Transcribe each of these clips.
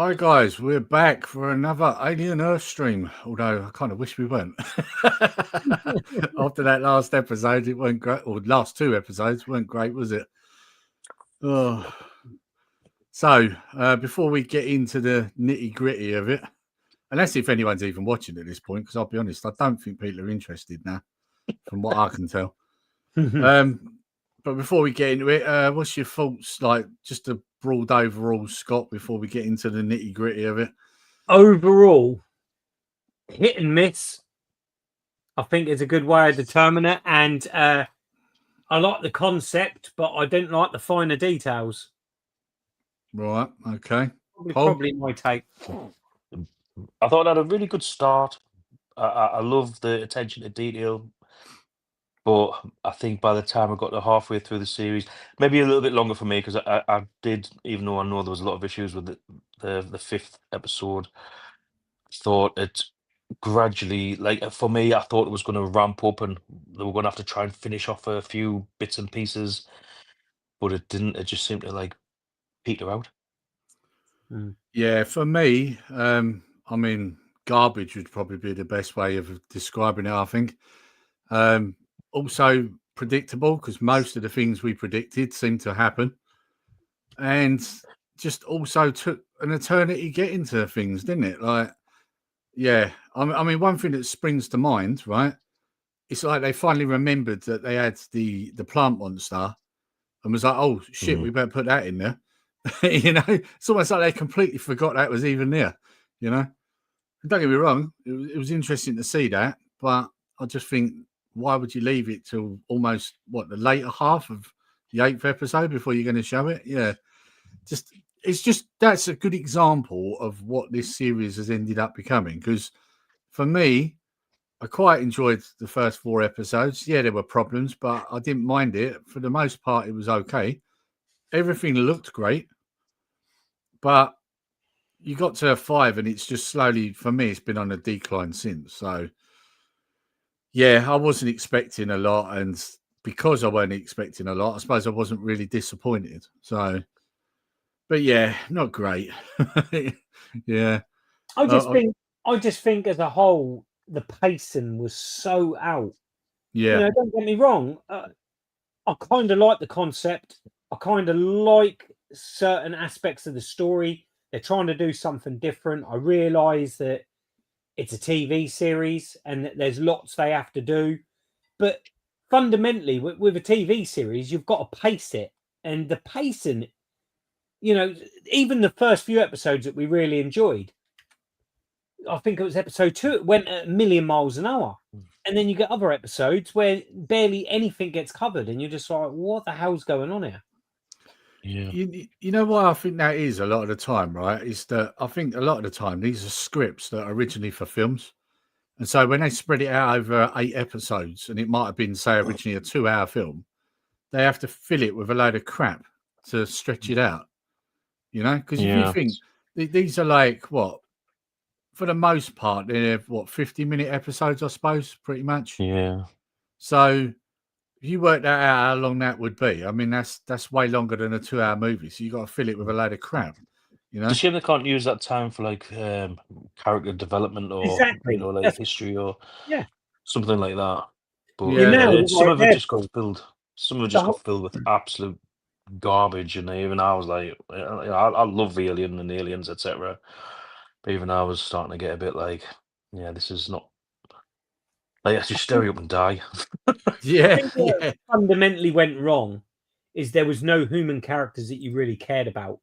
Hi guys, we're back for another Alien Earth stream. Although I kind of wish we weren't. After that last episode, it weren't great. Or last two episodes weren't great, was it? Oh. So before we get into the nitty gritty of it, unless if anyone's even watching at this point, because I'll be honest, I don't think people are interested now, from what I can tell. But before we get into it, what's your thoughts? Like just a broad overall, Scott, before we get into the nitty gritty of it. Overall, hit and miss, I think is a good way of determining it. And I like the concept, but I don't like the finer details. Right. Okay. Probably my take. I thought it had a really good start. I love the attention to detail, but I think by the time I got to halfway through the series, maybe a little bit longer for me, because I did, even though I know there was a lot of issues with the fifth episode, thought it gradually, like for me, I thought it was going to ramp up and they were going to have to try and finish off a few bits and pieces, but it didn't. It just seemed to like peter out. Yeah, for me, I mean, garbage would probably be the best way of describing it, I think. Also predictable, because most of the things we predicted seemed to happen. And just also took an eternity getting to things, didn't it? Like, yeah. I mean, one thing that springs to mind, right? It's like they finally remembered that they had the plant monster and was like, oh, shit, we better put that in there. You know, it's almost like they completely forgot that was even there. You know, and don't get me wrong, it was interesting to see that, but I just think, why would you leave it till almost the later half of the 8th episode before you're going to show it? Yeah, it's just that's a good example of what this series has ended up becoming. Because for me, I quite enjoyed the first 4 episodes. Yeah, there were problems, but I didn't mind it. For the most part, it was okay. Everything looked great. But you got to 5 and it's just slowly, for me, it's been on a decline since. So, yeah, I wasn't expecting a lot. And because I wasn't expecting a lot, I suppose I wasn't really disappointed. So, but yeah, not great. Yeah. I just think as a whole, the pacing was so out. Yeah. You know, don't get me wrong. I kind of like the concept. I kind of like certain aspects of the story. They're trying to do something different. I realise that it's a TV series and that there's lots they have to do. But fundamentally, with a TV series, you've got to pace it. And the pacing, you know, even the first few episodes that we really enjoyed, I think it was episode 2, it went at 1,000,000 miles an hour. And then you get other episodes where barely anything gets covered, and you're just like, what the hell's going on here? Yeah. You know why I think that is a lot of the time, right? Is that I think a lot of the time these are scripts that are originally for films. And so when they spread it out over 8 episodes, and it might have been, say, originally a 2-hour film, they have to fill it with a load of crap to stretch it out. You know, because if you think these are like what, for the most part, they're 50-minute episodes, I suppose, pretty much. Yeah. So if you work that out, how long that would be, I mean, that's way longer than a 2-hour movie. So you got to fill it with a load of crap. You know, It's a shame they can't use that time for like character development or like history or something like that. But some of it just got filled. Some of it just got filled with absolute garbage, and even I was like, I love Alien and Aliens, etc. But even I was starting to get a bit like, yeah, this is not. Like, I just stir you up and die. Yeah. What fundamentally went wrong is there was no human characters that you really cared about.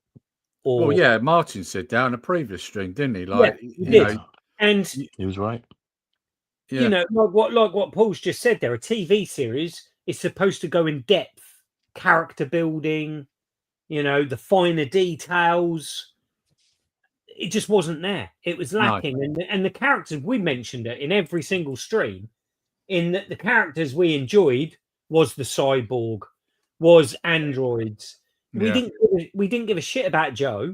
Well, yeah, Martin said that on a previous stream, didn't he? Like, he did. And he was right. Yeah. You know, like what Paul's just said there, a TV series is supposed to go in depth, character building, you know, the finer details. It just wasn't there. It was lacking. No. And the characters, we mentioned it in every single stream, in that the characters we enjoyed was the cyborg, was androids. Yeah. We didn't give a shit about Joe.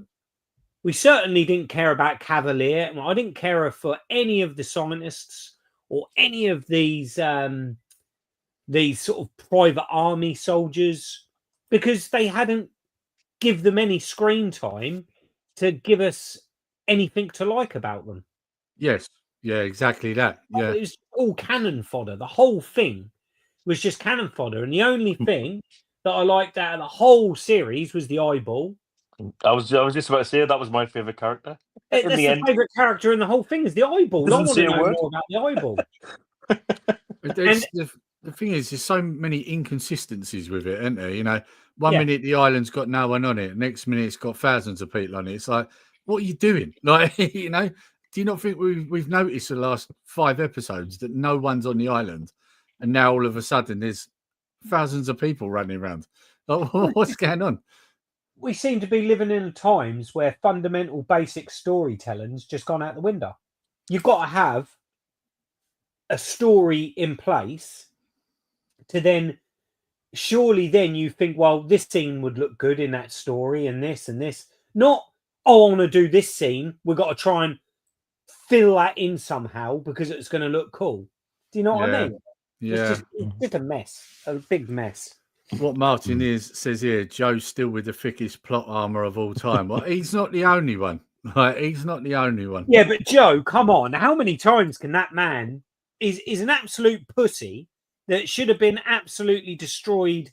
We certainly didn't care about Cavalier. I didn't care for any of the scientists or any of these sort of private army soldiers, because they hadn't give them any screen time to give us anything to like about them. Yes. Yeah, exactly that. Yeah. It was all cannon fodder. The whole thing was just cannon fodder. And the only thing that I liked out of the whole series was the eyeball. I was just about to say that was my favorite character. That's the favourite character in the whole thing is the eyeball. I want to know more about the eyeball. The thing is, there's so many inconsistencies with it, isn't there? You know, one minute the island's got no one on it, next minute it's got thousands of people on it. It's like, what are you doing? Like, you know, do you not think we've noticed the last 5 episodes that no one's on the island, and now all of a sudden there's thousands of people running around? Like, what's going on? We seem to be living in times where fundamental basic storytelling's just gone out the window. You've got to have a story in place to then surely then you think, well, this scene would look good in that story and this and this. Not, oh, I want to do this scene. We've got to try and fill that in somehow because it's going to look cool. Do you know what I mean? Yeah. It's just a mess, a big mess. What Martin says here, Joe's still with the thickest plot armor of all time. Well, he's not the only one. Right? He's not the only one. Yeah, but Joe, come on. How many times can that man is an absolute pussy that should have been absolutely destroyed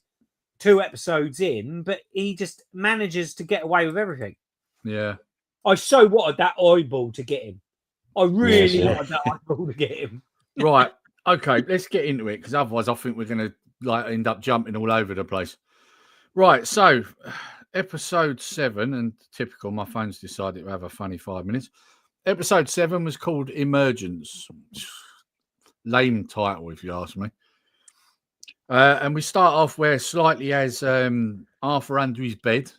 2 episodes in, but he just manages to get away with everything. Yeah. I so wanted that eyeball to get him. I really wanted that eyeball to get him. Right. Okay, let's get into it because otherwise I think we're going to end up jumping all over the place. Right. So, episode 7, and typical, my phone's decided to have a funny 5 minutes. Episode 7 was called Emergence. Lame title, if you ask me. And we start off where Slightly has Arthur under his bed.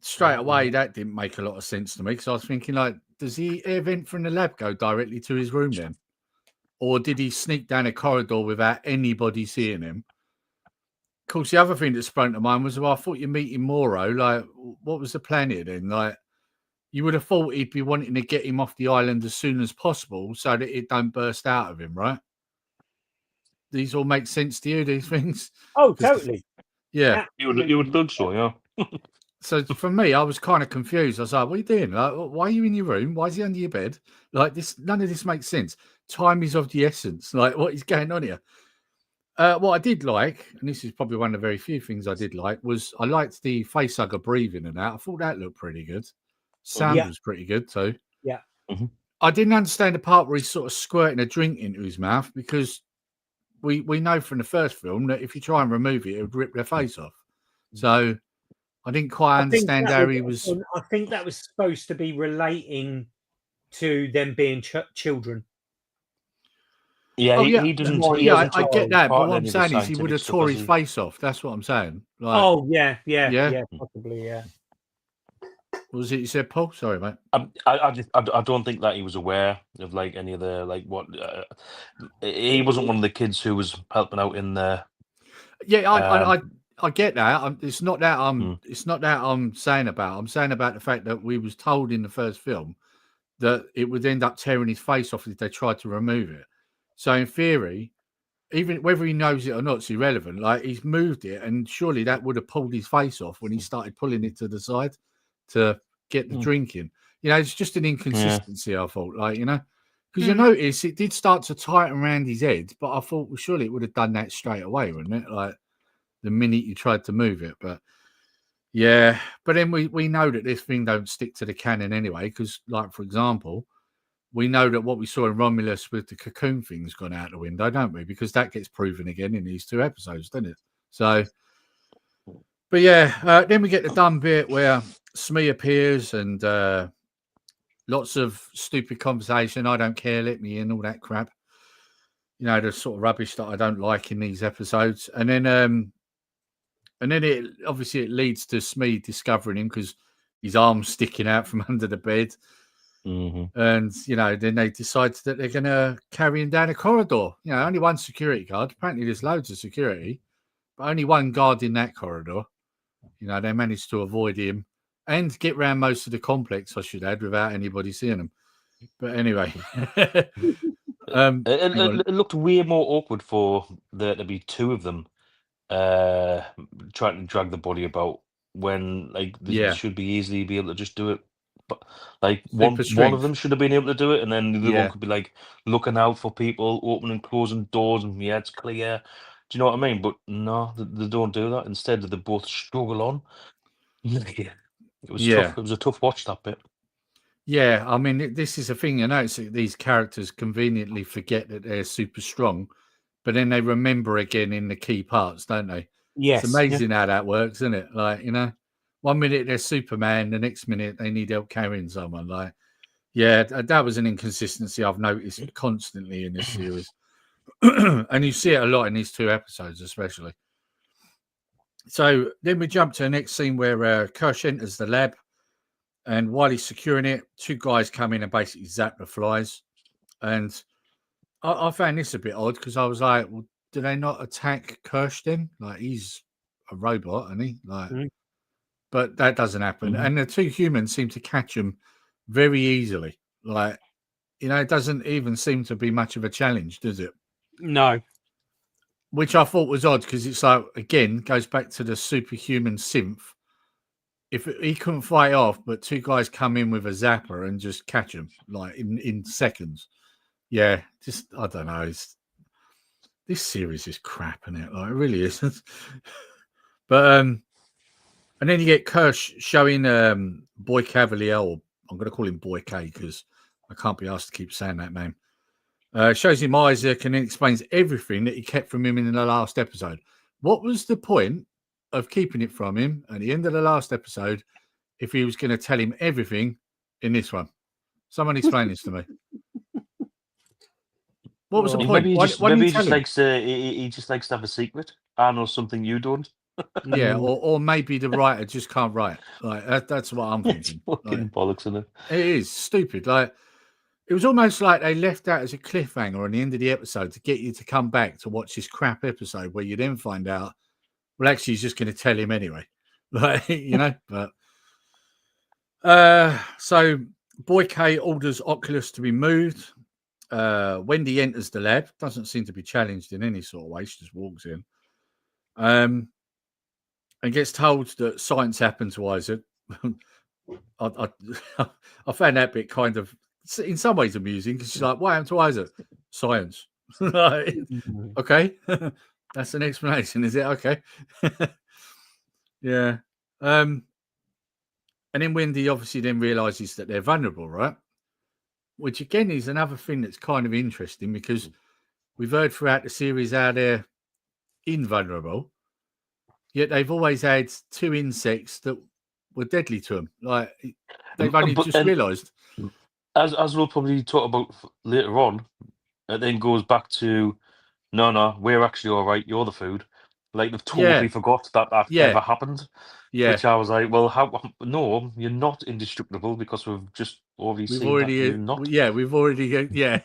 Straight away, that didn't make a lot of sense to me because I was thinking, like, does the air vent from the lab go directly to his room then? Or did he sneak down a corridor without anybody seeing him? Of course, the other thing that sprung to mind was, well, I thought you're meeting Moro. Like, what was the plan here then? Like, you would have thought he'd be wanting to get him off the island as soon as possible so that it don't burst out of him, right? These all make sense to you, these things? Oh, totally. Yeah. You would think so, yeah. So for me, I was kind of confused. I was like, what are you doing? Like, why are you in your room? Why is he under your bed? Like, this, none of this makes sense. Time is of the essence. Like, what is going on here? What I did like, and this is probably one of the very few things I did like, was I liked the facehugger breathing and that. I thought that looked pretty good. Sound was pretty good too. Yeah. Mm-hmm. I didn't understand the part where he's sort of squirting a drink into his mouth because we know from the first film that if you try and remove it, it would rip their face off. So I didn't quite understand how he was. I think that was supposed to be relating to them being children. Yeah, he doesn't. He I get that, but what I'm saying is he would have tore his face off. That's what I'm saying. Like, oh yeah, possibly, yeah. What was it you said, Paul? Sorry, mate. I don't think that he was aware of like any of the like what he wasn't one of the kids who was helping out in the. Yeah, I get that. It's not that I'm saying about. I'm saying about the fact that we was told in the first film that it would end up tearing his face off if they tried to remove it. So in theory, even whether he knows it or not, it's irrelevant. Like, he's moved it, and surely that would have pulled his face off when he started pulling it to the side to get the drink in. You know, it's just an inconsistency. I thought, like, you know, because you notice it did start to tighten around his head, but I thought, well, surely it would have done that straight away, wouldn't it? Like the minute you tried to move it, but yeah. But then we know that this thing don't stick to the canon anyway, because, like, for example, we know that what we saw in Romulus with the cocoon thing's gone out the window, don't we? Because that gets proven again in these 2 episodes, doesn't it? So, but yeah, then we get the dumb bit where Smee appears and lots of stupid conversation. I don't care, let me in, all that crap. You know, the sort of rubbish that I don't like in these episodes. And then it obviously it leads to Smee discovering him because his arm's sticking out from under the bed. Mm-hmm. And, you know, then they decide that they're going to carry him down a corridor. You know, only one security guard. Apparently there's loads of security, but only one guard in that corridor. You know, they managed to avoid him and get around most of the complex, I should add, without anybody seeing them. But anyway. It looked way more awkward for there to be 2 of them trying to drag the body about when, like, they should be easily be able to just do it but like Super one of strength. them should have been able to do it, and then the other Yeah. one could be like looking out for people, opening and closing doors, and yeah, it's clear. Do you know what I mean? But no, they don't do that. Instead, they both struggle on. Yeah. It was Yeah. tough. It was a tough watch, that bit. Yeah, I mean, this is a thing, you know, it's these characters conveniently forget that they're super strong, but then they remember again in the key parts, don't they? Yes. It's amazing how that works, isn't it? Like, you know, 1 minute they're Superman, the next minute they need help carrying someone. Like, yeah, that was an inconsistency I've noticed constantly in this series. And you see it a lot in these 2 episodes, especially. So then we jump to the next scene where Kirsch enters the lab. And while he's securing it, 2 guys come in and basically zap the flies. And I found this a bit odd because I was like, well, do they not attack Kirsch then? Like, he's a robot, isn't he? Like, but that doesn't happen. And the 2 humans seem to catch him very easily. Like, you know, it doesn't even seem to be much of a challenge, does it? No. Which I thought was odd because it's like, again, goes back to the superhuman synth. If he couldn't fight off, but 2 guys come in with a zapper and just catch him like in seconds. Yeah, just I don't know. This series is crap, isn't it? Like, it really is. But and then you get Kirsch showing Boy Cavalier, or I'm going to call him Boy K because I can't be asked to keep saying that name. Shows him Isaac and then explains everything that he kept from him in the last episode. What was the point of keeping it from him at the end of the last episode if he was going to tell him everything in this one? Someone explain this to me. What was the point? Maybe Why he just likes to he just likes to have a secret. I know something you don't. Yeah, or maybe the writer just can't write. Like that's what I'm thinking. It's fucking bollocks, isn't it? It is stupid. Like, it was almost like they left that as a cliffhanger on the end of the episode to get you to come back to watch this crap episode where you then find out, well, actually, he's just going to tell him anyway. Like, you know, but so Boy K orders Oculus to be moved. Wendy enters the lab, doesn't seem to be challenged in any sort of way. She just walks in. And gets told that science happened to Isaac. I found that bit kind of, in some ways, amusing because she's like, "What happened to Isaac?" Science. Like, okay, that's an explanation, is it? Okay. Yeah. And then Wendy obviously then realizes that they're vulnerable, right? Which again is another thing that's kind of interesting because we've heard throughout the series how they're invulnerable, yet they've always had 2 insects that were deadly to them. Like, they've only just realised. As we'll probably talk about later on, it then goes back to, no, we're actually all right. You're the food. Like, they've totally forgot that ever happened. Yeah. Which I was like, well, no, you're not indestructible because we've just already seen that you're not. Yeah, we've already, yeah.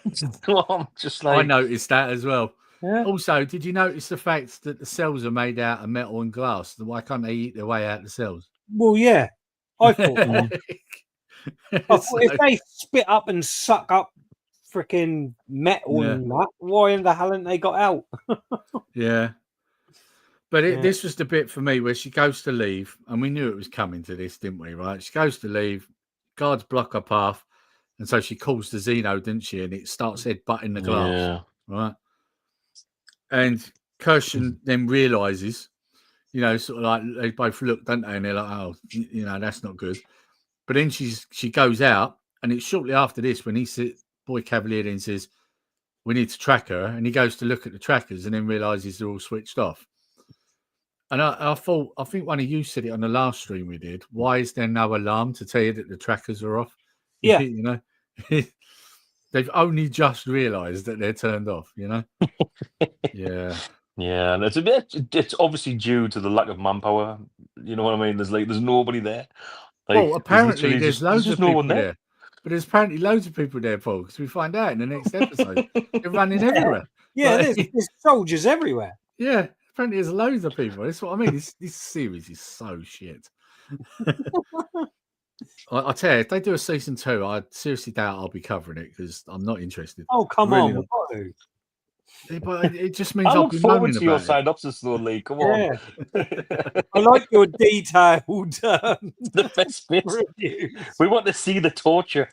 I'm just like, I noticed that as well. Yeah. Also, did you notice the fact that the cells are made out of metal and glass? Why can't they eat their way out of the cells? Well, yeah. I thought if they spit up and suck up freaking metal and that, why in the hell haven't they got out? Yeah. But this was the bit for me where she goes to leave, and we knew it was coming to this, didn't we? Right? She goes to leave, guards block her path, and so she calls the Xeno, didn't she? And it starts headbutting the glass, right? And Kirsten then realizes, you know, sort of like they both look, don't they? And they're like, "Oh, you know, that's not good." But then she goes out, and it's shortly after this when Boy Cavalier then says, "We need to track her," and he goes to look at the trackers, and then realizes they're all switched off. And I think one of you said it on the last stream we did. Why is there no alarm to tell you that the trackers are off? Yeah. You know, they've only just realised that they're turned off, you know? Yeah. Yeah, and it's obviously due to the lack of manpower. You know what I mean? There's nobody there. Like, well, apparently there's loads of people no there. But there's apparently loads of people there, Paul, because we find out in the next episode. They're running everywhere. Yeah, there's soldiers everywhere. Yeah. Apparently there's loads of people. That's what I mean. This series is so shit. I tell you, if they do a season 2, I seriously doubt I'll be covering it because I'm not interested. Oh, come really on. But it just means I I'll look be forward moaning to your about it. synopsis, though, Lee. Come on. I like your detailed The best bit. reviews. We want to see the torture.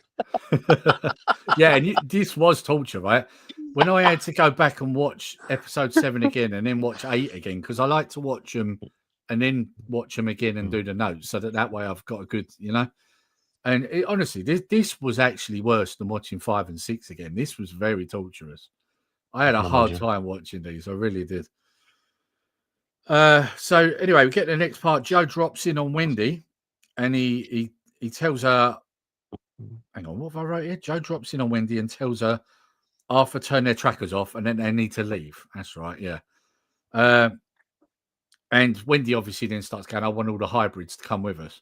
Yeah, and this was torture, right? When I had to go back and watch episode 7 again and then watch 8 again, because I like to watch them and then watch them again and do the notes, so that way I've got a good, And honestly, this was actually worse than watching 5 and 6 again. This was very torturous. I had a hard time watching these. I really did. So anyway, we get the next part. Joe drops in on Wendy, and he tells her, "Hang on, what have I wrote here?" Joe drops in on Wendy and tells her Arthur turned their trackers off, and then they need to leave. That's right, yeah. And Wendy obviously then starts going, "I want all the hybrids to come with us."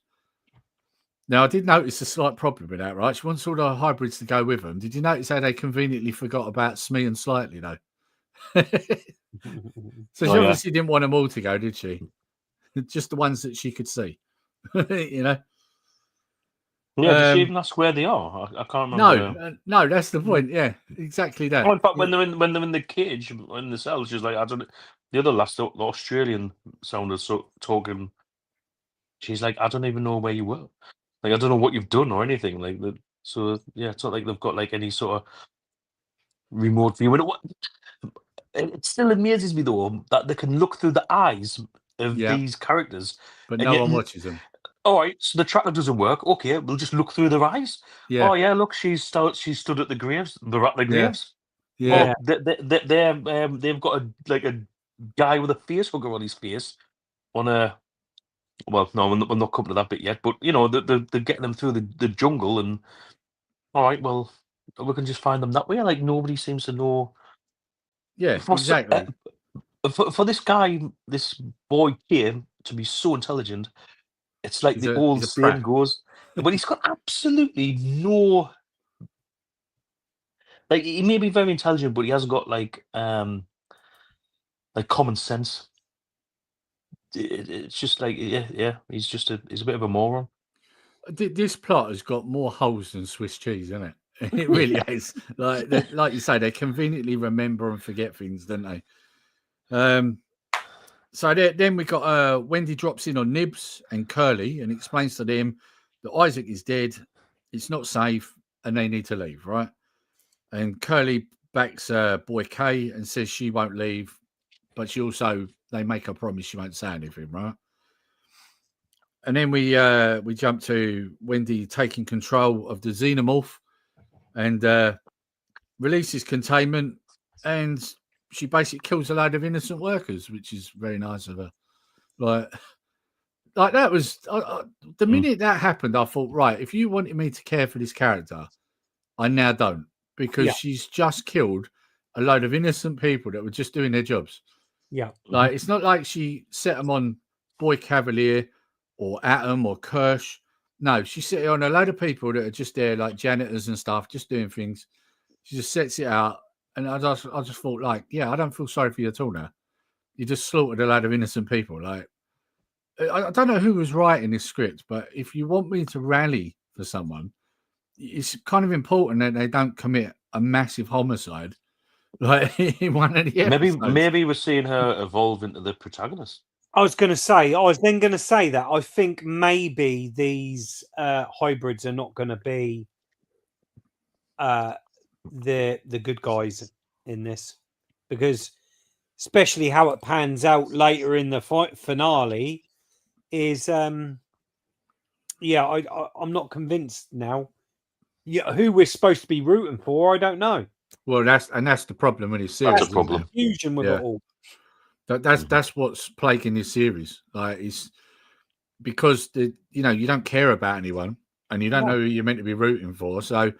Now, I did notice a slight problem with that, right? She wants all the hybrids to go with them. Did you notice how they conveniently forgot about Smee and Slightly, though? So she obviously didn't want them all to go, did she? Just the ones that she could see, Yeah, did she even ask where they are? I can't remember. No, that's the point. Yeah, exactly that. Oh, in fact, when they're in the cage, in the cell, she's like, I don't. The other last, the Australian sounded talking. She's like, I don't even know where you were. Like, I don't know what you've done or anything. Like, so yeah, it's not like they've got like any sort of remote view. It still amazes me though that they can look through the eyes of these characters, but no one watches them. All right, so the tracker doesn't work. Okay, we'll just look through their eyes. Yeah. Oh yeah, look, she stood at the graves, the Rattler graves. Yeah. Oh, they've got a guy with a face hugger on his face on a. Well, no, we're not coming to that bit yet, but they're getting them through the jungle, and all right, well, we can just find them that way. Like nobody seems to know. Yeah, exactly. For this guy, this boy here, to be so intelligent, it's like the old saying goes, but he's got absolutely no. Like he may be very intelligent, but he hasn't got like common sense. It's just like yeah. He's a bit of a moron. This plot has got more holes than Swiss cheese, isn't it? It really is. Like you say, they conveniently remember and forget things, don't they? So then we got Wendy drops in on Nibs and Curly and explains to them that Isaac is dead, it's not safe, and they need to leave, right? And Curly backs boy Kay and says she won't leave, but they make a promise she won't say anything, right? And then we jump to Wendy taking control of the xenomorph and releases containment, and she basically kills a load of innocent workers, which is very nice of her. Like that was the minute that happened, I thought, right, if you wanted me to care for this character, I now don't, because she's just killed a load of innocent people that were just doing their jobs. Yeah. Like, it's not like she set them on Boy Cavalier or Atom or Kirsch. No, she set it on a load of people that are just there, like janitors and stuff, just doing things. She just sets it out. And I just thought, like, yeah, I don't feel sorry for you at all now. You just slaughtered a load of innocent people. Like, I don't know who was writing this script, but if you want me to rally for someone, it's kind of important that they don't commit a massive homicide like in one of the episodes. Maybe we're seeing her evolve into the protagonist. I was then going to say that I think maybe these hybrids are not going to be the good guys in this, because especially how it pans out later in the finale is I'm not convinced now. Yeah, who we're supposed to be rooting for, I don't know. Well, that's the problem with this series. That's a problem. Confusion with it all. That's what's plaguing this series. Like, it's because you don't care about anyone and you don't know who you're meant to be rooting for. So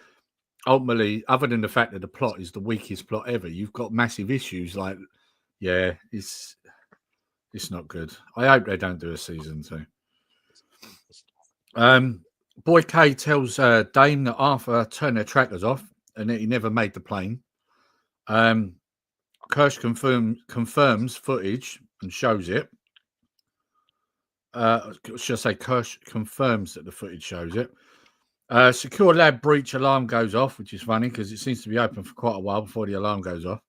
ultimately, other than the fact that the plot is the weakest plot ever, you've got massive issues. Like, it's not good. I hope they don't do a season 2. Boy K tells Dame that Arthur turned their trackers off and that he never made the plane. Kirsch confirms footage and shows it. Should I say Kirsch confirms that the footage shows it. Secure lab breach alarm goes off, which is funny because it seems to be open for quite a while before the alarm goes off.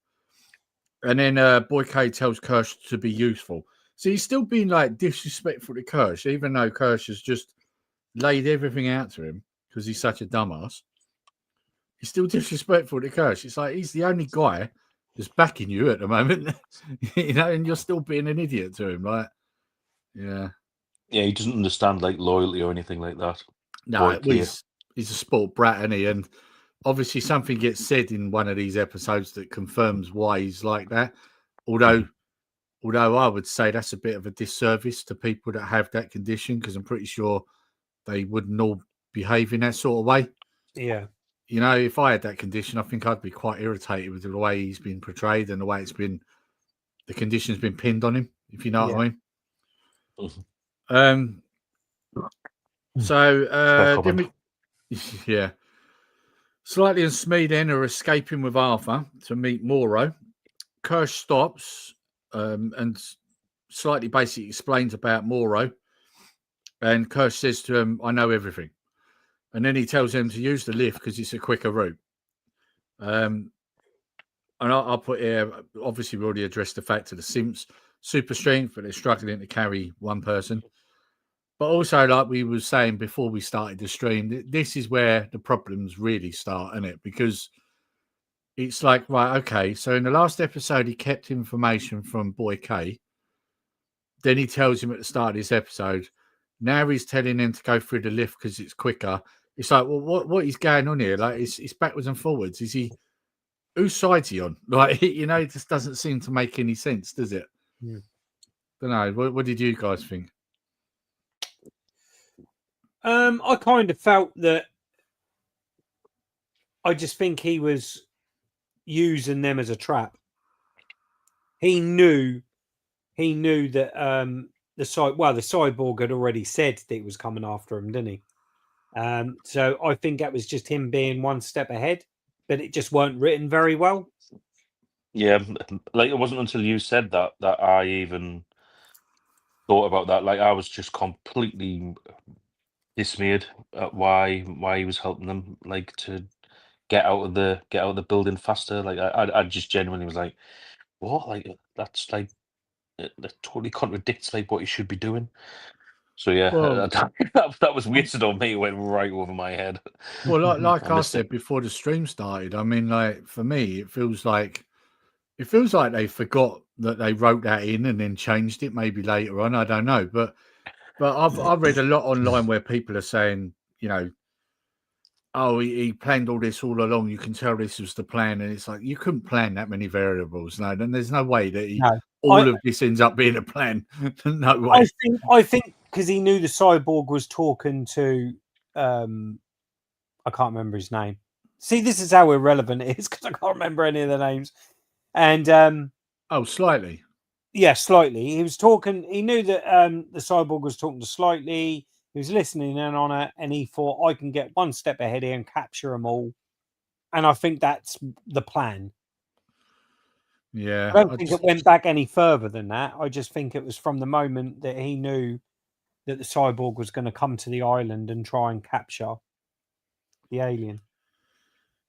And then Boy K tells Kirsch to be useful. So he's still being like disrespectful to Kirsch, even though Kirsch has just laid everything out to him because he's such a dumbass. He's still disrespectful to Kirsch. It's like he's the only guy that's backing you at the moment, and you're still being an idiot to him. Like, yeah. Yeah, he doesn't understand like loyalty or anything like that. No, he's a sport brat, isn't he? And obviously something gets said in one of these episodes that confirms why he's like that. Although I would say that's a bit of a disservice to people that have that condition, because I'm pretty sure they wouldn't all behave in that sort of way. Yeah. If I had that condition, I think I'd be quite irritated with the way he's been portrayed and the way the condition's been pinned on him, if you know what I mean. Mm-hmm. So then yeah. Slightly and Smee then are escaping with Arthur to meet Moro. Kirsch stops and Slightly basically explains about Moro. And Kirsch says to him, I know everything. And then he tells him to use the lift because it's a quicker route. And I'll put here, obviously we already addressed the fact of the Simps super strength, but they're struggling to carry one person. But also, like we were saying before we started the stream, this is where the problems really start, isn't it? Because it's like, right, okay, so in the last episode, he kept information from Boy K. Then he tells him at the start of this episode, now he's telling him to go through the lift because it's quicker. It's like, well, what is going on here? Like, it's backwards and forwards. Whose side's he on? Like, it just doesn't seem to make any sense, does it? Yeah. Don't know. What did you guys think? I kind of felt that. I just think he was using them as a trap. He knew that the cyborg had already said that he was coming after him, didn't he? So I think that was just him being one step ahead, but it just weren't written very well. Yeah, like it wasn't until you said that I even thought about that. Like I was just completely dismayed at why he was helping them, like to get out of the building faster. Like I just genuinely was like, what? Like that's like that totally contradicts like what you should be doing. So yeah, Well, that was weird on me. It went right over my head. Well, like I said before the stream started, I mean, like for me, it feels like they forgot that they wrote that in and then changed it maybe later on. I don't know, but I've read a lot online where people are saying, oh, he planned all this all along. You can tell this was the plan, and it's like you couldn't plan that many variables. No, then there's no way that all of this ends up being a plan. No way. I think because he knew the cyborg was talking to, I can't remember his name. See, this is how irrelevant it is because I can't remember any of the names. And Slightly. Yeah, Slightly. He was talking. He knew that the cyborg was talking to Slightly. He was listening in on it, and he thought, I can get one step ahead here and capture them all. And I think that's the plan. Yeah. I don't think it went back any further than that. I just think it was from the moment that he knew that the cyborg was going to come to the island and try and capture the alien.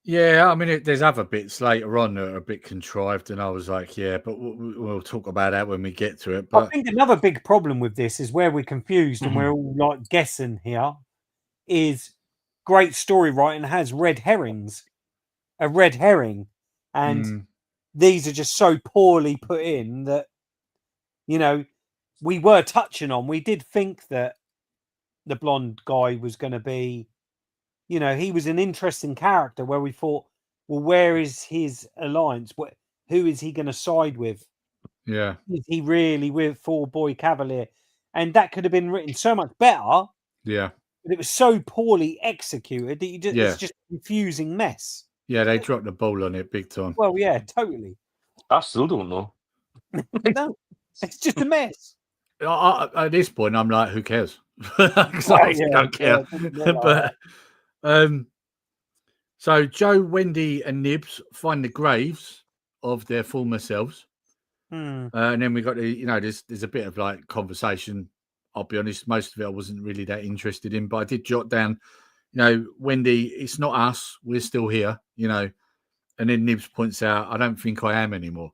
Yeah, I mean, there's other bits later on that are a bit contrived, and I was like, yeah, but we'll talk about that when we get to it. But I think another big problem with this is where we're confused and we're all like guessing here is great story writing has red herrings, a red herring, and these are just so poorly put in that, we were touching on, we did think that the blonde guy was going to be, he was an interesting character where we thought, well, where is his alliance? Who is he going to side with? Yeah. Is he really with Boy Cavalier? And that could have been written so much better. Yeah. But it was so poorly executed that it's just a confusing mess. Yeah, they dropped the ball on it big time. Well, yeah, totally. I still don't know. No, it's just a mess. At this point, I'm like, who cares? I don't care. But so Joe, Wendy, and Nibs find the graves of their former selves, and then we got there's a bit of like conversation. I'll be honest, most of it I wasn't really that interested in, but I did jot down, Wendy, it's not us, we're still here, and then Nibs points out, I don't think I am anymore.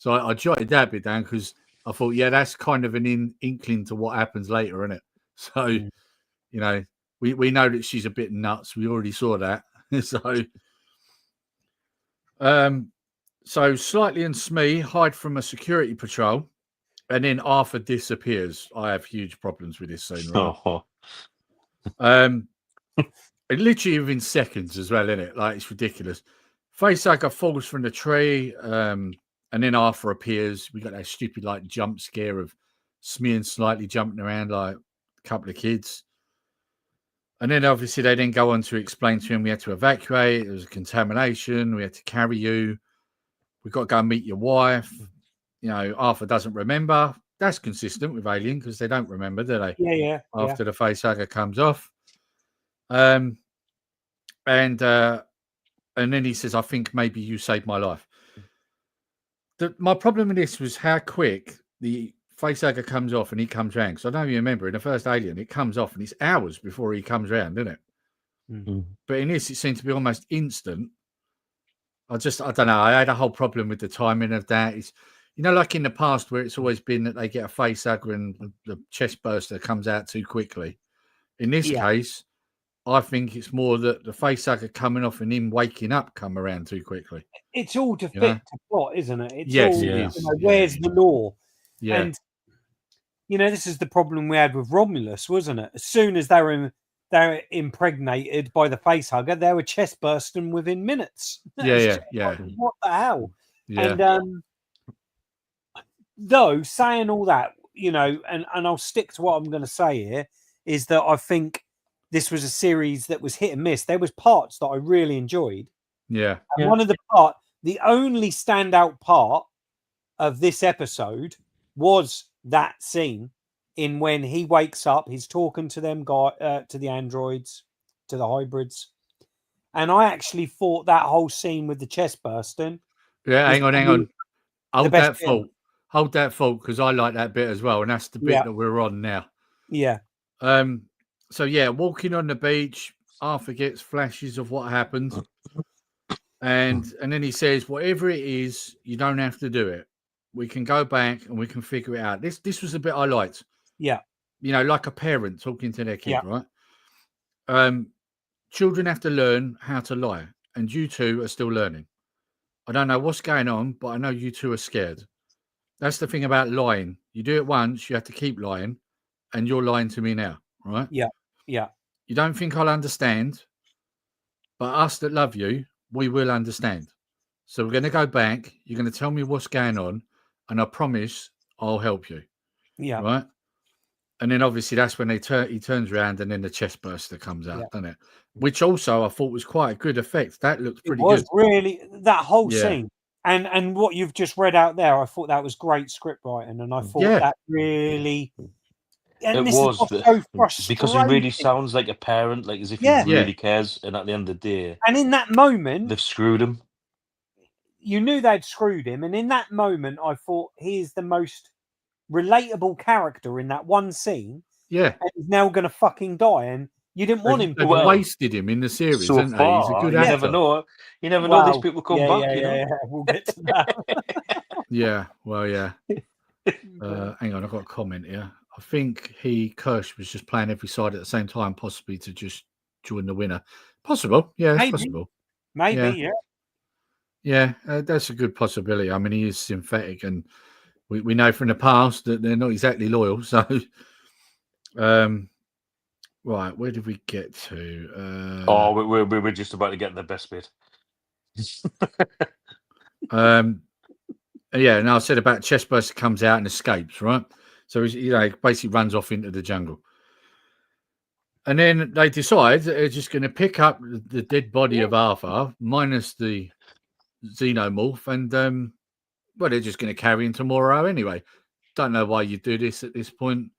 So I jotted that bit down because I thought, yeah, that's kind of an inkling to what happens later, isn't it? So, you know, we know that she's a bit nuts. We already saw that. So Slightly and Smee hide from a security patrol, and then Arthur disappears. I have huge problems with this scene, right? It literally within seconds as well, isn't it? Like, it's ridiculous. Facehugger falls from the tree, and then Arthur appears. We got that stupid like jump scare of Smee and Slightly jumping around like a couple of kids. And then obviously they then go on to explain to him we had to evacuate. There was a contamination. We had to carry you. We've got to go and meet your wife. You know, Arthur doesn't remember. That's consistent with Alien because they don't remember, do they? Yeah. After the facehugger comes off. And then he says, I think maybe you saved my life. My problem with this was how quick the facehugger comes off and he comes round. Because I don't even remember in the first Alien, it comes off and it's hours before he comes round, isn't it? But in this, it seemed to be almost instant. I don't know. I had a whole problem with the timing of that. It's, you know, like in the past where it's always been that they get a facehugger and the chest burster comes out too quickly. In this case, I think it's more that the facehugger coming off and him waking up come around too quickly. It's all to fit the plot, isn't it? It's yes, all, it is. You know, where's the law? Yeah. And, you know, this is the problem we had with Romulus, wasn't it? As soon as they were impregnated by the facehugger, they were chest bursting within minutes. Yeah. What the hell? Yeah. And though saying all that, you know, and I'll stick to what I'm going to say here, is that I think this was a series that was hit and miss. There was parts that I really enjoyed. Yeah. And one of the only standout part of this episode was that scene in when he wakes up, he's talking to them to the androids, to the hybrids. And I actually thought that whole scene with the chest bursting. Yeah, hang on. Hold that thought, because I like that bit as well, and that's the bit that we're on now. Yeah. So yeah, walking on the beach, Arthur gets flashes of what happened. And then he says, whatever it is, you don't have to do it. We can go back and we can figure it out. This was the bit I liked. Yeah. You know, like a parent talking to their kid, right? Children have to learn how to lie, and you two are still learning. I don't know what's going on, but I know you two are scared. That's the thing about lying. You do it once, you have to keep lying, and you're lying to me now, right? Yeah. You don't think I'll understand, but us that love you, we will understand. So we're going to go back. You're going to tell me what's going on, and I promise I'll help you. Yeah. Right? And then obviously that's when he turns around and then the chest burster comes out, doesn't it? Which also I thought was quite a good effect. That looked pretty good. Really, that whole scene. And what you've just read out there, I thought that was great script writing. And I thought that really... And it was so because he really sounds like a parent, like as if he really cares. And at the end of the day... And in that moment... They've screwed him. You knew they'd screwed him. And in that moment, I thought he is the most relatable character in that one scene. Yeah. And he's now going to fucking die. And you didn't want him to. They've wasted him in the series, so haven't they? He's a good actor. Never know. You never know these people come back, you know? Yeah, we'll get to that. Hang on, I've got a comment here. I think Kirsch was just playing every side at the same time, possibly to just join the winner. Possible. Yeah, it's possible. Maybe, yeah. That's a good possibility. I mean, he is synthetic, and we know from the past that they're not exactly loyal. So, right, where did we get to? We're just about to get the best bit. I said about Chestburster comes out and escapes, right? So he basically runs off into the jungle. And then they decide that they're just going to pick up the dead body of Arthur, minus the xenomorph, and they're just going to carry him tomorrow anyway. Don't know why you do this at this point.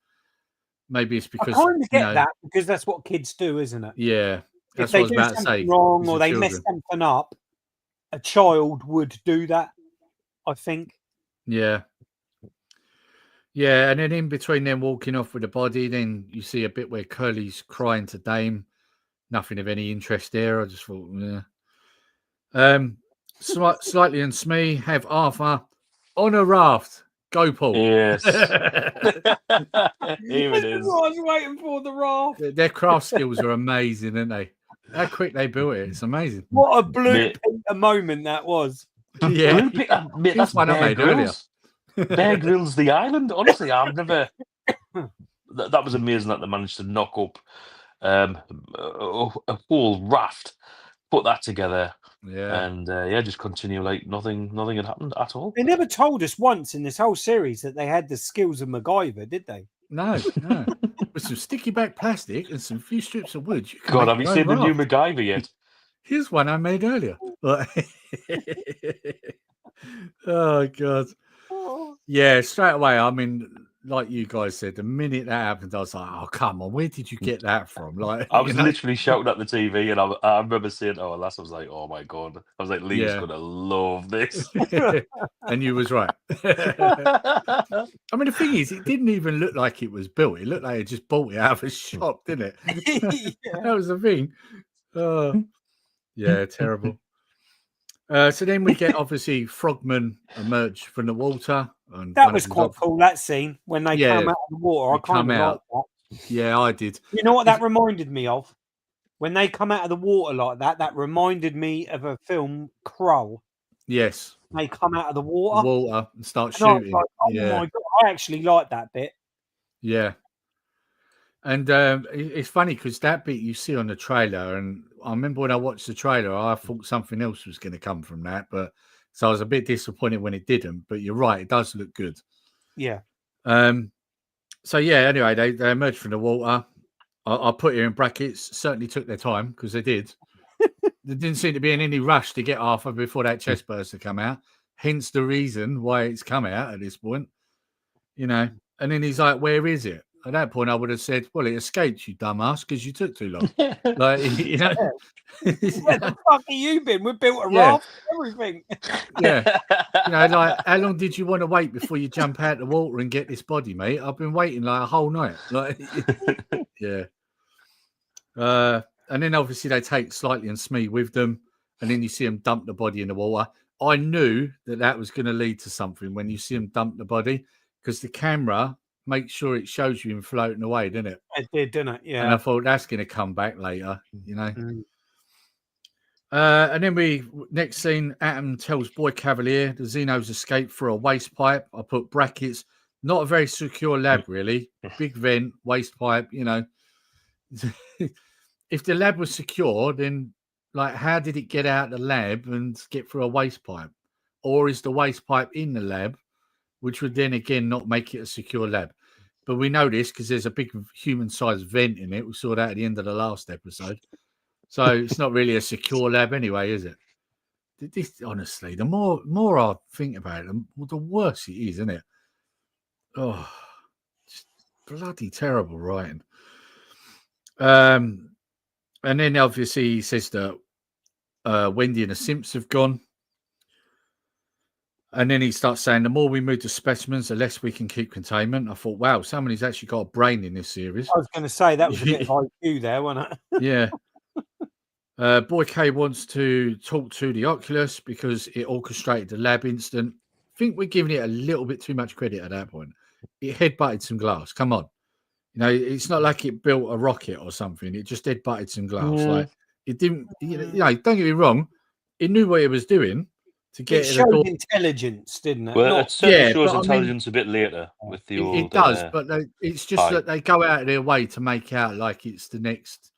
Maybe it's because I kind of get that because that's what kids do, isn't it? Yeah, that's what I was about to say. Wrong or they mess something up, a child would do that. I think. Yeah. And then in between them walking off with the body, then you see a bit where Curly's crying to Dame. Nothing of any interest there. I just thought, Slightly and Smee have Arthur on a raft. Go, Paul. Yes. Their Here it is. I was waiting for the raft. craft skills are amazing, aren't they? How quick they built it. It's amazing. What a blue Mate. Peter moment that was. Yeah. Blue Peter, mate, Here's that's one I Bear made earlier. Grylls. Bear Grylls, the island. Honestly, I've never. That was amazing that they managed to knock up a whole raft, put that together, Yeah. and just continue like nothing had happened at all. They never told us once in this whole series that they had the skills of MacGyver, did they? No. With some sticky back plastic and some few strips of wood. You can God, make have you your seen own the new raft. MacGyver yet? Here's one I made earlier. Oh, God. Yeah, straight away. I mean, like you guys said, the minute that happened, I was like, "Oh, come on, where did you get that from?" Like, I was literally shouting at the TV, and I remember saying, "Oh, last," I was like, "Oh my God!" I was like, "Lee's gonna love this," and you was right. I mean, the thing is, it didn't even look like it was built. It looked like it just bought it out of a shop, didn't it? That was the thing. Yeah, terrible. So then we get obviously Frogman emerge from the water. And that was quite cool, that scene when they come out of the water. I kind of liked that. Yeah, I did. You know what that reminded me of? When they come out of the water like that, that reminded me of a film, Krull. Yes. They come out of the water and start shooting. Like, oh my God, I actually like that bit. Yeah. And it's funny because that bit you see on the trailer, and I remember when I watched the trailer, I thought something else was going to come from that, but so I was a bit disappointed when it didn't. But you're right, it does look good. Yeah. So yeah, anyway, they emerged from the water. I put it in brackets. Certainly took their time because they did. There didn't seem to be in any rush to get halfway before that chest burst to come out. Hence the reason why it's come out at this point. You know, and then he's like, "Where is it?" At that point, I would have said, "Well, it escaped, you dumbass, because you took too long." Like, you know, where the fuck have you been? We built a raft, everything. Yeah, you know, like, how long did you want to wait before you jump out the water and get this body, mate? I've been waiting like a whole night. Like, yeah. And then obviously they take Slightly and Smee with them, and then you see them dump the body in the water. I knew that was going to lead to something when you see them dump the body, because the camera makes sure it shows you him floating away, didn't it? It did, didn't it? Yeah. And I thought that's going to come back later, you know. And then next scene, Atom tells Boy Cavalier the Xenos escaped through a waste pipe. I put brackets, not a very secure lab, really. Big vent, waste pipe, you know. If the lab was secure, then like, how did it get out of the lab and get through a waste pipe? Or is the waste pipe in the lab, which would then again not make it a secure lab? But we know this because there's a big human-sized vent in it. We saw that at the end of the last episode. So it's not really a secure lab anyway, is it? This, honestly, the more I think about it, the worse it is, isn't it? Oh, just bloody terrible writing. And then obviously he says that Wendy and the Simps have gone. And then he starts saying, the more we move to specimens, the less we can keep containment. I thought, wow, somebody's actually got a brain in this series. I was going to say, that was a bit of IQ there, wasn't it? Yeah. Boy K wants to talk to the Oculus because it orchestrated the lab incident. I think we're giving it a little bit too much credit at that point. It headbutted some glass. Come on. You know, it's not like it built a rocket or something. It just headbutted some glass. Like, it didn't, you know, don't get me wrong. It knew what it was doing to get it showed intelligence, didn't it? Well, it certainly shows intelligence a bit later with the old. It does, but it's just that they go out of their way to make out like it's the next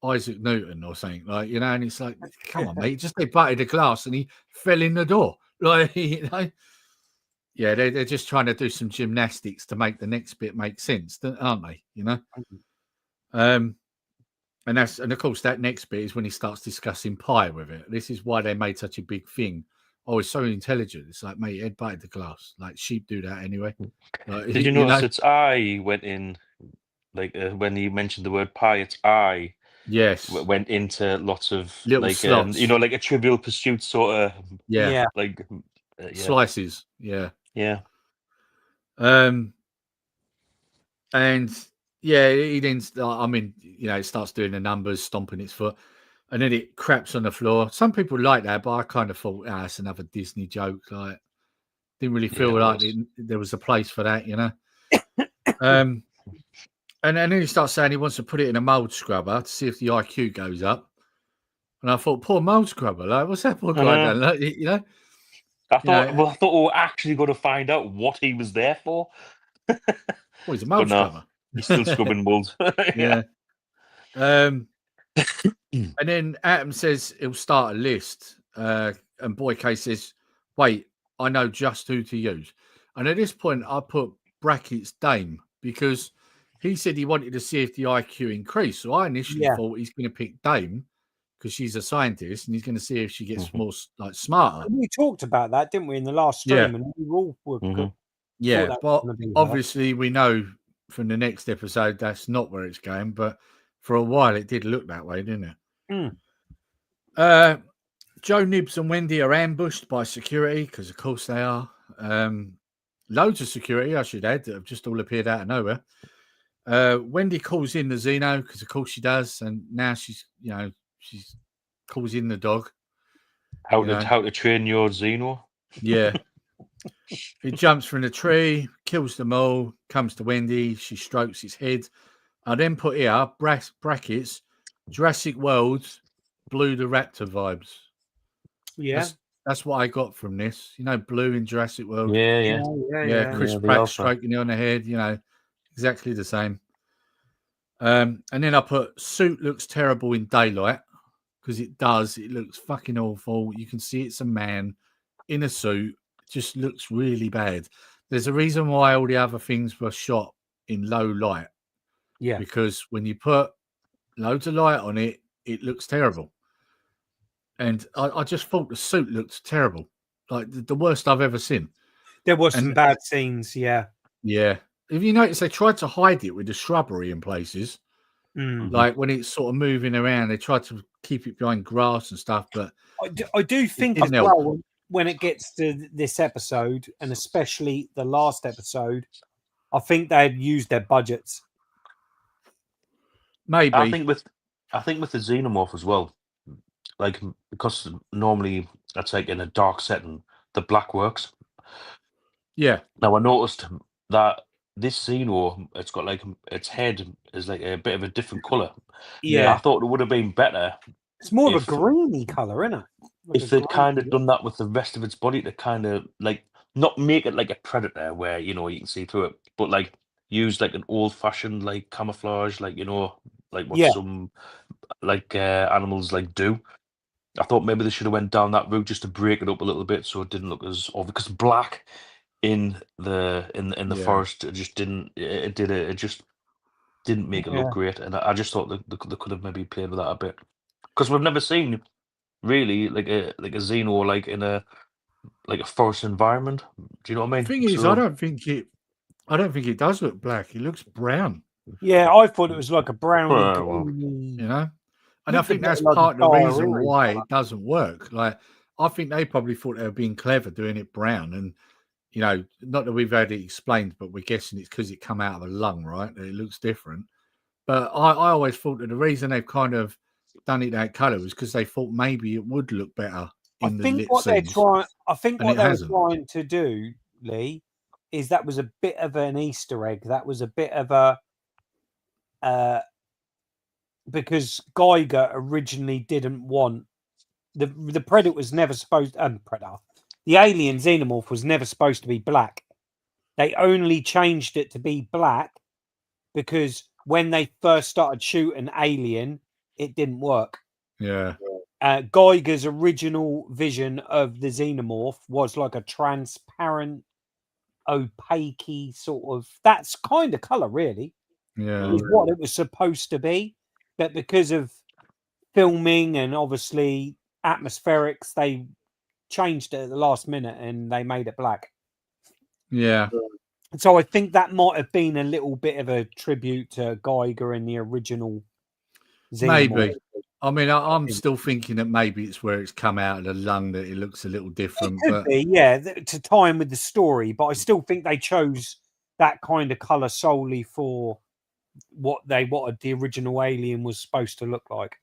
Isaac Newton or something, like, you know, and it's like, come on, mate, just they butted the glass and he fell in the door, like, you know. Yeah, they're just trying to do some gymnastics to make the next bit make sense, aren't they? You know. And of course that next bit is when he starts discussing pi with it. This is why they made such a big thing. Oh, it's so intelligent. It's like, mate, head butted the glass. Like, sheep do that anyway. Like, did you notice its eye went in, like when he mentioned the word pi, its eye went into lots of little like slots. you know, like a Trivial Pursuit sort of like slices. Yeah. And yeah, he then, I mean, you know, it starts doing the numbers, stomping its foot, and then it craps on the floor. Some people like that, but I kind of thought, it's another Disney joke. Like, Didn't really feel Yeah, like there was a place for that, you know. And then he starts saying he wants to put it in a mold scrubber to see if the IQ goes up. And I thought, poor mold scrubber, like, what's that poor guy done? Like, you know, I thought we were actually going to find out what he was there for. Well, he's a mold scrubber. He's still scrubbing mold. Yeah. And then Atom says he'll start a list. And Boy K says, wait, I know just who to use. And at this point, I put brackets Dame because he said he wanted to see if the IQ increased. So I initially thought he's going to pick Dame because she's a scientist and he's going to see if she gets more like smarter. We talked about that, didn't we, in the last stream? And we all were yeah, but obviously we know from the next episode that's not where it's going. But for a while it did look that way, didn't it? Joe, Nibs and Wendy are ambushed by security because of course they are. Loads of security, I should add, that have just all appeared out of nowhere. Wendy calls in the Xeno because of course she does, and now she's calls in the dog. How to train your Xeno? Yeah. It jumps from the tree, kills them all, comes to Wendy, she strokes its head. I then put here brackets Jurassic World Blue the Raptor vibes. Yeah. That's what I got from this. You know, Blue in Jurassic World. Yeah. Chris Pratt stroking it on the head, you know, exactly the same. And then I put suit looks terrible in daylight because it does. It looks fucking awful. You can see it's a man in a suit. It just looks really bad. There's a reason why all the other things were shot in low light. Yeah. Because when you put loads of light on it, it looks terrible. And I just thought the suit looked terrible. Like the worst I've ever seen. There was some bad scenes, yeah. Yeah. If you notice, they tried to hide it with the shrubbery in places. Like when it's sort of moving around, they tried to keep it behind grass and stuff. But I do think as well, when it gets to this episode, and especially the last episode, I think they had used their budgets. Maybe. I think with the Xenomorph as well, like because normally that's like in a dark setting, the black works. Yeah. Now I noticed that this Xeno, it's got like its head is like a bit of a different color. Yeah, I thought it would have been better. It's more of a greeny color, isn't it? Like if they'd kind of done that with the rest of its body to kind of like not make it like a predator where you can see through it, but like use like an old-fashioned like camouflage, like like what some like animals like do. I thought maybe they should have went down that route just to break it up a little bit so it didn't look as obvious. Because black in the forest, it just didn't. It just didn't make it look great, and I just thought they could have maybe played with that a bit because we've never seen really like a Xeno like in a forest environment. Do you know what I mean? The thing is, I don't think it does look black. It looks brown. Yeah, I thought it was like a browny, you know. And I think that's part of the reason why it doesn't work. Like, I think they probably thought they were being clever doing it brown. And, not that we've had it explained, but we're guessing it's because it come out of a lung, right? That it looks different. But I always thought that the reason they've kind of done it that colour was because they thought maybe it would look better in the lit scenes. I think what they were trying to do, Lee, is that was a bit of an Easter egg. That was a bit of a... because Geiger originally didn't want the Predator was never supposed the alien Xenomorph was never supposed to be black. They only changed it to be black because when they first started shooting Alien, it didn't work. Yeah. Geiger's original vision of the Xenomorph was like a transparent, opaque sort of that's kind of color, really. Yeah. Is what it was supposed to be. But because of filming and obviously atmospherics, they changed it at the last minute and they made it black. Yeah. So I think that might have been a little bit of a tribute to Geiger and the original Xenomorph. Maybe. I mean, I'm still thinking that maybe it's where it's come out of the lung that it looks a little different. It could be, yeah, to tie in with the story. But I still think they chose that kind of color solely for what the original Alien was supposed to look like.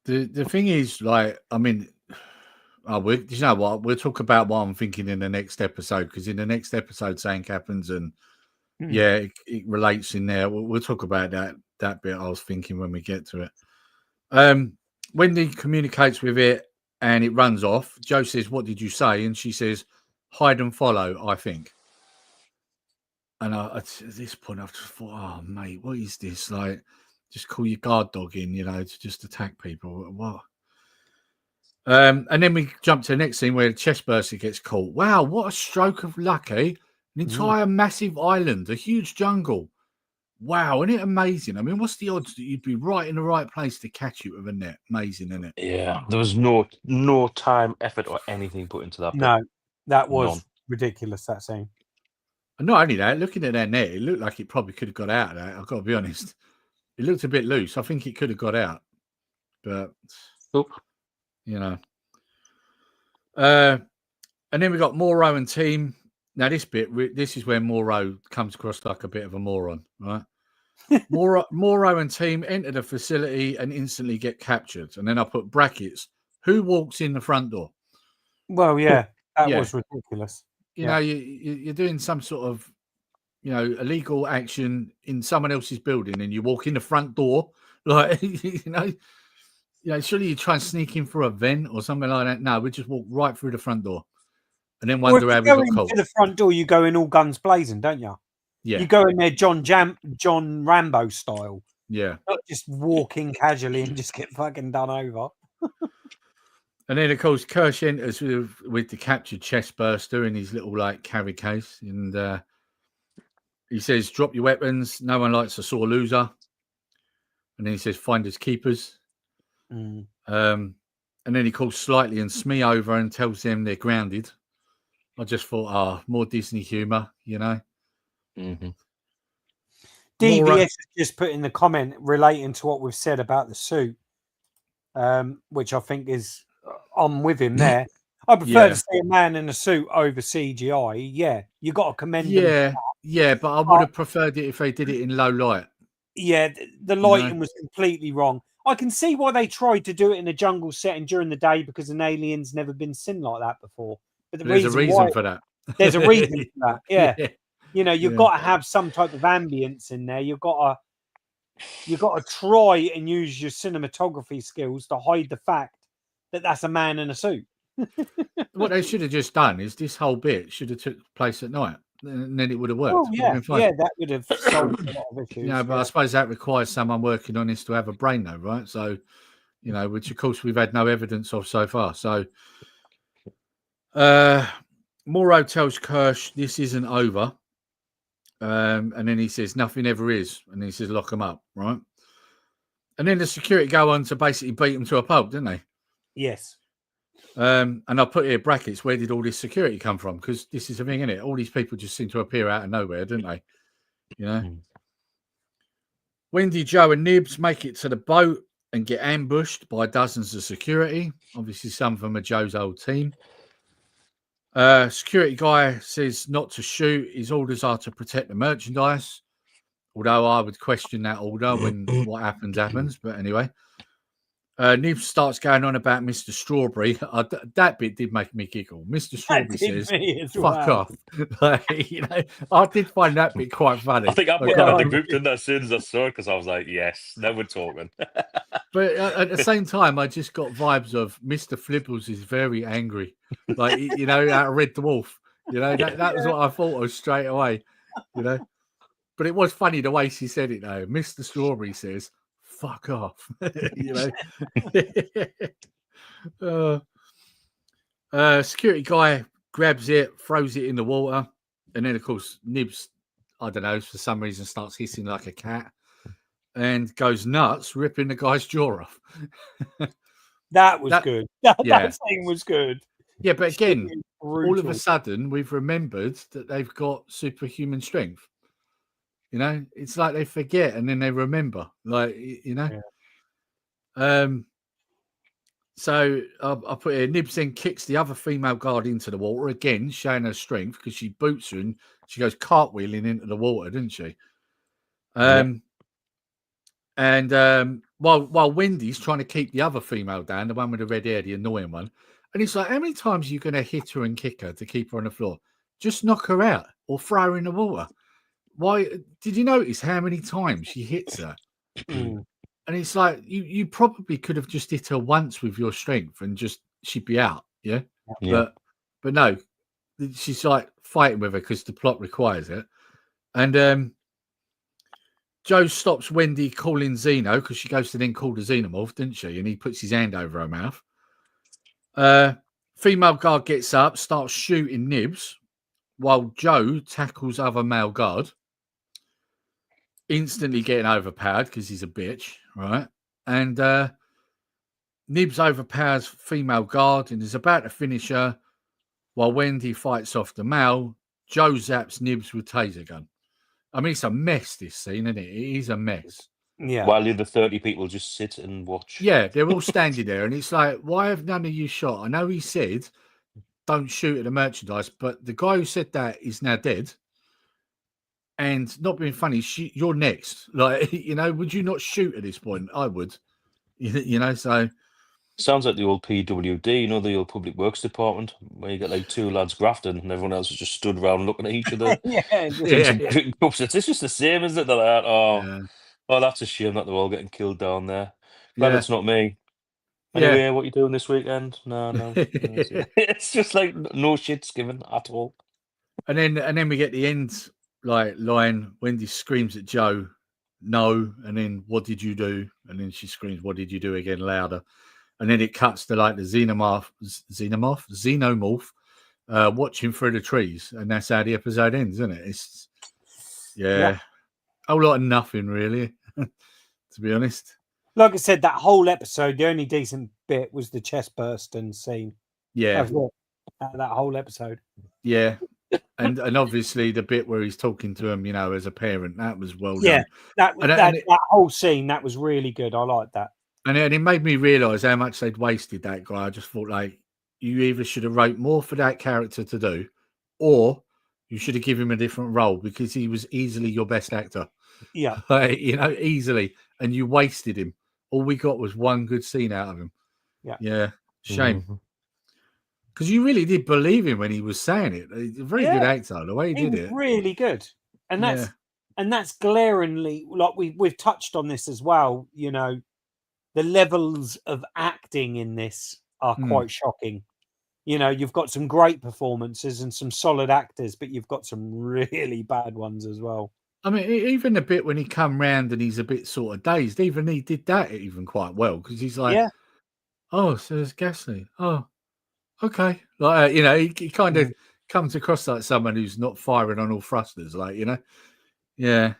The thing is, like, I mean, you know what? We'll talk about what I'm thinking in the next episode, because in the next episode, something happens, and it relates in there. We'll talk about that bit I was thinking when we get to it. Wendy communicates with it, and it runs off. Joe says, "What did you say?" And she says, "Hide and follow, I think." And at this point, I've just thought, "Oh, mate, what is this? Like, just call your guard dog in, to just attack people. What?" And then we jump to the next scene where the chest burster gets caught. Wow, what a stroke of luck, eh? An entire massive island, a huge jungle. Wow, isn't it amazing? I mean, what's the odds that you'd be right in the right place to catch it with a net? Amazing, isn't it? Yeah, there was no time, effort, or anything put into that. No, that was ridiculous, that scene. And not only that, looking at that net, it looked like it probably could have got out of that. I've got to be honest. It looked a bit loose. I think it could have got out. But, and then we got Morrow and team. Now, this is where Morrow comes across like a bit of a moron, right? Morrow and team enter the facility and instantly get captured. And then I put brackets. Who walks in the front door? Well, yeah, that was ridiculous. You know, you're doing some sort of, illegal action in someone else's building, and you walk in the front door, like, surely you try and sneak in through a vent or something like that. No, we just walk right through the front door, and then wonder how we got caught. To the front door, you go in all guns blazing, don't you? Yeah, you go in there John Rambo style. Yeah, not just walking casually and just get fucking done over. And then, of course, Kirsch enters with the captured chest burster in his little, carry case. And he says, drop your weapons. No one likes a sore loser. And then he says, finders keepers. And then he calls Slightly and Smee over and tells them they're grounded. I just thought, more Disney humour, DVS has just put in the comment relating to what we've said about the suit, which I think is... I'm with him there. I prefer to see a man in a suit over CGI. Yeah, you got to commend them. Yeah, but I would have preferred it if they did it in low light. Yeah, the lighting was completely wrong. I can see why they tried to do it in a jungle setting during the day, because an alien's never been seen like that before. But there's a reason for that. There's a reason for that. Yeah. You've got to have some type of ambience in there. You've got to try and use your cinematography skills to hide the fact that that's a man in a suit. What they should have just done is this whole bit should have took place at night, and then it would have worked. Oh, yeah, that would have solved a lot of issues. But I suppose that requires someone working on this to have a brain, though, right? So, which of course we've had no evidence of so far. So, Morrow tells Kirsch this isn't over, and then he says nothing ever is, and he says lock them up, right? And then the security go on to basically beat them to a pulp, didn't they? Yes. And I put here brackets, where did all this security come from? Because this is the thing, isn't it? All these people just seem to appear out of nowhere, don't they? Wendy, Joe and Nibs make it to the boat and get ambushed by dozens of security. Obviously, some of them are Joe's old team. Security guy says not to shoot. His orders are to protect the merchandise. Although I would question that order when what happens. But anyway. Nibs starts going on about Mr. Strawberry. That bit did make me giggle. Mr. Strawberry says, fuck off. I did find that bit quite funny. I think I put that in the group, didn't I, as soon as I saw it, because I was like, yes, now we're talking. But at the same time, I just got vibes of Mr. Flibbles is very angry. Like, out of Red Dwarf. That was what I thought of straight away. But it was funny the way she said it, though. Mr. Strawberry says, fuck off. Security guy grabs it, throws it in the water, and then of course Nibs, I don't know, for some reason starts hissing like a cat and goes nuts, ripping the guy's jaw off. That was good. That thing was good. Yeah, but again, all of a sudden we've remembered that they've got superhuman strength. It's like they forget and then they remember, So I put here, Nibs then kicks the other female guard into the water again, showing her strength because she boots her and she goes cartwheeling into the water, didn't she? And while Wendy's trying to keep the other female down, the one with the red hair, the annoying one, And it's like, how many times are you going to hit her and kick her to keep her on the floor? Just knock her out or throw her in the water. Why? Did you notice how many times she hits her? Mm. And it's like, you probably could have just hit her once with your strength and just she'd be out. Yeah. Yeah. But no, she's like fighting with her because the plot requires it. And Joe stops Wendy calling Xeno because she goes to then call the Xenomorph, didn't she? And he puts his hand over her mouth. Female guard gets up, starts shooting Nibs, while Joe tackles other male guard, instantly getting overpowered because he's a bitch, right? And Nibs overpowers female guard and is about to finish her, while Wendy fights off the male. Joe zaps Nibs with taser gun. I mean, it's a mess, this scene, isn't it? It is a mess. Yeah. While the other 30 people just sit and watch. Yeah, they're all standing there, and it's like, why have none of you shot? I know he said, don't shoot at the merchandise, but the guy who said that is now dead. And not being funny, you're next. Like, would you not shoot at this point? I would. So... Sounds like the old PWD, the old Public Works Department, where you get like two lads grafting and everyone else is just stood around looking at each other. It's just the same, isn't it? They're like, oh, that's a shame that they're all getting killed down there. Glad it's not me. Anyway, what are you doing this weekend? No. It's just like no shit's given at all. And then we get the end line. Wendy screams at Joe, no, and then what did you do? And then she screams, what did you do, again, louder. And then it cuts to like the xenomorph watching through the trees, and that's how the episode ends, isn't it? It's a whole lot of nothing, really, to be honest. Like I said, that whole episode, the only decent bit was the chest bursting scene. Yeah, that whole episode. Yeah, and obviously the bit where he's talking to him, as a parent, that was well done. That whole scene, that was really good. I liked that. And it made me realise how much they'd wasted that guy. I just thought, like, you either should have wrote more for that character to do, or you should have given him a different role, because he was easily your best actor. Yeah. Easily. And you wasted him. All we got was one good scene out of him. Yeah. Shame. Because you really did believe him when he was saying it. He's a very good actor, the way he did it. Really good. And that's glaringly, like we've touched on this as well, the levels of acting in this are quite shocking. You've got some great performances and some solid actors, but you've got some really bad ones as well. I mean, even the bit when he come round and he's a bit sort of dazed, even he did that even quite well, because he's like, oh, so there's Ghastly. Oh, okay. Like, he kind of comes across like someone who's not firing on all thrusters, like, Yeah.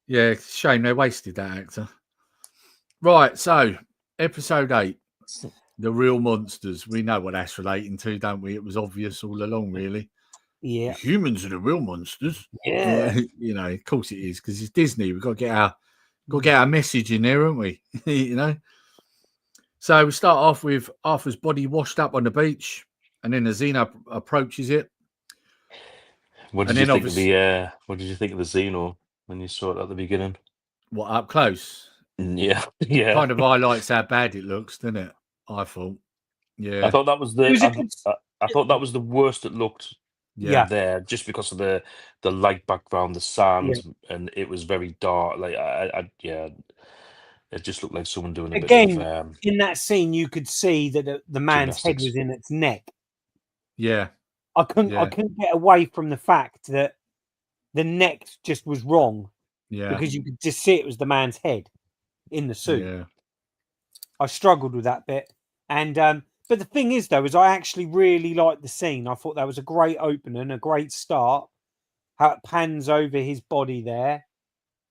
Yeah, shame they wasted that actor. Right, so episode 8, The Real Monsters. We know what that's relating to, don't we? It was obvious all along, really. Yeah. Humans are the real monsters. Yeah. Of course it is, because it's Disney. We've got to get our message in there, haven't we? So we start off with Arthur's body washed up on the beach, and then the Xeno approaches it. What did you think of the Xeno when you saw it at the beginning? What, up close? Yeah. Kind of highlights how bad it looks, doesn't it? I thought. Yeah. I thought that was I thought that was the worst it looked. There, just because of the light background, the sand, and it was very dark. Like it just looked like someone doing a bit of. In that scene, you could see that the man's head was in its neck. Yeah. I couldn't get away from the fact that the neck just was wrong. Yeah. Because you could just see it was the man's head in the suit. Yeah. I struggled with that bit. And but the thing is, though, is I actually really liked the scene. I thought that was a great opening, a great start. How it pans over his body there,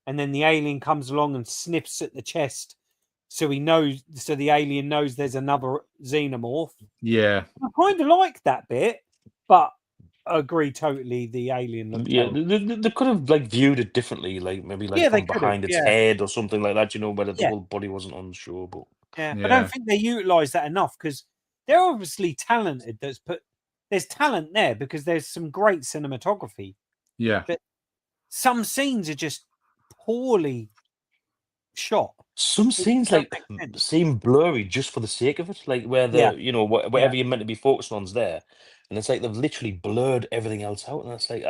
and then the alien comes along and sniffs at the chest, so the alien knows there's another xenomorph. Yeah, I kind of like that bit, but I agree totally. The alien looked they could have viewed it differently, maybe from behind its head or something like that. Whether the whole body wasn't on show, but I don't think they utilised that enough, because they're obviously talented. There's talent there, because there's some great cinematography. Yeah, but some scenes are just poorly shot. Some scenes like seem blurry just for the sake of it, like where the whatever you're meant to be focusing on's there, and it's like they've literally blurred everything else out, and it's like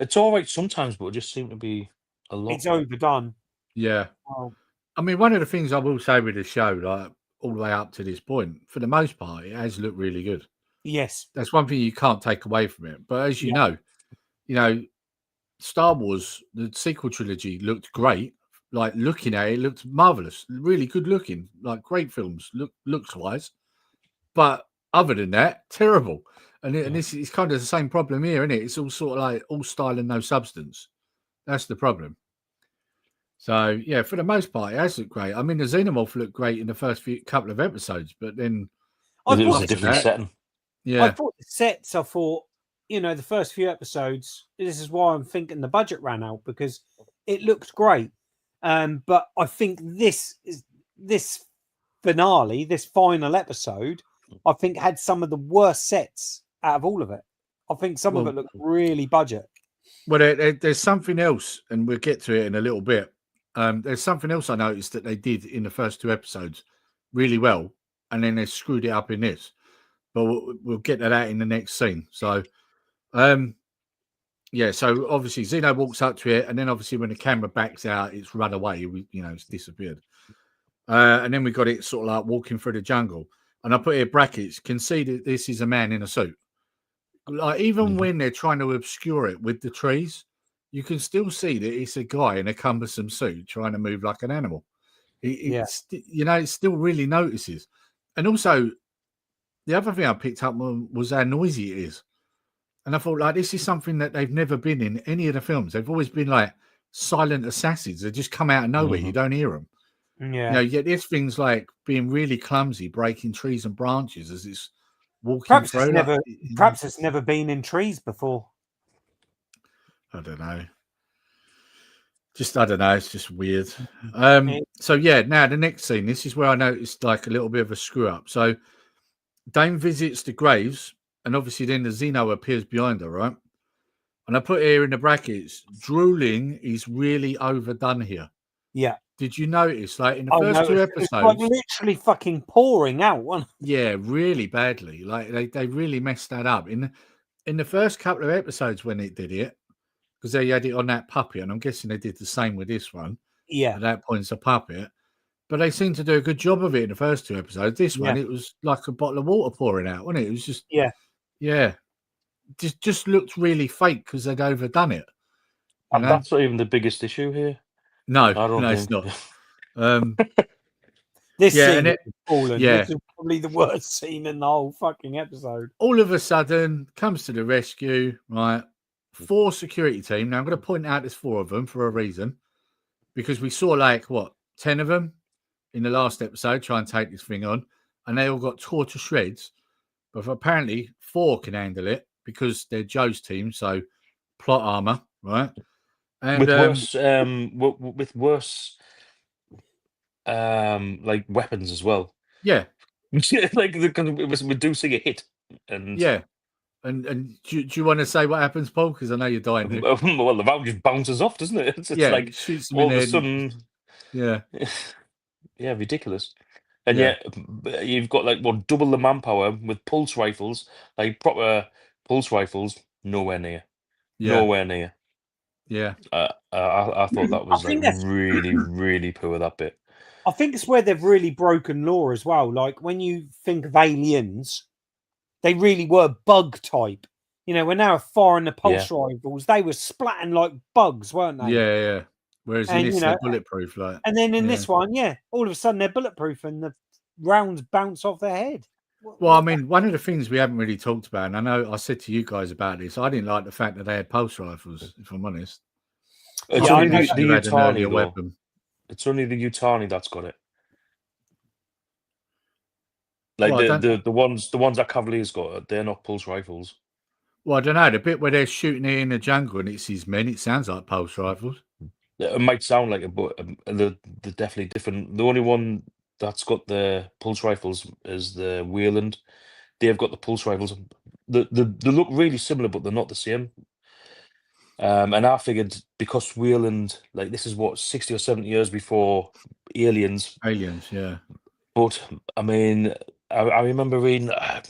it's all right sometimes, but it just seemed to be a lot. It's overdone. Yeah. Well, I mean, one of the things I will say with the show, like all the way up to this point, for the most part, it has looked really good. Yes, that's one thing you can't take away from it. But as you know, Star Wars, the sequel trilogy looked great. Like looking at it, looked marvelous, really good looking, like great films, looks wise. But other than that, terrible. And this is kind of the same problem here, isn't it? It's all sort of like all style and no substance. That's the problem. So yeah, for the most part, it has looked great. I mean, the Xenomorph looked great in the first couple of episodes, but then it was a different setting. Yeah, I thought the sets. I thought, the first few episodes. This is why I'm thinking the budget ran out, because it looked great. But I think this finale, this final episode, I think had some of the worst sets out of all of it. I think some of it looked really budget. Well, there's something else, and we'll get to it in a little bit. There's something else I noticed that they did in the first two episodes really well, and then they screwed it up in this. But we'll get to that in the next scene. So, so obviously Zeno walks up to it, and then obviously when the camera backs out, it's run away. It's disappeared. And then we got it sort of like walking through the jungle. And I put here brackets, can see that this is a man in a suit. Like even when they're trying to obscure it with the trees, you can still see that it's a guy in a cumbersome suit trying to move like an animal. It still really notices. And also, the other thing I picked up was how noisy it is. And I thought, like, this is something that they've never been in any of the films. They've always been like silent assassins. They just come out of nowhere. You don't hear them. Yeah. Yet this thing's like being really clumsy, breaking trees and branches as it's walking through. Perhaps it's never been in trees before. I don't know. I don't know. It's just weird. So now the next scene. This is where I noticed like a little bit of a screw up. So Dame visits the graves, and obviously then the Xeno appears behind her, right? And I put here in the brackets, drooling is really overdone here. Yeah. Did you notice, like in the first two episodes, it's like literally fucking pouring out? Yeah, really badly. Like they really messed that up in the first couple of episodes when it did it, because they had it on that puppet, and I'm guessing they did the same with this one. Yeah, at that point it's a puppet, but they seemed to do a good job of it in the first two episodes. This one, it was like a bottle of water pouring out, wasn't it? It was just just looked really fake because they'd overdone it. And that's not even the biggest issue here. No, it's not. This scene is fallen. This is probably the worst scene in the whole fucking episode. All of a sudden, comes to the rescue, right? 4 security team. Now I'm going to point out there's 4 of them for a reason, because we saw like 10 of them in the last episode try and take this thing on, and they all got tore to shreds. But apparently 4 can handle it because they're Joe's team, so plot armor, right? And with worse like weapons as well. Yeah. Like it was reducing a hit. And and do you want to say what happens, Paul? Because I know you're dying to. Well, the valve just bounces off, doesn't it? It's like shoots them all of a sudden. Yeah. Yeah, ridiculous. And yet you've got like double the manpower with pulse rifles, like proper pulse rifles, nowhere near. Nowhere near. Yeah. I thought that was like really, really poor, that bit. I think it's where they've really broken law as well. Like when you think of aliens, they really were bug type. When they were firing the pulse rifles, they were splatting like bugs, weren't they? Yeah. Whereas in this, they're bulletproof. Like, and then in this one, all of a sudden they're bulletproof and the rounds bounce off their head. Well, I mean, one of the things we haven't really talked about, and I know I said to you guys about this, I didn't like the fact that they had pulse rifles, if I'm honest. It's only the Yutani weapon. It's only the Yutani that's got it. Like the ones that Cavaliers got, they're not pulse rifles. Well, I don't know. The bit where they're shooting it in the jungle and it's his men, it sounds like pulse rifles. It might sound like it, but they're definitely different. The only one that's got the pulse rifles is the Wayland. They've got the pulse rifles. They look really similar, but they're not the same. And I figured because Wayland, like this is what 60 or 70 years before Aliens. Aliens, yeah. But I mean, I remember reading. I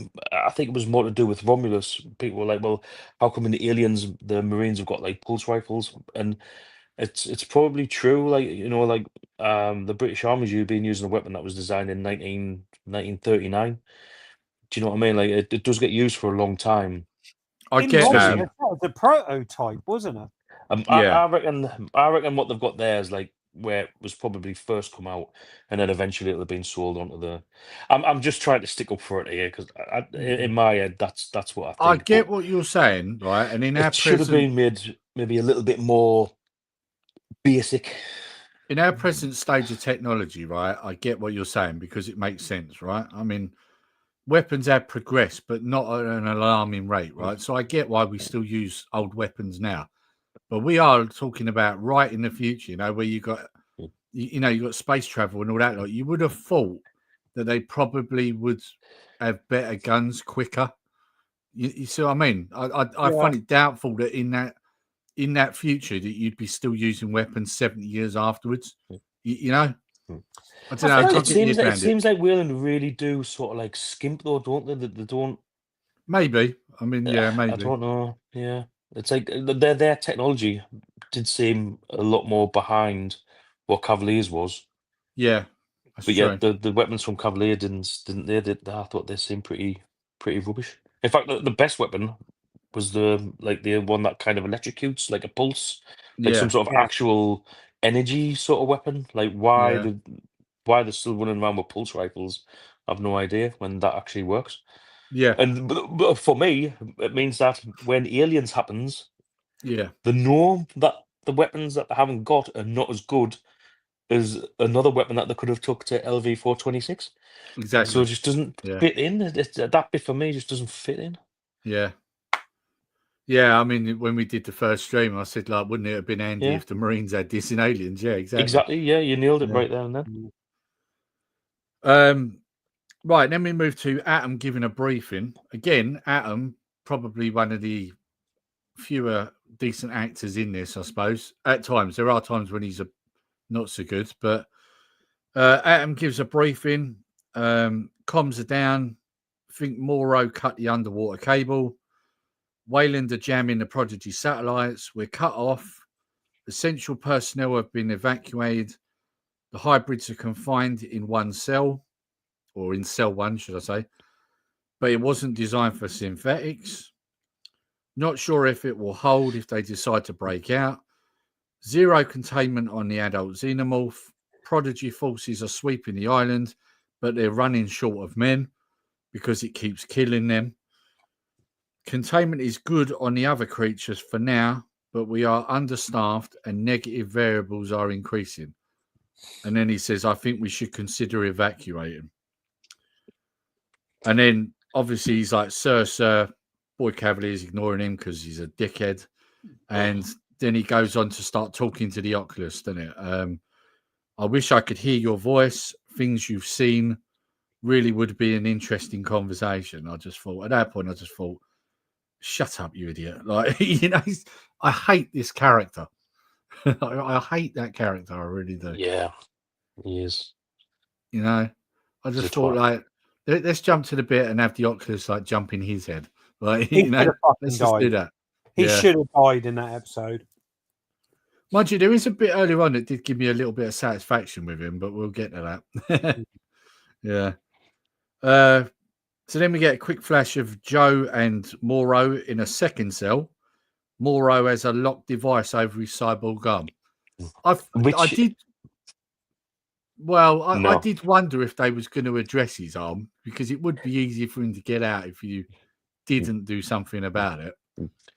think it was more to do with Romulus. People were like, "Well, how come in the Aliens the Marines have got like pulse rifles?" And it's probably true. Like like the British Army's been using a weapon that was designed in 1939. Do you know what I mean? Like it does get used for a long time. I get that that. was a prototype, wasn't it? Yeah. I reckon what they've got there is like where it was probably first come out, and then eventually it'll have been sold onto the. I'm just trying to stick up for it here because in my head that's what I I think. get But what you're saying, right? And in our it should have present been made maybe a little bit more basic. stage of technology, right? I get what you're saying because it makes sense, right? I mean, weapons have progressed, but not at an alarming rate, right? So I get why we still use old weapons now. But we are talking about right in the future, where you got you got space travel and all that. Like you would have thought that they probably would have better guns quicker. You see what I mean? I find it doubtful that in that future that you'd be still using weapons 70 years afterwards. You know, I don't know. I can't get my head It around it. seems like Wayland really do sort of like skimp though, don't they? They don't. Maybe. I mean, yeah, maybe. I don't know. Yeah, it's like their technology did seem a lot more behind what Cavaliers was. Yeah, that's But true. yet the weapons from Cavalier didn't they? I thought they seemed pretty rubbish. In fact, the best weapon was the one that kind of electrocutes, like a pulse, like some Yeah, sort of actual energy sort of weapon. Like why yeah, they're still running around with pulse rifles, I've no idea when that actually works. yeah, And but for me, it means that when Aliens happens, yeah. the norm that the weapons that they haven't got are not as good as another weapon that they could have took to LV-426. So Exactly. it just doesn't Yeah, fit in. That bit for me just doesn't fit in. yeah. Yeah, I mean, when we did the first stream, I said, like, wouldn't it have been handy Yeah, if the Marines had this in Aliens? Yeah, exactly. exactly. Yeah, you nailed it Yeah. right there and then. Right, then we move to Atom giving a briefing. Again, Atom, probably one of the fewer decent actors in this, I suppose. At times, there are times when he's not so good, but Atom gives a briefing. Comms are down. Think Morrow cut the underwater cable. Wayland are jamming the Prodigy satellites. We're cut off. Essential personnel have been evacuated. The hybrids are confined in one cell, or in cell one, should I say. But it wasn't designed for synthetics. Not sure if it will hold if they decide to break out. Zero containment on the adult xenomorph. Prodigy forces are sweeping the island, but they're running short of men because it keeps killing them. Containment is good on the other creatures for now, but we are understaffed and negative variables are increasing. And then he says, I think we should consider evacuating. And then obviously he's like, sir, Boy Cavalier's ignoring him because he's a dickhead. And then he goes on to start talking to the Oculus, doesn't it? I wish I could hear your voice. Things you've seen really would be an interesting conversation. At that point, I just thought, shut up, you idiot. Like, I hate this character. I hate that character. I really do. Yeah, he is. I just thought, like, let's jump to the bit and have the Oculus like jump in his head. Like, let's just do that. He should have died in that episode. Mind you, there is a bit earlier on that did give me a little bit of satisfaction with him, but we'll get to that. Yeah. So then we get a quick flash of Joe and Morrow in a second cell. Morrow has a locked device over his cyborg arm. I did wonder if they was going to address his arm because it would be easier for him to get out if you didn't do something about it.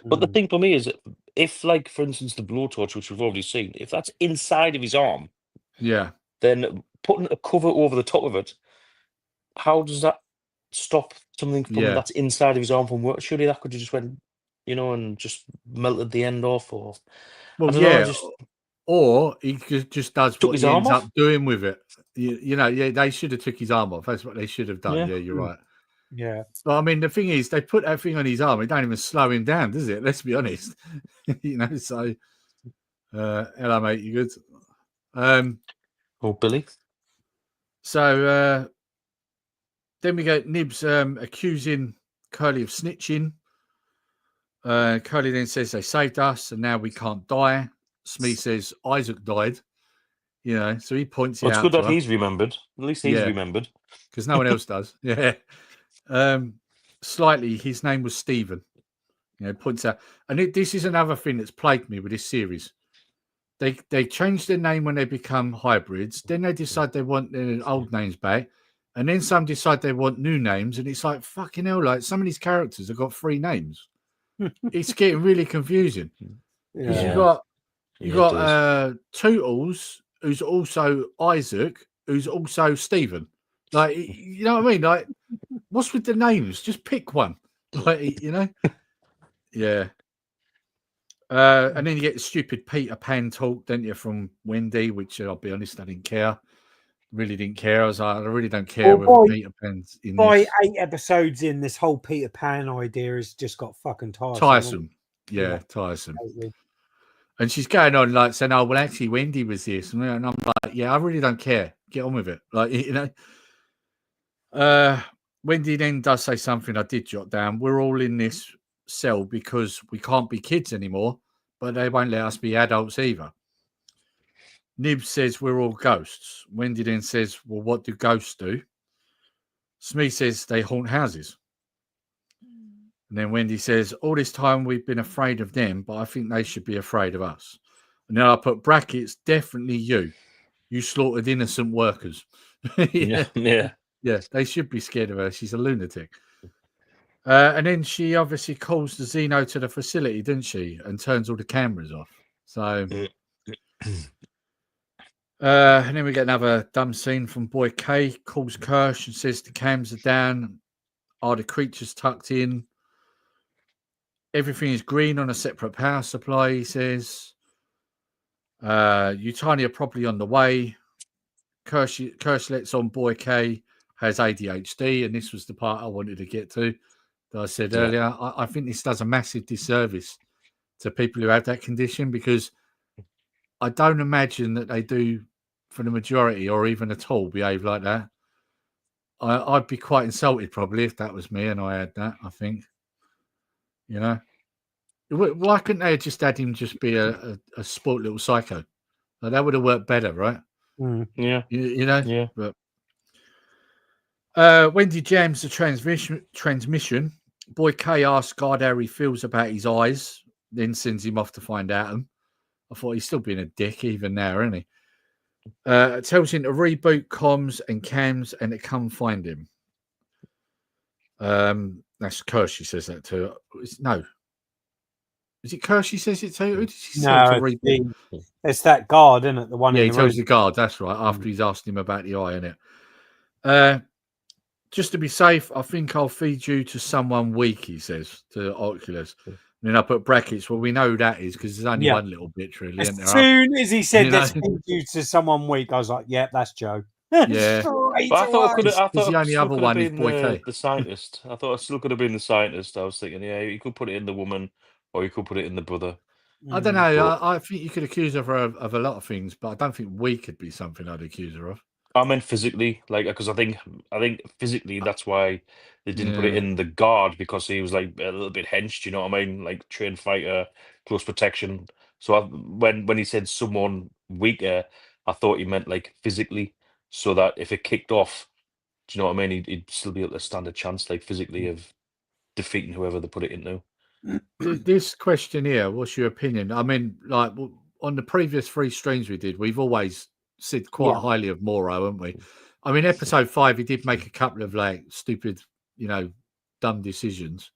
But the thing for me is, if, like, for instance, the blowtorch, which we've already seen, if that's inside of his arm, yeah, then putting a cover over the top of it, how does that stop something from that's inside of his arm from work? Surely that could have just went, and just melted the end off, or or he just does what he ends up doing with it. They should have took his arm off. That's what they should have done. Yeah, you're right. Yeah. But I mean, the thing is, they put that thing on his arm. It don't even slow him down, does it? Let's be honest. So hello, mate. You good? Oh, Billy. So then we get Nibs accusing Curly of snitching. Curly then says they saved us and now we can't die. Smee says Isaac died. So he points it Well, it's out good to that her. he's remembered. At least he's remembered. Because no one else does. Yeah. Slightly, his name was Stephen. Points out. And this is another thing that's plagued me with this series. They change their name when they become hybrids. Then they decide they want their old names back. And then some decide they want new names. And it's like, fucking hell, like some of these characters have got 3 names. It's getting really confusing. Because you got Tootles, who's also Isaac, who's also Stephen. Like, you know what I mean? Like, what's with the names? Just pick one. Like, Yeah. And then you get the stupid Peter Pan talk, don't you, from Wendy, which I'll be honest, I didn't care. Really didn't care. I was like, I really don't care whether Peter Pan's in by this. 8 episodes in, this whole Peter Pan idea has just got fucking tiresome. Tiresome. Yeah, tiresome. Totally. And she's going on like saying, oh, well, actually, Wendy was this. And I'm like, yeah, I really don't care. Get on with it. Like, Wendy then does say something I did jot down. We're all in this cell because we can't be kids anymore, but they won't let us be adults either. Nib says we're all ghosts. Wendy then says, well, what do ghosts do? Smee says they haunt houses. And then Wendy says, all this time we've been afraid of them, but I think they should be afraid of us. And then I put brackets, definitely you. You slaughtered innocent workers. Yeah. Yeah, they should be scared of her. She's a lunatic. And then she obviously calls the Xeno to the facility, didn't she? And turns all the cameras off. So... and then we get another dumb scene from Boy K. Calls Kirsch and says the cams are down. Are the creatures tucked in? Everything is green on a separate power supply, he says. Utani are probably on the way. Kirsch lets on Boy K has ADHD, and this was the part I wanted to get to that I said earlier. I think this does a massive disservice to people who have that condition, because I don't imagine that they do, for the majority or even at all, behave like that. I'd be quite insulted probably if that was me and I had that, I think. Why couldn't they have just had him just be a sport little psycho? Like, that would have worked better, right? Yeah. Yeah. But Wendy jams the transmission. Boy K asks God how he feels about his eyes, then sends him off to find out them. I thought he's still being a dick even now, isn't he? Tells him to reboot comms and cams and to come find him. That's Kirsch. He says that to. No, is it Kirsch? He says it to. Who did he say to reboot? It's that guard, isn't it? The one. Yeah, in he the tells room. the guard. That's right. After he's asked him about the eye, innit? Just to be safe, I think I'll feed you to someone weak. He says to Oculus. And then I put brackets. Well, we know who that is because there's only one little bit, really. As soon as he said let's feed you to someone weak, I was like, "Yep, that's Joe." Yeah. But I thought the only other one is Boy K. The scientist. I thought it still could have been the scientist. I was thinking, yeah, you could put it in the woman, or you could put it in the brother. I don't know. I think you could accuse her of a lot of things, but I don't think weak could be something I'd accuse her of. I meant physically, like, because I think physically that's why they didn't put it in the guard, because he was like a little bit henched. You know what I mean? Like trained fighter, close protection. So when he said someone weaker, I thought he meant like physically, so that if it kicked off, do you know what I mean? He'd still be able to stand a chance, like physically, of defeating whoever they put it into. This question here, what's your opinion? I mean, like on the previous 3 streams we did, we've always said quite highly of Moro, haven't we? I mean, episode 5, he did make a couple of like stupid, dumb decisions,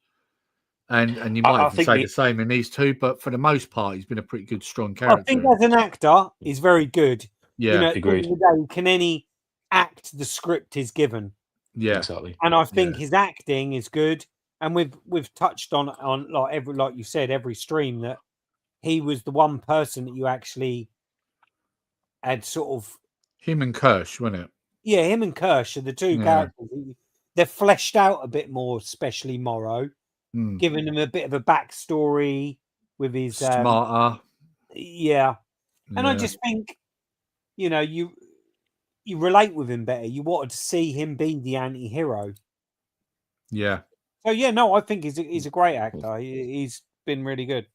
and you might even say the same in these 2. But for the most part, he's been a pretty good, strong character. I think as an actor, he's very good. Yeah, agreed. Day, can any act the script is given? Yeah, exactly. And I think his acting is good. And we've touched on like you said, every stream, that he was the one person that you actually had sort of him and Kirsch, wasn't it? Yeah, him and Kirsch are the 2 characters they're fleshed out a bit more, especially Morrow, giving him a bit of a backstory with his smarter. Yeah. And I just think, you know, you relate with him better. You wanted to see him be the anti-hero. Yeah. So yeah, no, I think he's a great actor. He's been really good.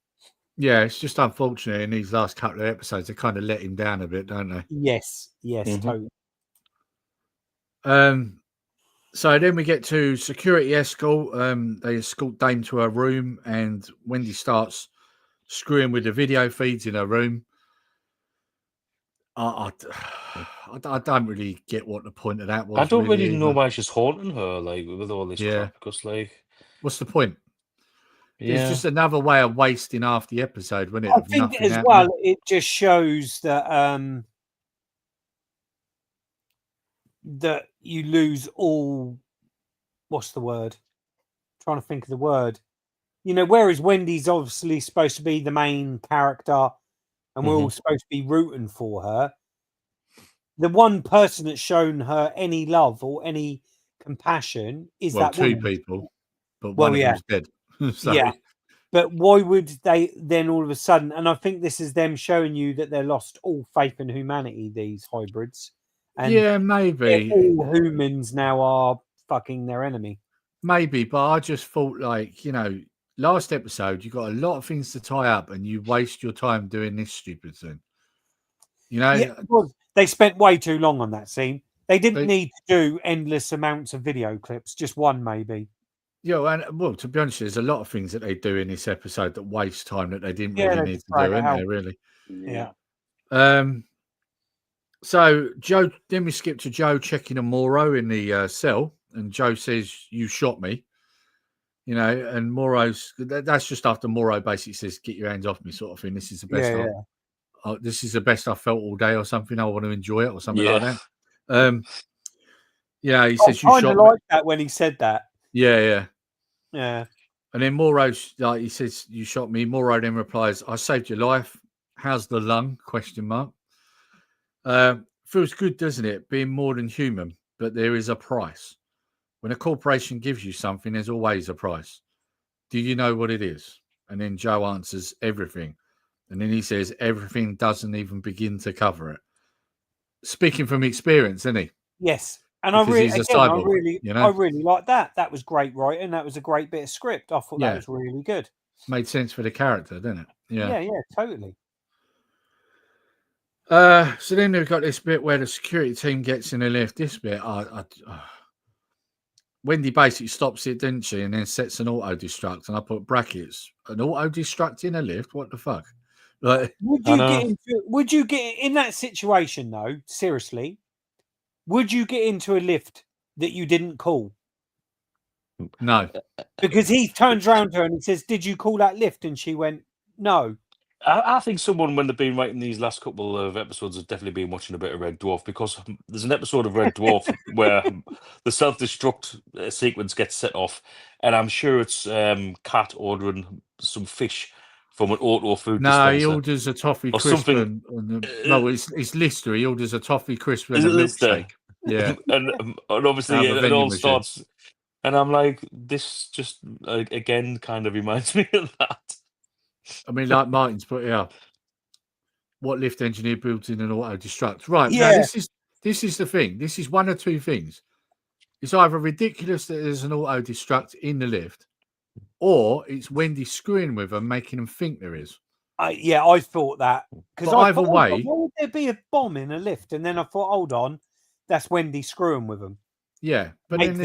Yeah, it's just unfortunate in these last couple of episodes they kind of let him down a bit, don't they? Yes, totally. So then we get to security escort. They escort Dame to her room, and Wendy starts screwing with the video feeds in her room. I don't really get what the point of that was. I don't really either. know why she's haunting her, like, with all this crap. Because, like, what's the point? Yeah, It's just another way of wasting half the episode, wasn't it? I think as well, it just shows that that you lose all. What's the word? I'm trying to think of the word. You know, whereas Wendy's obviously supposed to be the main character, and we're all supposed to be rooting for her. The one person that's shown her any love or any compassion is that two woman. people, but one of them's dead. So. Yeah, but why would they then all of a sudden? And I think this is them showing you that they're lost all faith in humanity. These hybrids, and yeah, maybe all humans now are fucking their enemy. Maybe, but I just thought, like, you know, last episode you got a lot of things to tie up, and you waste your time doing this stupid thing. You know, yeah, they spent way too long on that scene. They didn't need to do endless amounts of video clips. Just one, maybe. Yeah, and well, to be honest, there's a lot of things that they do in this episode that waste time that they didn't really need to do, isn't there? Really. Yeah. So Joe, then we skip to Joe checking on Morrow in the cell, and Joe says, "You shot me." You know, and Morrow's that's just after Morrow basically says, "Get your hands off me," sort of thing. This is the best. This is the best I've felt all day, or something. I want to enjoy it, or something like that. Yeah, he says, "You shot me." Like that when he said that. Yeah. And then Morrow, like, he says, "You shot me." Morrow then replies, "I saved your life. How's the lung?" ? Feels good, doesn't it? Being more than human, but there is a price. When a corporation gives you something, there's always a price. Do you know what it is? And then Joe answers, everything. And then he says, everything doesn't even begin to cover it. Speaking from experience, isn't he? Yes. And because he's a cyborg, I really like that. That was great writing. That was a great bit of script. I thought that was really good. Made sense for the character, didn't it? Yeah, totally. So then we've got this bit where the security team gets in the lift. This bit, Wendy basically stops it, didn't she? And then sets an auto destruct. And I put brackets. An auto destruct in a lift? What the fuck? Like, would you get in that situation though? Seriously, would you get into a lift that you didn't call? No, because he turns around to her and he says, "Did you call that lift?" And she went, "No." I think someone, when they've been writing these last couple of episodes, has definitely been watching a bit of Red Dwarf, because there's an episode of Red Dwarf where the self-destruct sequence gets set off, and I'm sure it's Kat ordering some fish from an auto food dispenser. No, he orders a toffee crisp and no, it's Lister. He orders a toffee crisp and a milkshake. Yeah, and obviously it all starts, and I'm like, this just again kind of reminds me of that. I mean, like Martin's put here, what lift engineer builds in an auto destruct? Right. Yeah. Now, this is the thing. This is one of two things. It's either ridiculous that there's an auto destruct in the lift, or it's Wendy screwing with them, making them think there is. I thought that, because either way, why would there be a bomb in a lift? And then I thought, hold on, that's Wendy screwing with them. Yeah, but then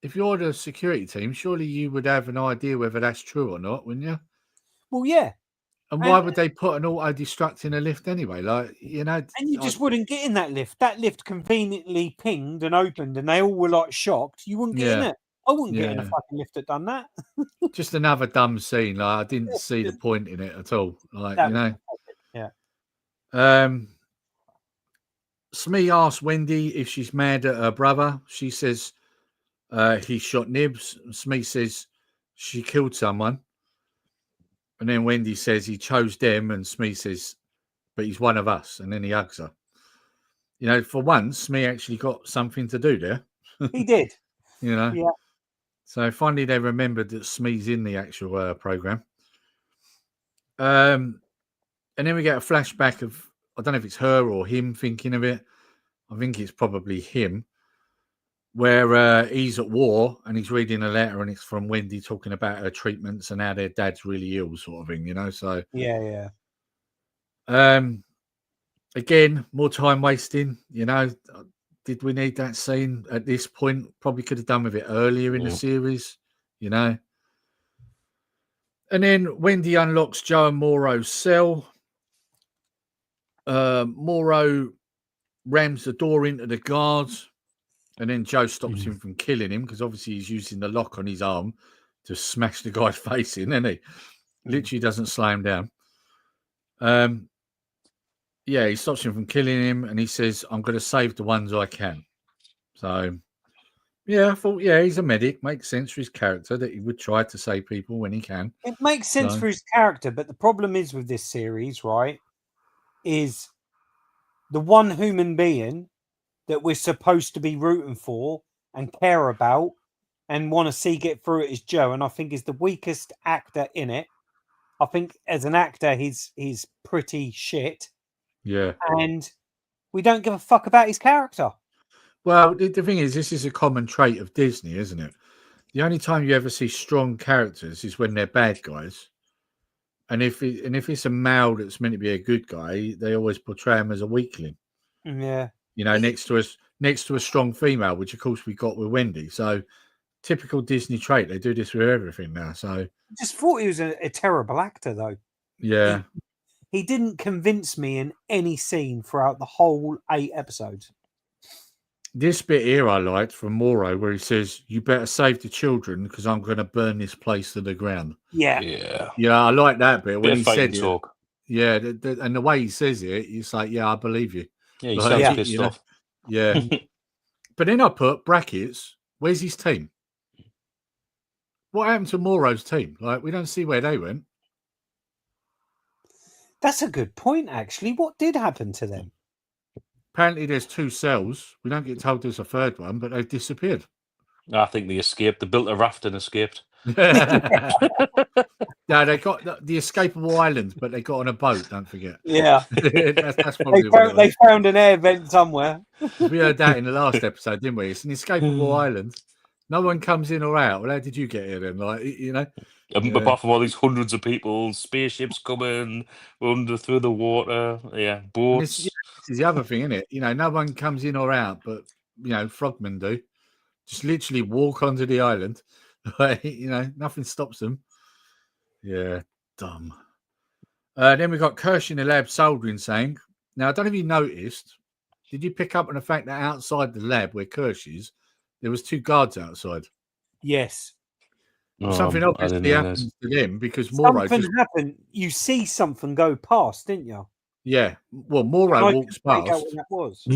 if you're the security team, surely you would have an idea whether that's true or not, wouldn't you? Well, yeah. And why would they put an auto destruct in a lift anyway? Like, you know, and you just wouldn't get in that lift. That lift conveniently pinged and opened, and they all were like shocked. You wouldn't get in it. I wouldn't get in a fucking lift that done that. Just another dumb scene. Like, I didn't see the point in it at all. Like, you know. Yeah. Smee asks Wendy if she's mad at her brother. She says he shot Nibs. Smee says she killed someone. And then Wendy says he chose them, and Smee says, but he's one of us. And then he hugs her. You know, for once, Smee actually got something to do there. He did. You know. Yeah. So finally, they remembered that Smee's in the actual program. And then we get a flashback of, I don't know if it's her or him thinking of it. I think it's probably him, where he's at war and he's reading a letter and it's from Wendy talking about her treatments and how their dad's really ill, sort of thing, you know. So yeah. Again, more time wasting, you know. Did we need that scene at this point? Probably could have done with it earlier in the series, you know. And then Wendy unlocks Joe and Morrow's cell. Morrow rams the door into the guards, and then Joe stops him from killing him because obviously he's using the lock on his arm to smash the guy's face in, and he literally doesn't slow him down. Yeah, he stops him from killing him, and he says, "I'm going to save the ones I can." So, yeah, I thought, yeah, he's a medic. Makes sense for his character that he would try to save people when he can. It makes sense for his character, but the problem is with this series, right, is the one human being that we're supposed to be rooting for and care about and want to see get through it is Joe, and I think is the weakest actor in it. I think as an actor, he's pretty shit. Yeah. And we don't give a fuck about his character. Well, the thing is, this is a common trait of Disney, isn't it? The only time you ever see strong characters is when they're bad guys. And if it's a male that's meant to be a good guy, they always portray him as a weakling. Yeah. You know, next to a strong female, which of course we got with Wendy. So typical Disney trait. They do this with everything now. So I just thought he was a terrible actor, though. Yeah. He didn't convince me in any scene throughout the whole 8 episodes. This bit here I liked from Morrow, where he says, "You better save the children because I'm going to burn this place to the ground." Yeah. I like that bit when he said talk. it. Yeah, and the way he says it, it's like, yeah, I believe you. Yeah, he like, sounds pissed off. Yeah. But then I put brackets, where's his team? What happened to Morrow's team? Like, we don't see where they went. That's a good point, actually. What did happen to them? Apparently there's 2 cells. We don't get told there's a third one, but they've disappeared. I think they escaped. They built a raft and escaped. No, they got the escapable island, but they got on a boat, don't forget. Yeah. that's probably what they found an air vent somewhere. We heard that in the last episode, didn't we? It's an escapable island. No one comes in or out. Well, how did you get here then? Like, you know? Apart from all these hundreds of people, spaceships coming through the water, boats. This is the other thing, isn't it? You know, no one comes in or out, but, you know, frogmen do. Just literally walk onto the island. You know, nothing stops them. Yeah, dumb. Then we got Kirsch in the lab soldering saying, now, I don't know if you noticed, did you pick up on the fact that outside the lab where Kirsch is, there was 2 guards outside? Yes. Something obviously happens to them because Morrow happened. You see something go past, didn't you? Yeah. Well, Morrow walks past. That was.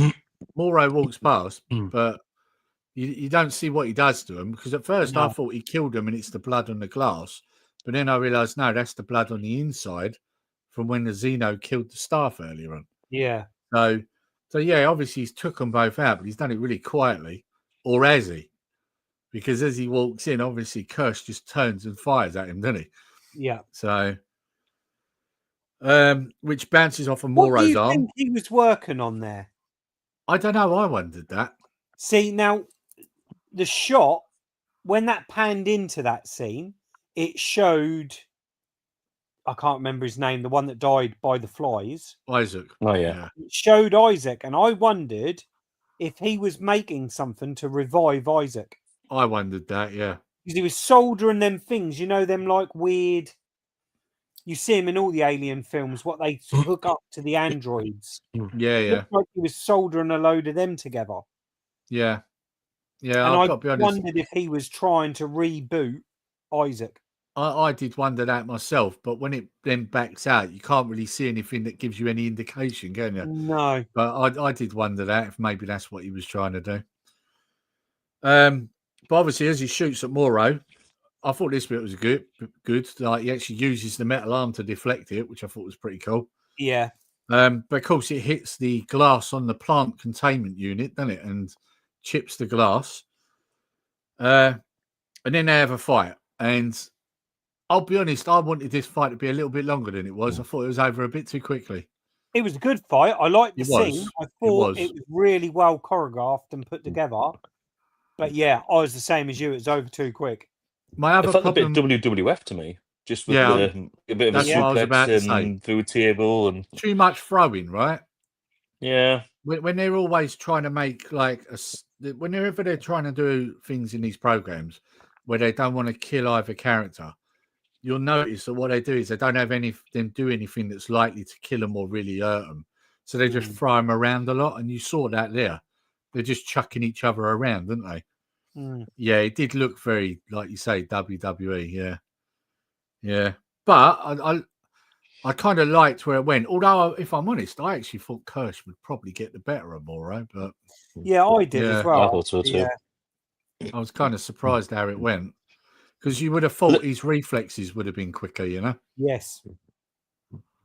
Morrow walks past, but you don't see what he does to him because at first I thought he killed him and it's the blood on the glass, but then I realised no, that's the blood on the inside from when the Xeno killed the staff earlier on. Yeah. So yeah, obviously he's took them both out, but he's done it really quietly, or has he? Because as he walks in, obviously Kirsch just turns and fires at him, doesn't he? Yeah. So, which bounces off of Morrow's arm. What do you think he was working on there? I don't know. I wondered that. See, now, the shot, when that panned into that scene, it showed, I can't remember his name, the one that died by the flies. Isaac. Oh, yeah. It showed Isaac, and I wondered if he was making something to revive Isaac. I wondered that, yeah. Because he was soldering them things, you know, them like weird. You see him in all the Alien films, what they hook up to the androids. Yeah. Looked like he was soldering a load of them together. Yeah. Yeah. And I've got to be honest. Wondered if he was trying to reboot Isaac. I did wonder that myself, but when it then backs out, you can't really see anything that gives you any indication, can you? No. But I did wonder that if maybe that's what he was trying to do. But obviously, as he shoots at Morrow, I thought this bit was good. Like he actually uses the metal arm to deflect it, which I thought was pretty cool. Yeah. But of course, it hits the glass on the plant containment unit, doesn't it, and chips the glass. And then they have a fight. And I'll be honest, I wanted this fight to be a little bit longer than it was. I thought it was over a bit too quickly. It was a good fight. I liked the It scene. was. I thought it was really well choreographed and put together. But yeah, I was the same as you. It was over too quick. My other It felt problem, a bit WWF to me, just with Yeah, a bit of a that's what I was about to suplex say. and through a table and Too much throwing, right? yeah. When they're always trying to make like whenever they're trying to do things in these programs where they don't want to kill either character, you'll notice that what they do is they don't have them do anything that's likely to kill them or really hurt them. So they just throw them around a lot, and you saw that there. They're just chucking each other around, didn't they? Yeah, it did look very, like you say, WWE. Yeah. But I kind of liked where it went. Although, if I'm honest, I actually thought Kirsch would probably get the better of Morrow. But yeah, I did as well. I thought so too. Yeah. I was kind of surprised how it went, because you would have thought his reflexes would have been quicker, you know? Yes.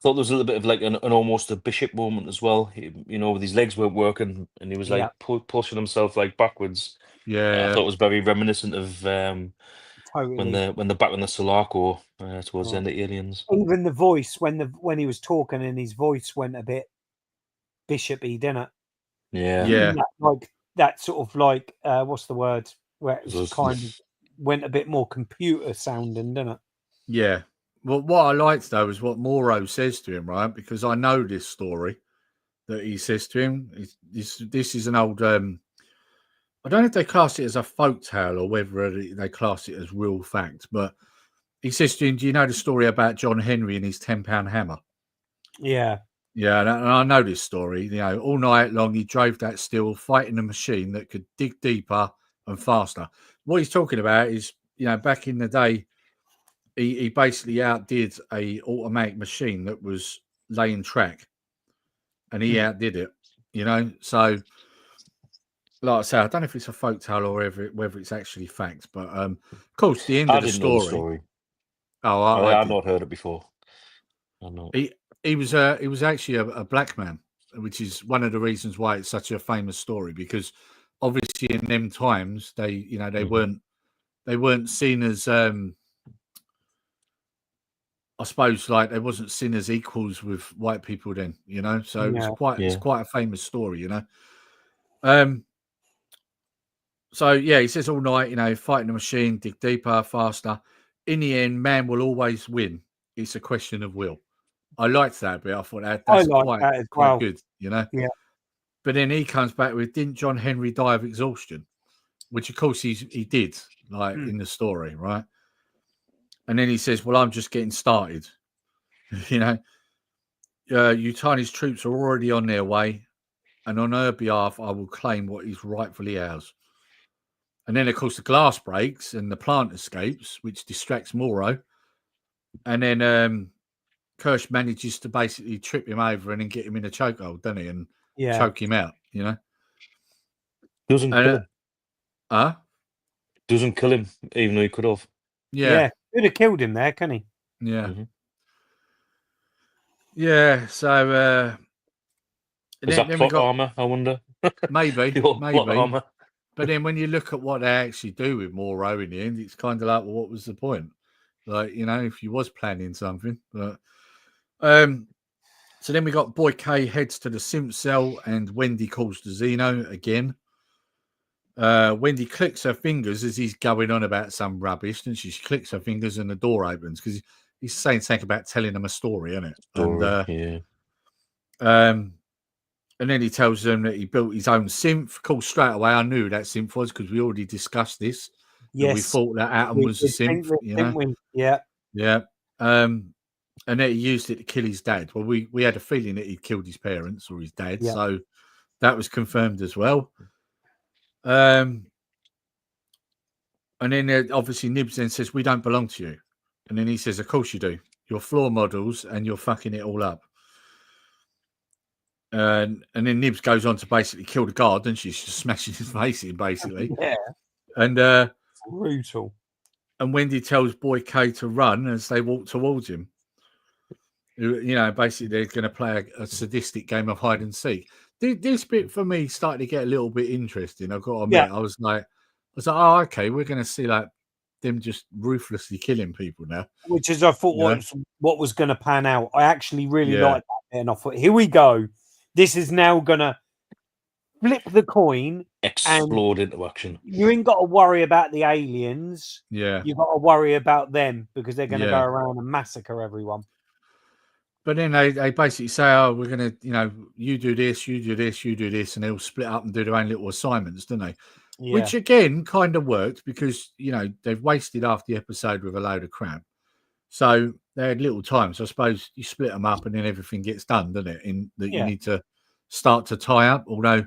Thought there was a little bit of like an almost a Bishop moment as well. With his legs weren't working and he was like pushing himself like backwards. Yeah. I thought it was very reminiscent of totally. when they're back in the Sulaco towards the end of Aliens. Even the voice when he was talking and his voice went a bit bishopy, didn't it? Yeah. That sort of like what's the word? Where it was kind of went a bit more computer sounding, didn't it? Yeah. Well, what I liked though is what Morrow says to him, right? Because I know this story that he says to him. This is an old. I don't know if they class it as a folk tale or whether they class it as real fact, but he says to him, "Do you know the story about John Henry and his £10 hammer?" Yeah. Yeah, and I know this story. All night long he drove that steel, fighting a machine that could dig deeper and faster. What he's talking about is, back in the day, he basically outdid a automatic machine that was laying track, and he outdid it. So like I say, I don't know if it's a folktale or whether it's actually fact, but of course the end of the story. Oh, I've not heard it before. He was actually a black man, which is one of the reasons why it's such a famous story, because obviously in them times they weren't seen as I suppose like they wasn't seen as equals with white people then, so it's quite a famous story, So yeah, he says all night, fighting the machine, dig deeper, faster. In the end, man will always win. It's a question of will. I liked that bit. I thought that's quite good, Yeah. But then he comes back with, didn't John Henry die of exhaustion? Which of course he did, like in the story, right? And then he says, well, I'm just getting started. Utani's troops are already on their way, and on her behalf, I will claim what is rightfully ours. And then, of course, the glass breaks and the plant escapes, which distracts Morrow. And then Kirsch manages to basically trip him over and then get him in a chokehold, doesn't he? And choke him out, Doesn't kill him. Doesn't kill him, even though he could have. Yeah. Could have killed him there, can he? Yeah. Mm-hmm. Yeah, so was that plot armor, I wonder? Maybe. Plot armor. But then when you look at what they actually do with Morrow in the end, it's kind of like, well, what was the point? Like, if you was planning something. But so then we got Boy K heads to the Simp cell and Wendy calls to Zeno again. Wendy clicks her fingers as he's going on about some rubbish, and she clicks her fingers and the door opens because he's saying something about telling them a story, isn't it? Yeah. And then he tells them that he built his own synth. Of course, straight away, I knew that synth was because we already discussed this. Yes. We thought that Atom was the synth. Yeah. Yeah. And then he used it to kill his dad. Well, we had a feeling that he'd killed his parents or his dad. Yeah. So that was confirmed as well. And then obviously Nibs then says, we don't belong to you. And then he says, of course you do. You're floor models and you're fucking it all up. And then Nibs goes on to basically kill the guard, and she's just smashing his face in, basically. Yeah. And brutal. And Wendy tells Boy K to run as they walk towards him. Basically they're going to play a sadistic game of hide and seek. This bit for me started to get a little bit interesting. I've got to admit, I was like, was like, oh, okay, we're going to see like them just ruthlessly killing people now. Which is, I thought, what was going to pan out. I actually really liked that bit, and I thought, here we go. This is now going to flip the coin. Explode into action. You ain't got to worry about the aliens. Yeah. You've got to worry about them because they're going to go around and massacre everyone. But then they basically say, oh, we're going to, you do this, you do this, you do this, and they'll split up and do their own little assignments, don't they? Yeah. Which, again, kind of worked because, they've wasted half the episode with a load of crap. So they had little time. So I suppose you split them up and then everything gets done, doesn't it? You need to start to tie up, although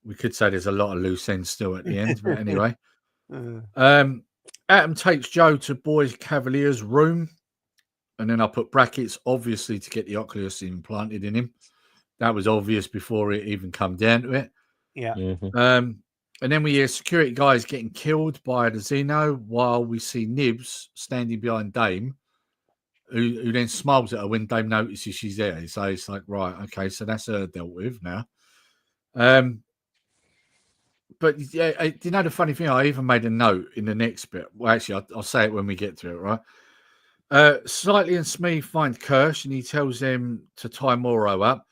we could say there's a lot of loose ends still at the end. But anyway, Atom takes Joe to Boy Cavalier's room. And then I put brackets, obviously, to get the Oculus implanted in him. That was obvious before it even come down to it. Yeah. Mm-hmm. And then we hear security guys getting killed by the Xeno while we see Nibs standing behind Dame, who then smiles at her when Dame notices she's there. So it's like, right, okay, so that's her dealt with now. But yeah, the funny thing, I even made a note in the next bit. Well, actually, I'll say it when we get to it, right? Slightly and Smee find Kirsch and he tells them to tie Morrow up.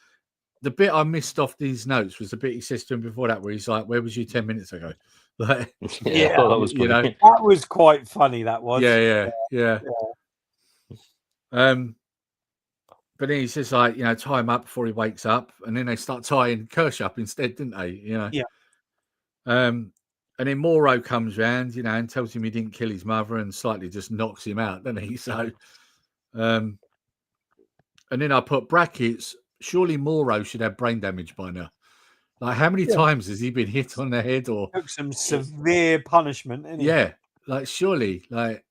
The bit I missed off these notes was the bit he says to him before that, where he's like, "Where was you 10 minutes ago?" Like, I thought that was funny. That was quite funny. That was. Yeah. But then he says, like, tie him up before he wakes up, and then they start tying Kirsch up instead, didn't they? Yeah. And then Morrow comes round, and tells him he didn't kill his mother, and slightly just knocks him out, doesn't he? So, and then I put brackets. Surely Morrow should have brain damage by now. Like, how many times has he been hit on the head or took some severe punishment? Isn't he? Yeah, like surely, like,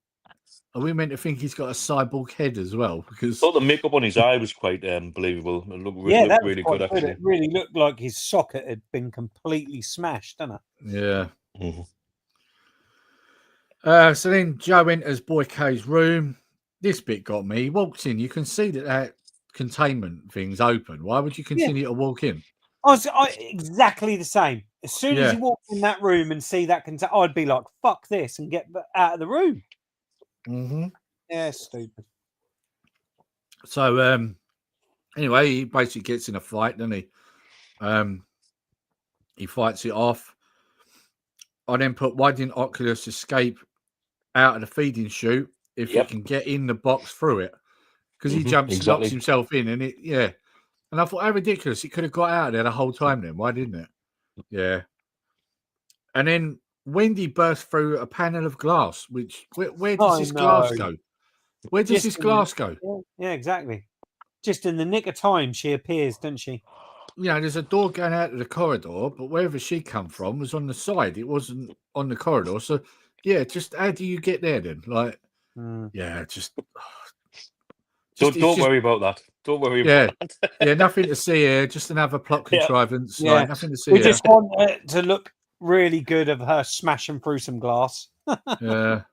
are we meant to think he's got a cyborg head as well? Because I thought the makeup on his eye was quite believable. It looked that really was good, actually. It really looked like his socket had been completely smashed, didn't it? Yeah. Mm-hmm. So then Joe enters Boy K's room. This bit got me. He walks in. You can see that containment thing's open. Why would you continue to walk in? Exactly the same. As soon as you walk in that room and see that I'd be like, fuck this, and get out of the room. Mm-hmm. Yeah, stupid. So anyway, he basically gets in a fight, doesn't he? He fights it off. I then put, why didn't Oculus escape out of the feeding chute if he can get in the box through it? Because he jumps and knocks himself in, and and I thought, how ridiculous. He could have got out of there the whole time then. Why didn't it? Yeah. And then Wendy burst through a panel of glass, which, where does this glass go? Where does this glass go? Yeah, exactly. Just in the nick of time, she appears, doesn't she? There's a door going out of the corridor, but wherever she come from was on the side. It wasn't on the corridor. So, just how do you get there then? Like, Don't worry about that. Don't worry about that. Nothing to see here. Just another plot contrivance. Yeah. Like, nothing to see we here. Just want it to look really good of her smashing through some glass. Yeah.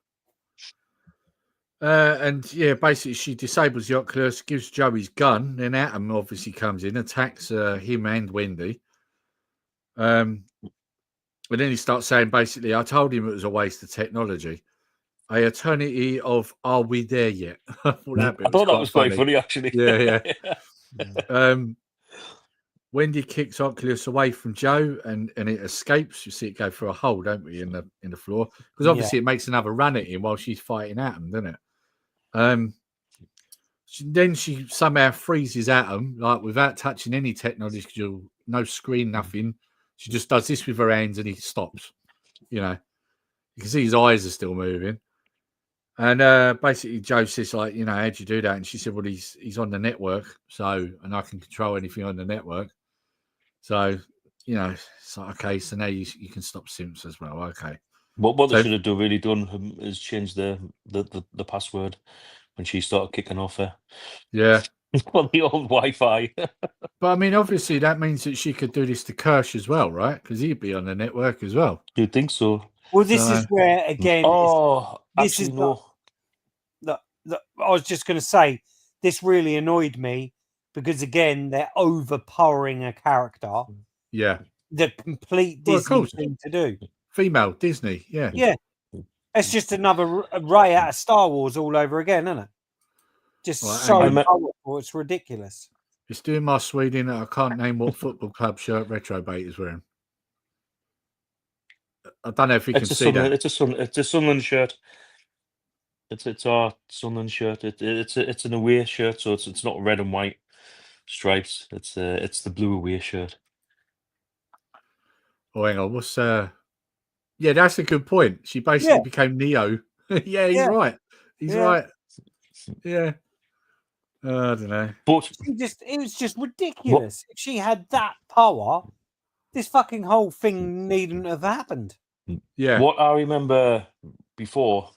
Basically she disables the Oculus, gives Joe his gun. Then Atom obviously comes in, attacks him and Wendy. But then he starts saying, basically, I told him it was a waste of technology. A eternity of are we there yet? I thought that was quite funny, actually. Yeah. Wendy kicks Oculus away from Joe and it escapes. You see it go through a hole, don't we, in the floor? Because obviously it makes another run at him while she's fighting Atom, doesn't it? Then she somehow freezes Atom, like without touching any technology, no screen, nothing. She just does this with her hands and he stops. You can see his eyes are still moving. And basically Joe says, like, how'd you do that? And she said, well, he's on the network, and I can control anything on the network. So, it's like, okay, so now you can stop Simps as well. Okay. What they should have really done is change the password when she started kicking off her. Yeah. On the old Wi-Fi. But I mean, obviously that means that she could do this to Kirsch as well, right? Because he'd be on the network as well. You'd think so. Well, this is where, again... this is no. I was just going to say, this really annoyed me because, again, they're overpowering a character. Yeah. The complete Disney thing to do. Female Disney, yeah. Yeah. It's just another Ray out of Star Wars all over again, isn't it? Just Right, so hang on. powerful, it's ridiculous. It's doing my Sweden. I can't name what football club shirt Retrobait is wearing. I don't know if you can see that. It's a Sunderland shirt. It's our Sunderland shirt. It's an away shirt, so it's not red and white stripes. It's the blue away shirt. Oh, hang on. What's yeah, that's a good point. She basically became Neo. Yeah, he's right. He's right. Yeah. I don't know. But it was just ridiculous. If she had that power, this fucking whole thing needn't have happened. Yeah. What I remember before,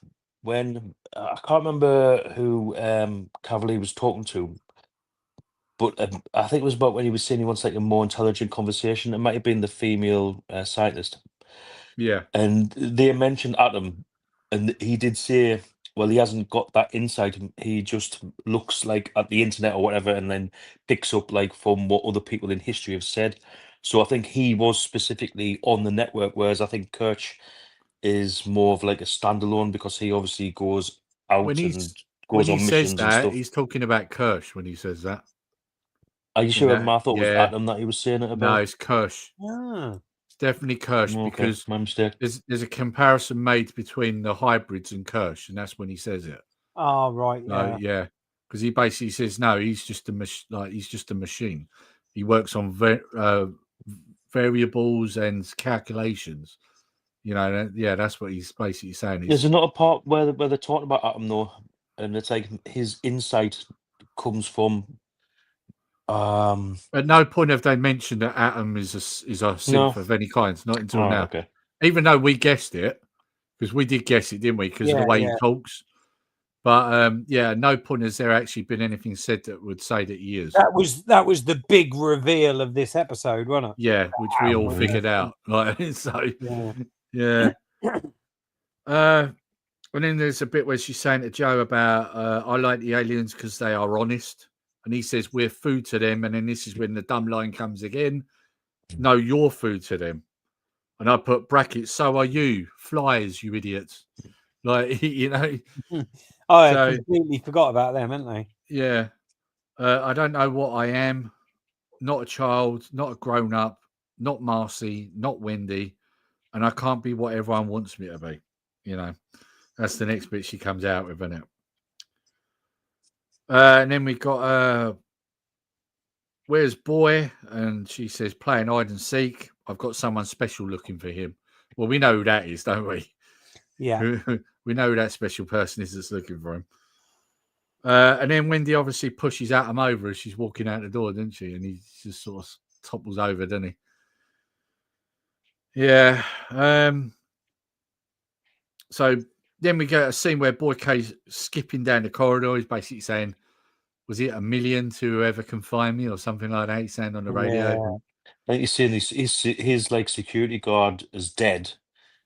when I can't remember who Cavalier was talking to, but I think it was about when he was saying he wants like a more intelligent conversation. It might have been the female scientist. Yeah. And they mentioned Atom, and he did say, well, he hasn't got that insight. He just looks like at the internet or whatever, and then picks up like from what other people in history have said. So I think he was specifically on the network, whereas I think Kirch is more of like a standalone because he obviously goes out and goes on missions and stuff. He's talking about Kirsch when he says that. Are you sure? I thought it was Atom that he was saying it about. No, it's Kirsch. It's definitely Kirsch because my mistake. There's a comparison made between the hybrids and Kirsch, and that's when he says it. Oh, right. Yeah. Because he basically says no, he's just a machine. He works on variables and calculations. You know, that's what he's basically saying. There's another part where they're talking about Atom though, and it's like his insight comes from. At no point have they mentioned that Atom is a synth of any kind. Not until now. Okay. Even though we guessed it, because we did guess it, didn't we? Because of the way he talks. But at no point has there actually been anything said that would say that he is. That was the big reveal of this episode, wasn't it? Yeah, which we all figured out. Like so, yeah. And then there's a bit where she's saying to Joe about I like the aliens because they are honest. And he says, we're food to them. And then this is when the dumb line comes again. No, you're food to them. And I put brackets, so are you. Flies, you idiots. Like, you know. I completely forgot about them, haven't they? Yeah. I don't know what I am. Not a child, not a grown-up, not Marcy, not Wendy. And I can't be what everyone wants me to be. You know. That's the next bit she comes out with, isn't it? And then we got where's Boy? And she says, playing hide and seek. I've got someone special looking for him. Well, we know who that is, don't we? Yeah. We know who that special person is that's looking for him. And then Wendy obviously pushes Atom over as she's walking out the door, doesn't she? And he just sort of topples over, doesn't he? Yeah. So then we get a scene where Boy K's skipping down the corridor. He's basically saying, was it 1 million to whoever can find me or something like that? He's saying on the radio. Yeah. I think he's saying his like security guard is dead.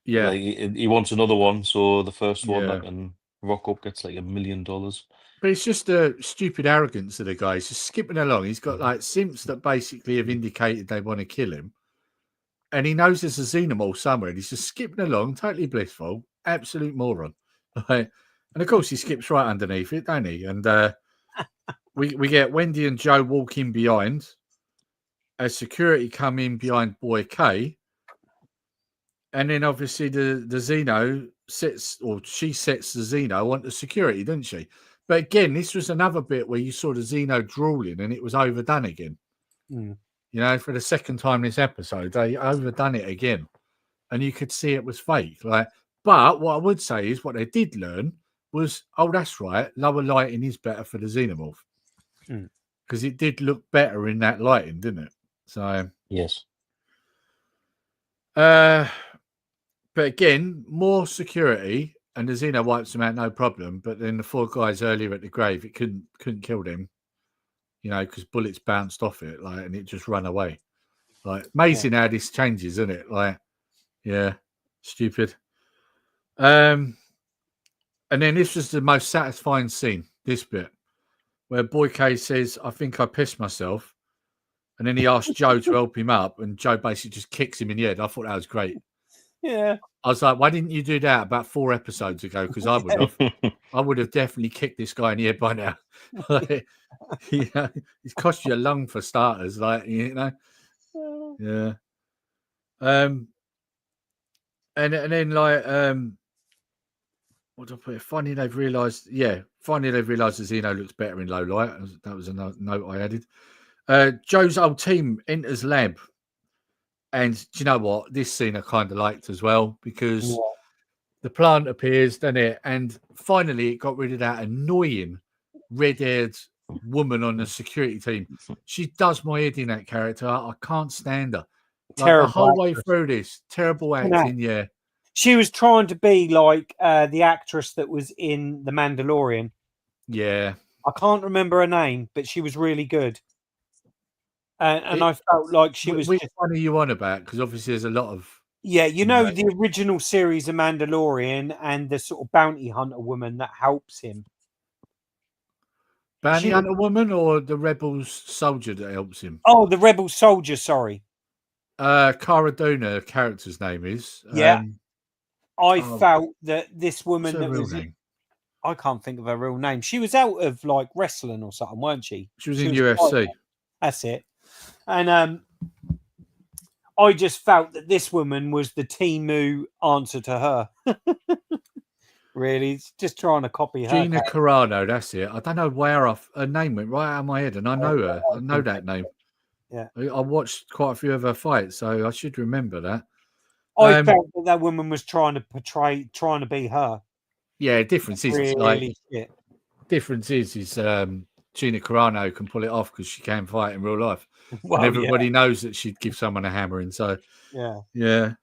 Yeah. Like, he wants another one. So the first one that can rock up gets like $1 million. But it's just a stupid arrogance of the guy. He's just skipping along. He's got like simps that basically have indicated they want to kill him. And he knows there's a xenomorph somewhere. And he's just skipping along, totally blissful. Absolute moron. And of course, he skips right underneath it, don't he? And we get Wendy and Joe walking behind as security come in behind Boy K. And then obviously the Xeno sets the Xeno onto security, didn't she? But again, this was another bit where you saw the Xeno drooling and it was overdone again. Mm. You know, for the second time this episode, they overdone it again. And you could see it was fake. But what I would say is what they did learn was, oh, that's right, lower lighting is better for the Xenomorph. Because it did look better in that lighting, didn't it? So yes. But again, more security, and the Xeno wipes them out, no problem. But then the 4 guys earlier at the grave, it couldn't kill them, you know, because bullets bounced off it, and it just ran away. Amazing how this changes, isn't it? Stupid. And then this was the most satisfying scene, this bit, where Boy K says, I think I pissed myself. And then he asked Joe to help him up, and Joe basically just kicks him in the head. I thought that was great. Yeah. I was like, why didn't you do that about 4 episodes ago? Because I would have. I would have definitely kicked this guy in the head by now. Like, it's cost you a lung for starters. Like, yeah. And then like what do I put? Finally they've realised. Yeah, finally they've realised that Xeno looks better in low light. That was a note I added. Joe's old team enters lab, and do you know what? This scene I kind of liked as well because the plant appears, doesn't it? And finally it got rid of that annoying red-haired woman on the security team. She does my head in, that character. I can't stand her. Like the whole way through this, terrible acting. Yeah, she was trying to be like the actress that was in The Mandalorian. Yeah, I can't remember her name, but she was really good. And I felt like she was. Which one are you on about? Because obviously there's a lot of. Yeah, the original series of Mandalorian and the sort of bounty hunter woman that helps him. Bounty hunter woman or the rebels soldier that helps him? Oh, the rebel soldier. Sorry. Cara Dune, her character's name is. Yeah. I felt that this woman that was. Name? I can't think of her real name. She was out of like wrestling or something, weren't she? She was in UFC. That's it. And I just felt that this woman was the Temu answer to her. Really, it's just trying to copy her. Gina Carano, that's it. I don't know where her name went right out of my head, and I know her. I know that name. Yeah, I watched quite a few of her fights, so I should remember that. I felt that woman was trying to be her. Yeah, difference is really like shit. Difference is Gina Carano can pull it off because she can fight in real life, and everybody knows that she'd give someone a hammering. So yeah.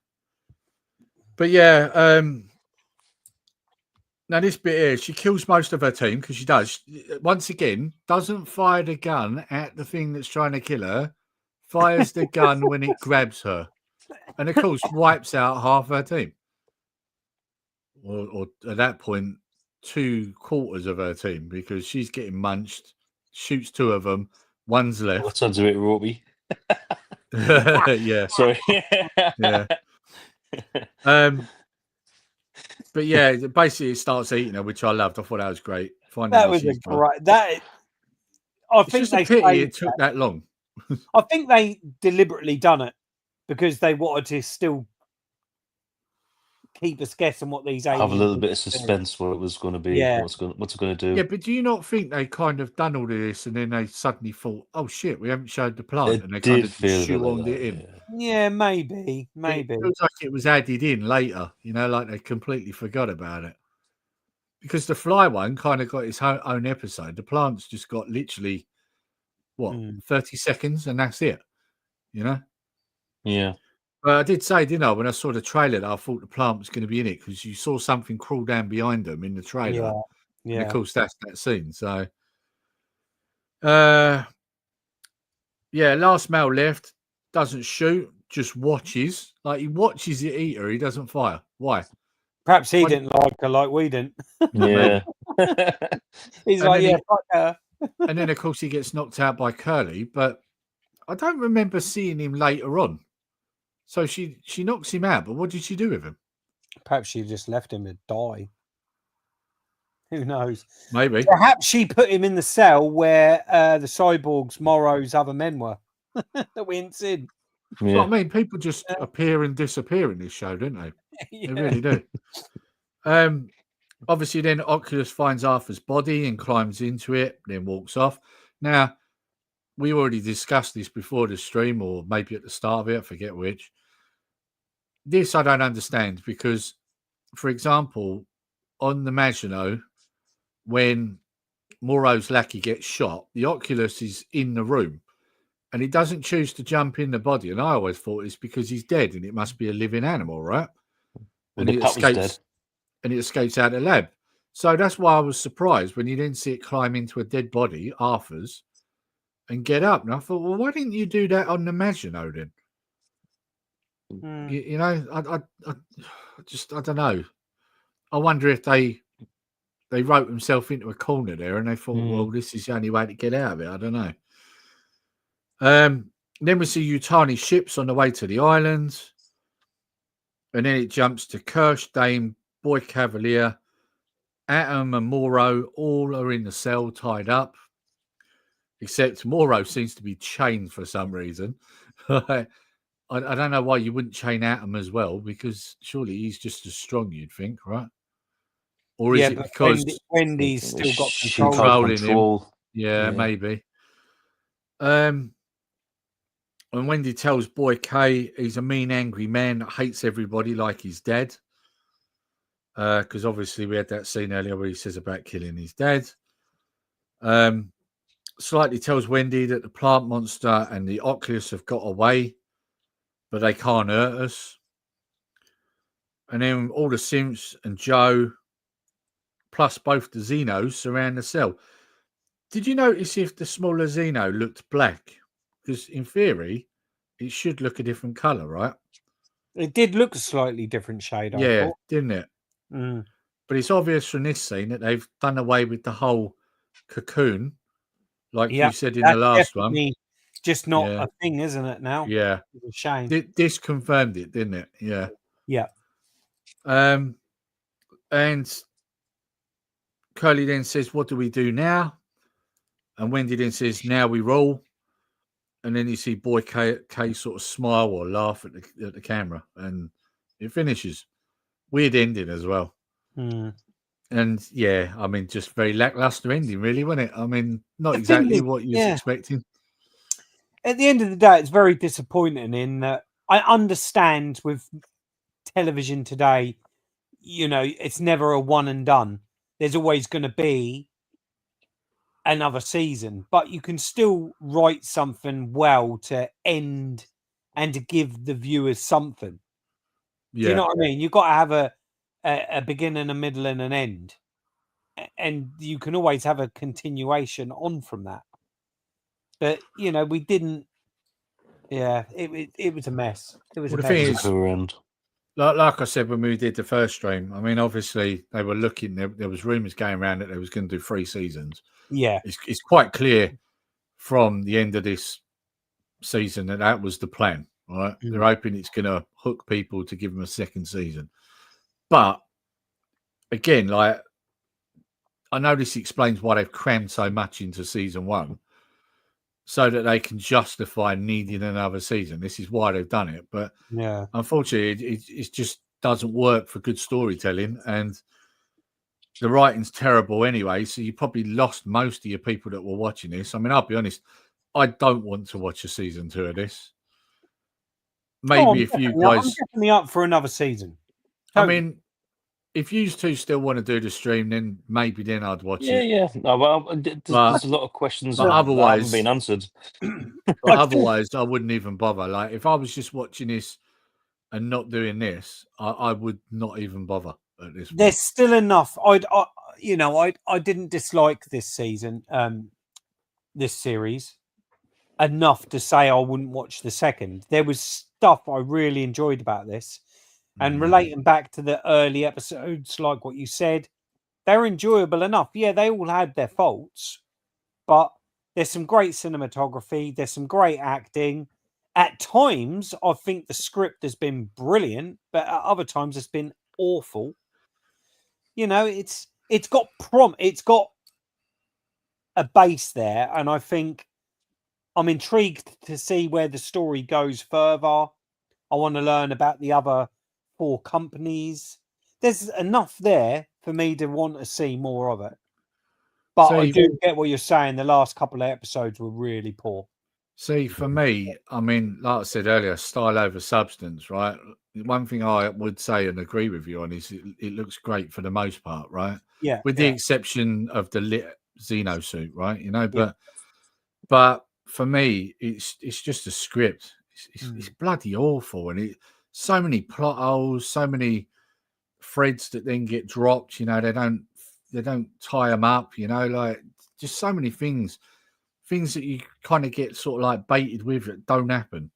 But yeah, now this bit here, she kills most of her team because she does. Once again, doesn't fire the gun at the thing that's trying to kill her. Fires the gun when it grabs her, and of course wipes out half her team. Or at that point, 2/4 of her team because she's getting munched. Shoots 2 of them. One's left. That sounds a bit ropey. Yeah. Sorry. Yeah. But yeah, basically it starts eating her, which I loved. I thought that was great. That was a great. I think they pity it took that long. I think they deliberately done it because they wanted to still keep us guessing what these have a little bit of suspense what it was going to be. Yeah. What's it going to do? Yeah, but do you not think they kind of done all of this and then they suddenly thought, "Oh shit, we haven't showed the plant," and they kind of shoehorned it in? Yeah, maybe. It feels like it was added in later, like they completely forgot about it. Because the fly one kind of got its own episode. The plant's just got literally 30 seconds, and that's it. Yeah. But I did say, didn't I, when I saw the trailer, that I thought the plant was going to be in it because you saw something crawl down behind them in the trailer. Yeah. And of course, that's that scene. So, last male left, doesn't shoot, just watches. Like he watches it eat her, he doesn't fire. Why? Perhaps he didn't like her like we didn't. Yeah. He's like, fuck her. And then, of course, he gets knocked out by Curly, but I don't remember seeing him later on. So she knocks him out, but what did she do with him? Perhaps she just left him to die. Who knows? Maybe. Perhaps she put him in the cell where the cyborgs, Morrow's other men were that we hadn't seen. Yeah. Well, I mean, people just appear and disappear in this show, don't they? They really do. Obviously, then Oculus finds Arthur's body and climbs into it, then walks off. Now, we already discussed this before the stream, or maybe at the start of it, I forget which. This I don't understand because, for example, on the Maginot, when Morrow's lackey gets shot, the Oculus is in the room and he doesn't choose to jump in the body. And I always thought it's because he's dead and it must be a living animal, right? Well, and it escapes out of the lab. So that's why I was surprised when you didn't see it climb into a dead body, Arthur's, and get up. And I thought, well, why didn't you do that on the Maginot then? I don't know. I wonder if they wrote themselves into a corner there and they thought, well, this is the only way to get out of it. I don't know. Then we see Yutani ships on the way to the island. And then it jumps to Kirsch, Dame, Boy Cavalier, Atom and Morrow all are in the cell tied up. Except Morrow seems to be chained for some reason. I don't know why you wouldn't chain Atom as well, because surely he's just as strong, you'd think, right? Or is it because Wendy's still got control? Yeah, maybe. And Wendy tells Boy K he's a mean, angry man that hates everybody like his dad. Because obviously we had that scene earlier where he says about killing his dad. Slightly tells Wendy that the plant monster and the Oculus have got away, but they can't hurt us. And then all the Simps and Joe, plus both the Xenos, surround the cell. Did you notice if the smaller Xeno looked black? Because in theory, it should look a different colour, right? It did look a slightly different shade, I thought. Didn't it? Mm. But it's obvious from this scene that they've done away with the whole cocoon, like you said in the last one. Just not a thing, isn't it, now? Yeah. It's a shame. This confirmed it, didn't it? Yeah. Yeah. And Curly then says, what do we do now? And Wendy then says, now we roll. And then you see Boy K sort of smile or laugh at the camera, and it finishes. Weird ending as well. Mm. And yeah, I mean, just very lackluster ending, really, wasn't it? I mean, not exactly what you was expecting. At the end of the day, it's very disappointing in that I understand with television today, it's never a one and done. There's always going to be another season, but you can still write something well to end and to give the viewers something. Do you know what I mean? You've got to have a beginning, a middle, and an end, and you can always have a continuation on from that. But we didn't. Yeah, it was a mess. It was a mess. Like I said when we did the first stream, I mean, obviously they were looking. There was rumours going around that they was going to do 3 seasons. Yeah, it's quite clear from the end of this season that was the plan. Right, they're hoping it's going to hook people to give them a second season. But again, like I know this explains why they've crammed so much into season 1, so that they can justify needing another season. This is why they've done it. But yeah, unfortunately, it just doesn't work for good storytelling, and the writing's terrible anyway. So you probably lost most of your people that were watching this. I mean, I'll be honest, I don't want to watch a season 2 of this. Maybe if you guys, I'm definitely up for another season. I mean, if you two still want to do the stream, then maybe then I'd watch it. Yeah. No, well, there's a lot of questions that haven't been answered. But otherwise, I wouldn't even bother. Like if I was just watching this and not doing this, I would not even bother at this point. There's still enough. I didn't dislike this season, this series enough to say I wouldn't watch the second. There was stuff I really enjoyed about this, and relating back to the early episodes, like what you said, they're enjoyable enough. Yeah, they all had their faults, but there's some great cinematography. There's some great acting. At times, I think the script has been brilliant, but at other times, it's been awful. It's got a base there, and I think I'm intrigued to see where the story goes further. I want to learn about the other 4 companies. There's enough there for me to want to see more of it. But I do get what you're saying. The last couple of episodes were really poor. See, for me, I mean, like I said earlier, style over substance, right? One thing I would say and agree with you on is it looks great for the most part, right? Yeah. With the exception of the lit Xeno suit, right? But for me, it's just a script. It's bloody awful, and so many plot holes, so many threads that then get dropped. They don't tie them up. Like just so many things that you kind of get sort of like baited with that don't happen.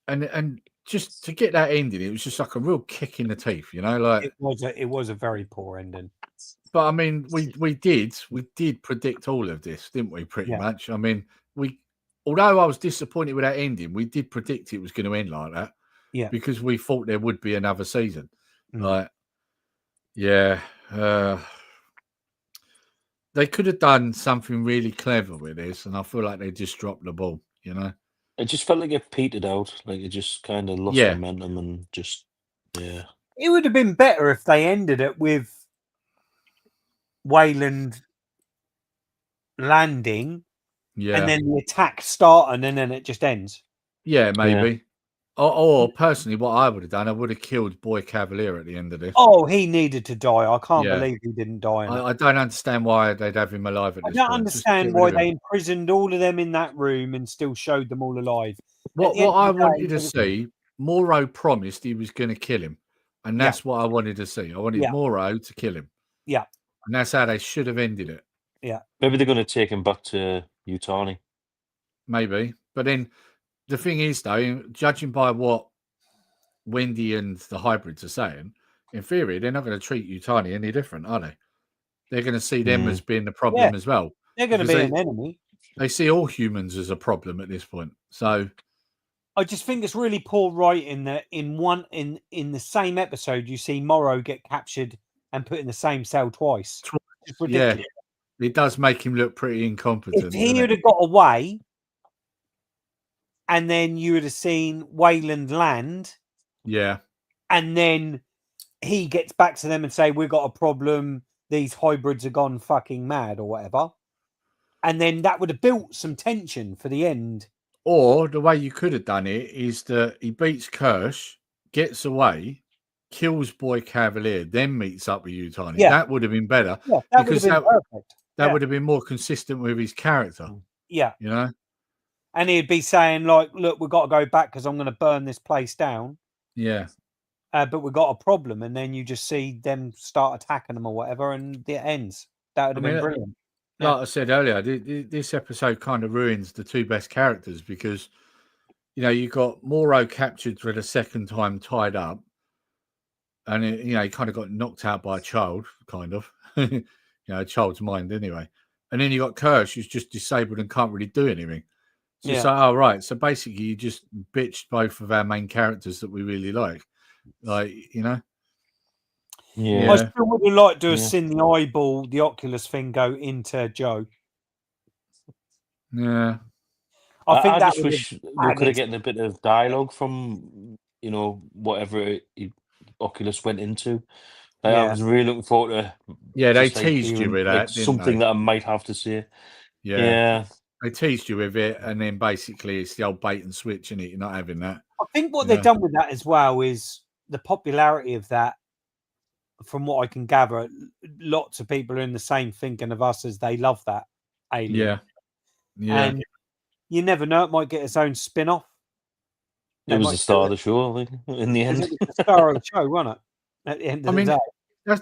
And just to get that ending, it was just like a real kick in the teeth. Like it was a very poor ending. But I mean, we did predict all of this, didn't we? Pretty much. I mean, although I was disappointed with that ending, we did predict it was going to end like that. Yeah. Because we thought there would be another season. Mm. Like, yeah. They could have done something really clever with this, and I feel like they just dropped the ball, you know? It just felt like it petered out. Like, it just kind of lost Yeah. momentum and just, yeah. It would have been better if they ended it with Wayland landing, Yeah. and then the attack starting, and then it just ends. Yeah, maybe. Or personally, what I would have done, I would have killed Boy Cavalier at the end of this. Oh, he needed to die. I can't believe he didn't die. I don't understand why they'd have him alive at this point. I don't point. understand why they imprisoned all of them in that room and still showed them all alive. What I wanted to see, Morrow promised he was going to kill him. And that's what I wanted to see. I wanted Morrow to kill him. Yeah. And that's how they should have ended it. Yeah. Maybe they're going to take him back to Yutani. Maybe. But then the thing is, though, judging by what Wendy and the hybrids are saying, in theory, they're not going to treat Yutani any different, are they? They're going to see them as being the problem as well. They're going to be an enemy. They see all humans as a problem at this point. So I just think it's really poor writing that in the same episode you see Morrow get captured and put in the same cell twice. It's ridiculous. Yeah, it does make him look pretty incompetent. If he would have got away, and then you would have seen Wayland land. Yeah. And then he gets back to them and say, we've got a problem. These hybrids are gone fucking mad or whatever. And then that would have built some tension for the end. Or the way you could have done it is that he beats Kirsch, gets away, kills Boy Cavalier, then meets up with Yutani. Yeah. That would have been better. Yeah, that would have been perfect. That would have been more consistent with his character. Yeah. You know? And he'd be saying, like, look, we've got to go back because I'm going to burn this place down. Yeah. But we've got a problem. And then you just see them start attacking them or whatever, and it ends. That would have been brilliant. Like I said earlier, this episode kind of ruins the two best characters because, you know, you got Morrow captured for the second time, tied up. And, he kind of got knocked out by a child, kind of. A child's mind anyway. And then you got Kirsch, who's just disabled and can't really do anything. So it's like, oh, right. So basically, you just bitched both of our main characters that we really like. Like, Yeah. I still would have liked to have seen the eyeball, the Oculus thing go into Joe. Yeah. I think just wish we could have gotten a bit of dialogue from, whatever Oculus went into. I was really looking forward to. Yeah, they teased you with that. Something that I might have to say. Yeah. They teased you with it, and then basically it's the old bait and switch, isn't it? You're not having that. I think what they've done with that as well is the popularity of that. From what I can gather, lots of people are in the same thinking of us as they love that alien. Yeah. And you never know, it might get its own spin-off. It was the star of the show, I think, in the end. It was the star of the show, wasn't it? At the end of the day.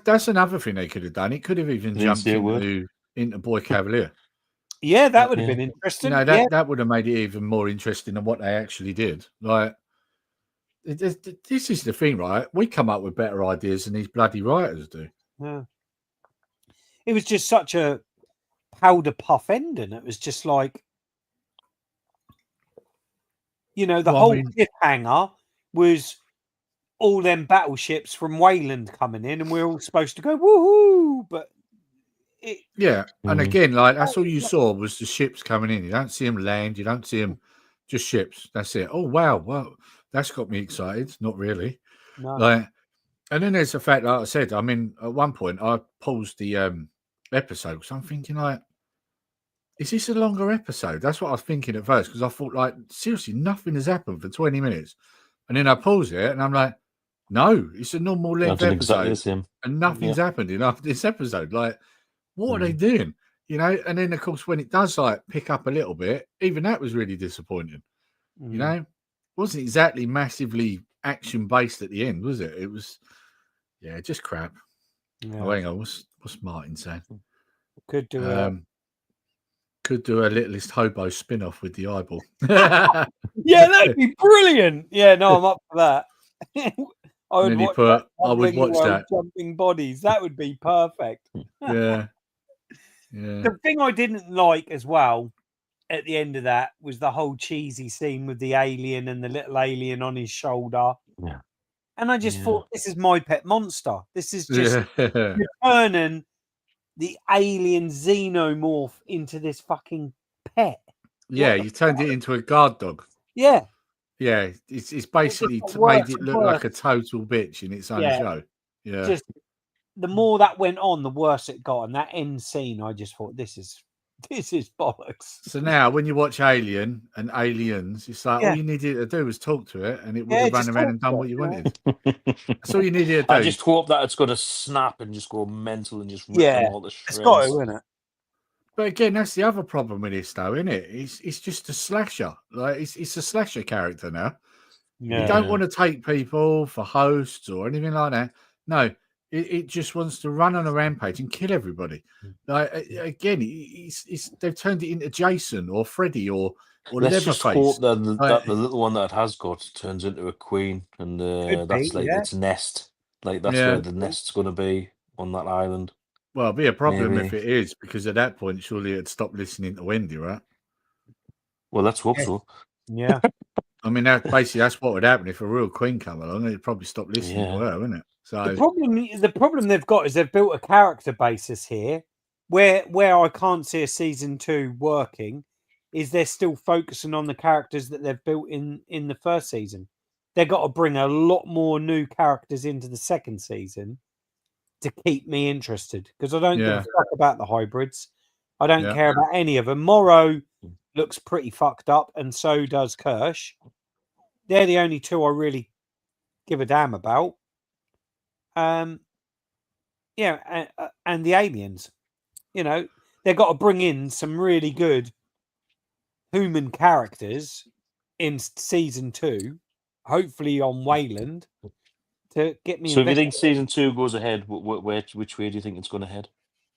That's another thing they could have done. It could have even jumped into Boy Cavalier. Yeah, that would have been interesting. That would have made it even more interesting than what they actually did. Like, this is the thing, right? We come up with better ideas than these bloody writers do. Yeah. It was just such a powder puff ending. It was just like, the whole cliffhanger was all them battleships from Wayland coming in, and we're all supposed to go woohoo, but and again, like, that's all you saw was the ships coming in. You don't see them land. You don't see them, just ships. That's it. Oh wow, well, that's got me excited. Not really. No. Like, and then there's the fact, like I said, I mean, at one point I paused the episode because I'm thinking, like, is this a longer episode? That's what I was thinking at first, because I thought, like, seriously, nothing has happened for 20 minutes. And then I pause it and I'm like, no, it's a normal length episode. And nothing's happened in this episode. Like, what are they doing? And then, of course, when it does, like, pick up a little bit, even that was really disappointing. It wasn't exactly massively action-based at the end, was it? It was, just crap. Yeah. Oh, hang on, what's Martin saying? Could do a Littlest Hobo spin-off with the eyeball. Yeah, that'd be brilliant. Yeah, no, I'm up for that. I would watch that. Jumping bodies. That would be perfect. Yeah. The thing I didn't like as well at the end of that was the whole cheesy scene with the alien and the little alien on his shoulder. Yeah. And I just thought, this is My Pet Monster. This is just Yeah. turning the alien xenomorph into this fucking pet. Yeah, you turned it into a guard dog. Yeah. Yeah, it's basically worse made it and look worse. like a total bitch in its own show. Yeah. Just the more that went on, the worse it got. And that end scene, I just thought, this is bollocks. So now when you watch Alien and Aliens, it's like all you needed to do was talk to it and it would have run around and done what you wanted. That's all you needed to do. I just hope that it's going to snap and just go mental and just rip them all to shreds. It's got to, isn't it? But again, that's the other problem with this, though, isn't it? It's just a slasher. Like it's a slasher character now. Yeah. You don't want to take people for hosts or anything like that. No, it just wants to run on a rampage and kill everybody. Like again, they've turned it into Jason or Freddy or Let's just hope Leatherface. that the little one that it has got turns into a queen, and that's like its nest. Like that's where the nest's going to be on that island. Well, it'd be a problem if it is, because at that point, surely it'd stop listening to Wendy, right? Well, let's hope so. Yeah. I mean, that's what would happen if a real queen come along. It'd probably stop listening to her, wouldn't it? So the problem they've got is they've built a character basis here, where I can't see a season 2 working. Is they're still focusing on the characters that they've built in the first season. They've got to bring a lot more new characters into the second season to keep me interested, because I don't give a fuck about the hybrids. I don't care about any of them. Morrow looks pretty fucked up, and so does Kirsch. They're the only two I really give a damn about. And the aliens. You know, they've got to bring in some really good human characters in season 2, hopefully on Wayland, to get me. So, if you think season 2 goes ahead, which way do you think it's going to head?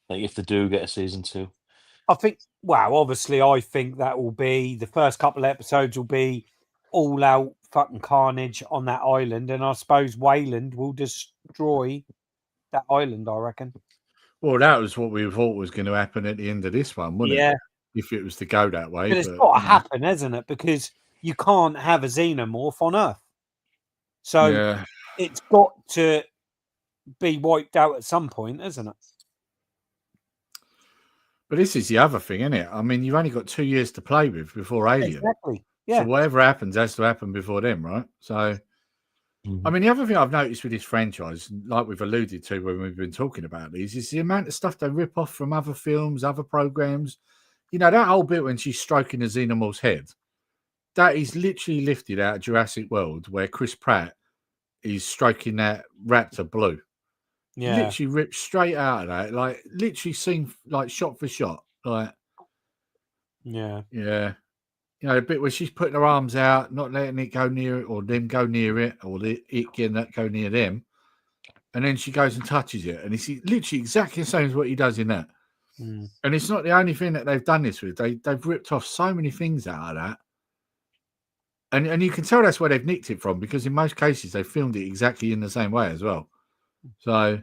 Like, if they do get a season 2, I think. Well, obviously, I think that will be the first couple of episodes will be all out fucking carnage on that island, and I suppose Wayland will destroy that island, I reckon. Well, that was what we thought was going to happen at the end of this one, wouldn't it? If it was to go that way. But it's got to happen, hasn't it? Because you can't have a xenomorph on Earth. So it's got to be wiped out at some point, isn't it? But this is the other thing, isn't it? I mean, you've only got 2 years to play with before Alien. Exactly. Yeah. So whatever happens has to happen before then, right? So, I mean, the other thing I've noticed with this franchise, like we've alluded to when we've been talking about these, is the amount of stuff they rip off from other films, other programs. You know, that whole bit when she's stroking the xenomorph's head, that is literally lifted out of Jurassic World, where Chris Pratt is stroking that raptor Blue. Yeah. Literally ripped straight out of that, like literally seen like shot for shot. Like, yeah. You know, the bit where she's putting her arms out, not letting it go near it, or them go near it, or it getting that go near them. And then she goes and touches it. And it's literally exactly the same as what he does in that. And it's not the only thing that they've done this with. They've ripped off so many things out of that. And you can tell that's where they've nicked it from, because in most cases they filmed it exactly in the same way as well. So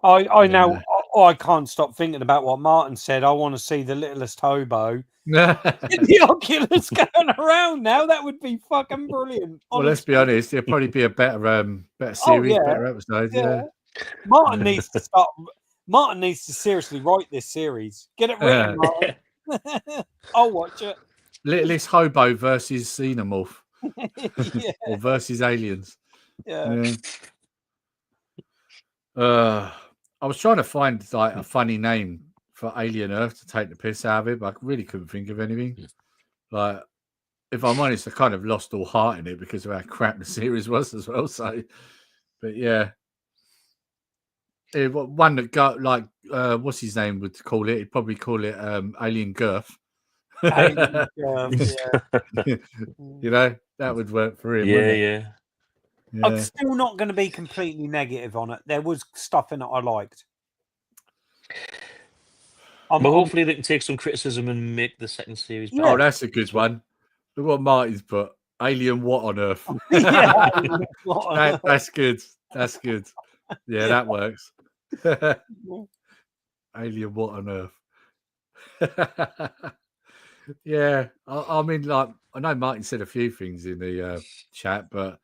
I know I can't stop thinking about what Martin said. I want to see the littlest hobo in the Oculus going around now. That would be fucking brilliant. Well, let's be honest, there'll probably be a better series, better episode. Yeah. Martin needs to start. Martin needs to seriously write this series. Get it written, Martin. I'll watch it. Littlest hobo versus xenomorph. Or versus aliens. I was trying to find like a funny name for Alien Earth to take the piss out of it, but I really couldn't think of anything. Like, if I'm honest, I kind of lost all heart in it because of how crap the series was as well. So, but yeah, one that got like what's his name would call it? He'd probably call it Alien Girth. Alien Girth, yeah. You know, that would work for him. Yeah. I'm still not going to be completely negative on it. There was stuff in it I liked. But hopefully they can take some criticism and make the second series better. Oh, that's a good one. Look what Martin's put. Alien what on Earth? That's good. That's good. Yeah, that works. Alien what on Earth? Yeah, I mean, like, I know Martin said a few things in the chat, but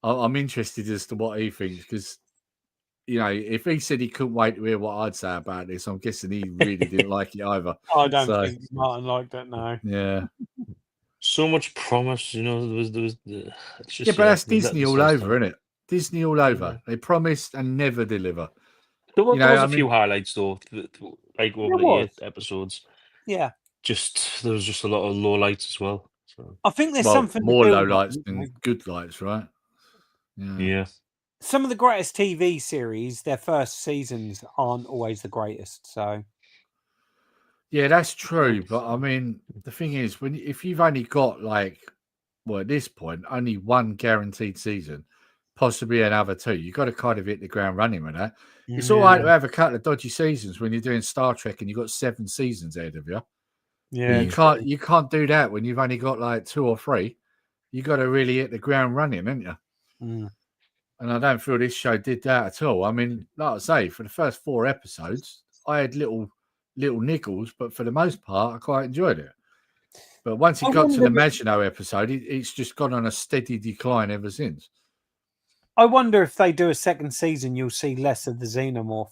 I'm interested as to what he thinks because, you know, if he said he couldn't wait to hear what I'd say about this, I'm guessing he really didn't like it either. I don't So, think Martin liked it. No. yeah. So much promise, you know. It's just, Yeah, but that's they let Disney all themselves over, down. isn't it? Disney all over. They promised and never deliver. There You know, was I a few mean, highlights though, like over There the 8 was. episodes. Yeah. There was just a lot of lowlights as well. So I think there's well, something to more low build on, lights isn't than there? good lights, right? Yeah. yeah, Some of the greatest TV series, their first seasons aren't always the greatest. So Yeah, that's true. But I mean, the thing is, if you've only got like, well, at this point, only one guaranteed season, possibly another two, you've got to kind of hit the ground running with that. It's all right to have a couple of dodgy seasons when you're doing Star Trek and you've got 7 seasons ahead of you. Yeah, But you can't do that when you've only got like 2 or 3. You got to really hit the ground running, haven't you? Mm. And I don't feel this show did that at all. I mean, like I say, for the first 4 episodes, I had little niggles, but for the most part, I quite enjoyed it. But once it got to the Maginot episode, it's just gone on a steady decline ever since. I wonder if they do a second season, you'll see less of the xenomorph.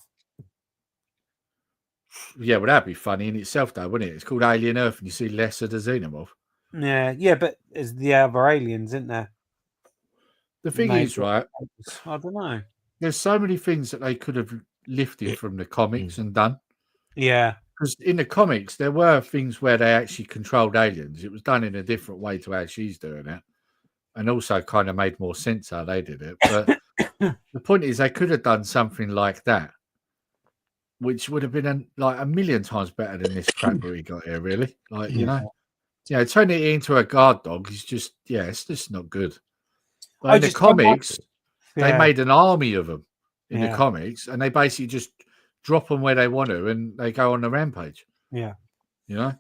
Yeah, well, that'd be funny in itself, though, wouldn't it? It's called Alien Earth, and you see less of the xenomorph. Yeah, but there's the other aliens, isn't there? The thing is, right? I don't know. There's so many things that they could have lifted from the comics and done. Yeah. Because in the comics, there were things where they actually controlled aliens. It was done in a different way to how she's doing it. And also kind of made more sense how they did it. But the point is, they could have done something like that, which would have been like a million times better than this crap that we got here, really. Like, you know, turning it into a guard dog is just, it's just not good. But in the comics, they made an army of them in the comics, and they basically just drop them where they want to, and they go on the rampage. Yeah. You know?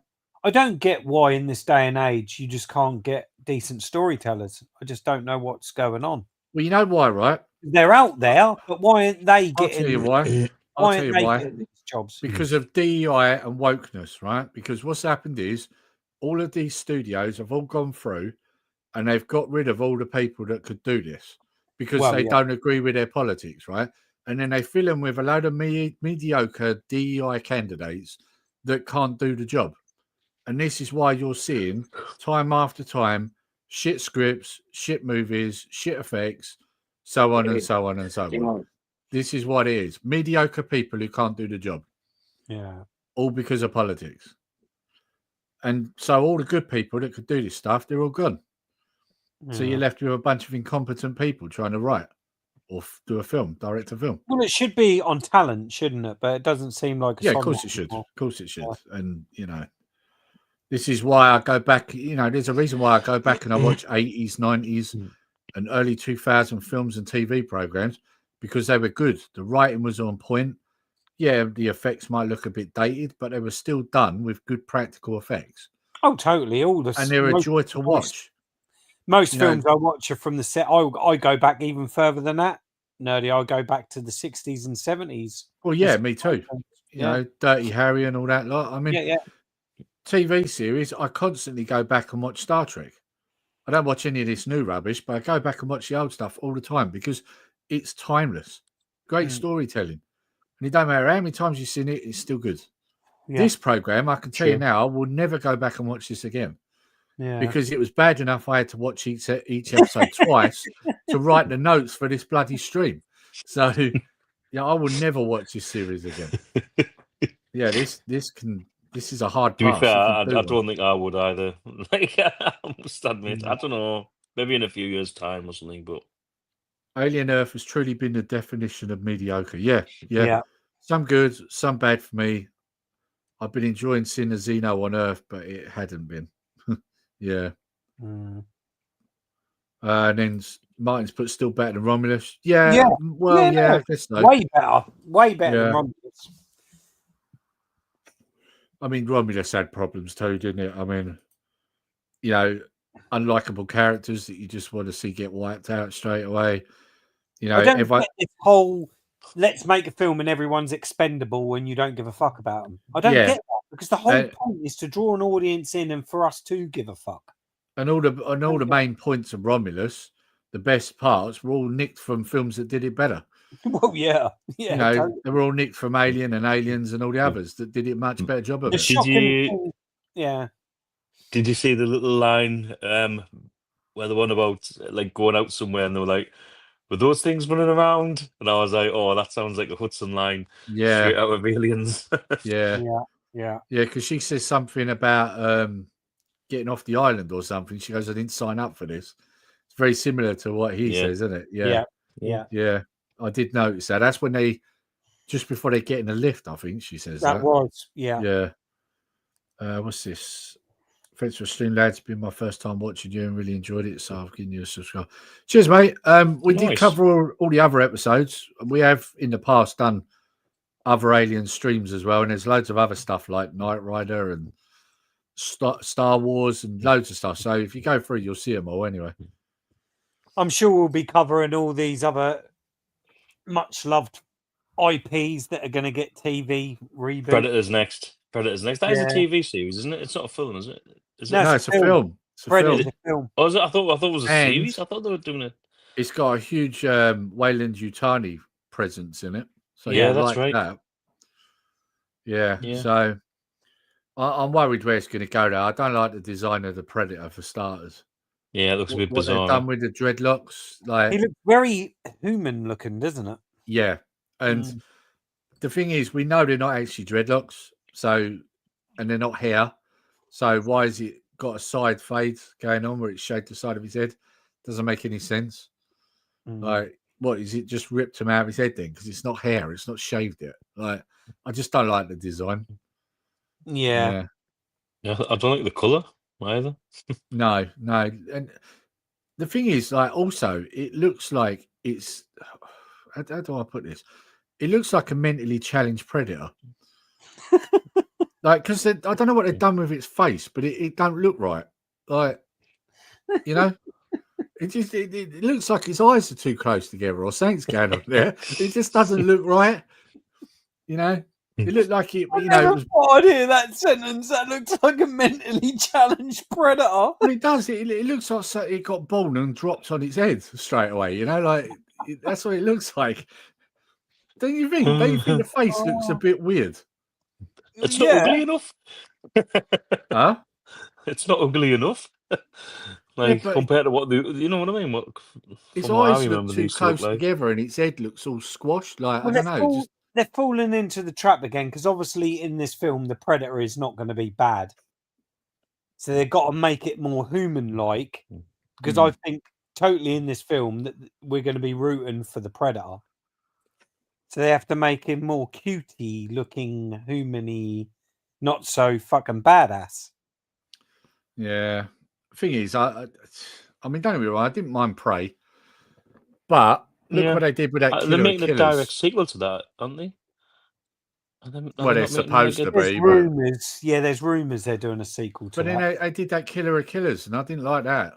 I don't get why in this day and age you just can't get decent storytellers. I just don't know what's going on. Well, you know why, right? They're out there, but why aren't they getting... I'll tell you why. I'll tell you why. These jobs? Because of DEI and wokeness, right? Because what's happened is all of these studios have all gone through and they've got rid of all the people that could do this because they don't agree with their politics, right? And then they fill them with a load of mediocre DEI candidates that can't do the job. And this is why you're seeing time after time shit scripts, shit movies, shit effects, so on and so on and so on. This is what it is. Mediocre people who can't do the job. Yeah. All because of politics. And so all the good people that could do this stuff, they're all gone. So you're left with a bunch of incompetent people trying to write or do a film, direct a film. Well, it should be on talent, shouldn't it? But it doesn't seem like of course it should. Of course it should. And, you know, this is why I go back, you know, there's a reason why I go back and I watch 80s, 90s and early 2000 films and TV programs because they were good. The writing was on point. Yeah, the effects might look a bit dated, but they were still done with good practical effects. Oh, totally. And they're a joy to watch. Most films I watch are from the set. I go back even further than that. Nerdy, I go back to the 60s and 70s. Well, yeah, me too. You know, Dirty Harry and all that lot. I mean, TV series, I constantly go back and watch Star Trek. I don't watch any of this new rubbish, but I go back and watch the old stuff all the time because it's timeless. Great storytelling. And it don't matter how many times you've seen it, it's still good. Yeah. This program, I can tell you now, I will never go back and watch this again. Yeah. Because it was bad enough I had to watch each episode twice to write the notes for this bloody stream. So, yeah, I will never watch this series again. Yeah, this is a hard pass. To be fair, I don't think I would either. Like, I must admit, I don't know, maybe in a few years' time or something, but Alien Earth has truly been the definition of mediocre. Yeah. Some good, some bad for me. I've been enjoying seeing the Xeno on Earth, but it hadn't been. Yeah. And then Martin's put still better than Romulus. Yeah. Well, yeah. I guess so. Way better than Romulus. I mean, Romulus had problems too, didn't it? I mean, you know, unlikable characters that you just want to see get wiped out straight away. You know, I don't get this whole let's make a film and everyone's expendable when you don't give a fuck about them. I don't get that Because the whole point is to draw an audience in and for us to give a fuck. And all the main points of Romulus, the best parts, were all nicked from films that did it better. Well, yeah. You know, totally. They were all nicked from Alien and Aliens and all the others that did it much better job of it. Yeah. Did you see the little line where the one about like going out somewhere and they were like, were those things running around? And I was like, oh, that sounds like a Hudson line straight out of Aliens. Yeah. Because she says something about getting off the island or something. She goes, I didn't sign up for this. It's very similar to what he says, isn't it? Yeah. I did notice that. That's when they, just before they get in the lift, I think she says that. That was, yeah. Yeah. What's this? Thanks for stream, lads. It's been my first time watching you and really enjoyed it. So I've given you a subscribe. Cheers, mate. We did cover all the other episodes. We have in the past done other Alien streams as well. And there's loads of other stuff like Knight Rider and Star Wars and loads of stuff. So if you go through, you'll see them all anyway. I'm sure we'll be covering all these other much loved IPs that are going to get TV reboot. Predator's next. That is a TV series, isn't it? It's not a film, is it? No, it's a film. It's a film. Oh, is it? I thought it was a series. I thought they were doing it. It's got a huge Weyland-Yutani presence in it. So yeah, that's like right. That. Yeah. So I'm worried where it's going to go now. I don't like the design of the Predator for starters. Yeah, it looks a bit bizarre. What they've done with the dreadlocks, like he looks very human looking, doesn't it? Yeah, and the thing is, we know they're not actually dreadlocks. So, and they're not hair. So why has it got a side fade going on where it's shaved the side of his head? Doesn't make any sense. Like, what is it? Just ripped him out of his head then? Because it's not hair. It's not shaved yet. Like, I just don't like the design. Yeah. I don't like the colour either. No. And the thing is, like, also, it looks like it's. How do I put this? It looks like a mentally challenged predator. Like, because I don't know what they've done with its face, but it don't look right. Like, you know, it looks like its eyes are too close together or something's going on there. It just doesn't look right. You know, it looked like it. You know, I thought I'd hear that sentence. That looks like a mentally challenged predator. Well, it does. It looks like it got born and dropped on its head straight away. You know, like that's what it looks like. Don't you think? Don't you think the face looks a bit weird? It's not ugly enough. Huh? It's not ugly enough. Compared to what you know what I mean? Its eyes look too close together, and its head looks all squashed. Like I don't know. They're falling into the trap again because obviously in this film the predator is not going to be bad, so they've got to make it more human-like. Because I think totally in this film that we're going to be rooting for the predator. So they have to make him more cutie looking, human-y, not so fucking badass. Yeah. Thing is, I mean, don't get me wrong, I didn't mind Prey. But look what they did with that Killer They're making Killers. a direct sequel to that, aren't they? Well, they're supposed to be. There's rumours. Yeah, there's rumours they're doing a sequel to that. But then I did that Killer of Killers, and I didn't like that.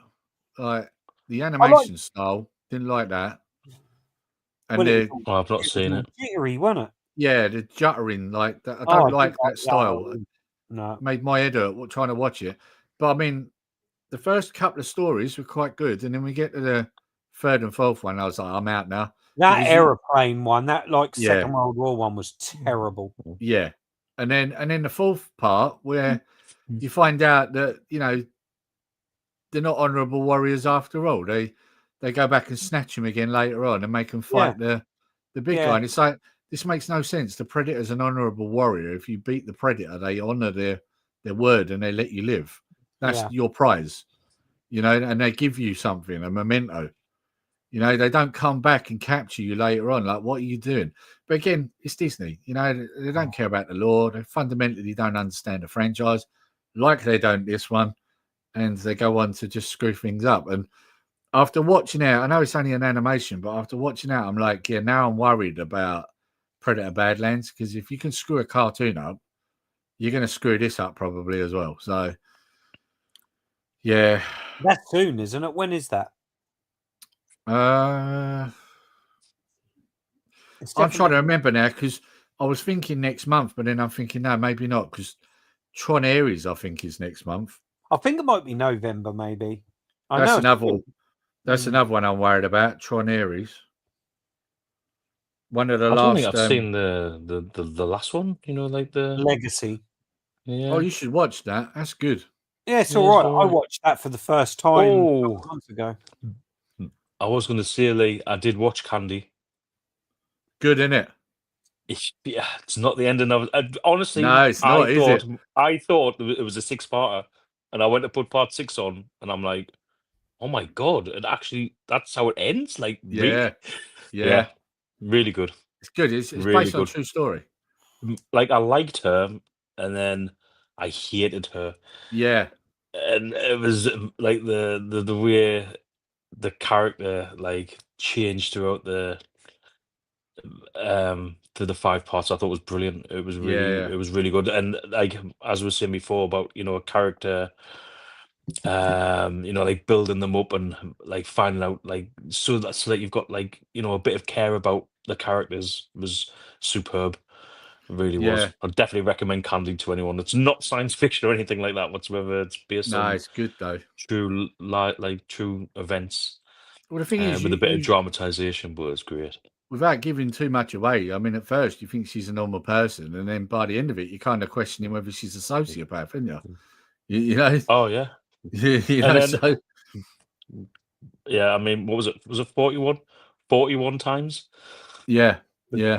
Like, the animation style, didn't like that. And I've not seen it. Jittery, wasn't it? Yeah, the juttering, like that. I don't like that style. No, it made my head hurt trying to watch it. But I mean, the first couple of stories were quite good, and then we get to the third and fourth one. I was like, I'm out now. That aeroplane one, that Second World War one, was terrible. Yeah, and then the fourth part where you find out that they're not honourable warriors after all. They go back and snatch him again later on and make him fight the big guy. And it's like, this makes no sense. The Predator's an honourable warrior. If you beat the Predator, they honour their word and they let you live. That's your prize, and they give you something, a memento. They don't come back and capture you later on. Like, what are you doing? But again, it's Disney. They don't care about the law. They fundamentally don't understand the franchise, like they don't this one. And they go on to just screw things up. And after watching out, I know it's only an animation, but after watching out, I'm like, now I'm worried about Predator Badlands, because if you can screw a cartoon up, you're going to screw this up probably as well. So, yeah. That's soon, isn't it? When is that? I'm trying to remember now, because I was thinking next month, but then I'm thinking, no, maybe not, because Tron Ares, I think, is next month. I think it might be November, maybe. That's know. another one. That's another one I'm worried about. Tron Ares. One of the I last. don't think I've seen the last one. You know, like the Legacy. Yeah. Oh, you should watch that. That's good. Yeah, it's Yeah, all right. it's all I right. watched that for the first time a couple months ago. I was going to say, Lee, I did watch Candy. Good, isn't it? It's not the end of honestly. No, it's not, is it? I thought it was a 6-parter, and I went to put part 6 on, and I'm like, oh my god! And actually, that's how it ends. Like, really? Yeah. Really good. It's good. It's really based on a good. true story. Like, I liked her, and then I hated her. Yeah. And it was like the way the character like changed throughout through the 5 parts. I thought was brilliant. It was really good. And like, as we were saying before about, you know, a character, you know, like building them up and like finding out, like, so that you've got, like, you know, a bit of care about the characters was superb. It really was. I'd definitely recommend Candy to anyone. It's not science fiction or anything like that whatsoever. It's based on it's good though. true true events. Well, the thing is, with a bit of dramatization, but it's great. Without giving too much away, I mean, at first you think she's a normal person, and then by the end of it, you're kind of questioning whether she's a sociopath, aren't you? You know? Oh yeah. You know, so yeah, I mean, what was it? Was it 41? 41 times? Yeah. Yeah,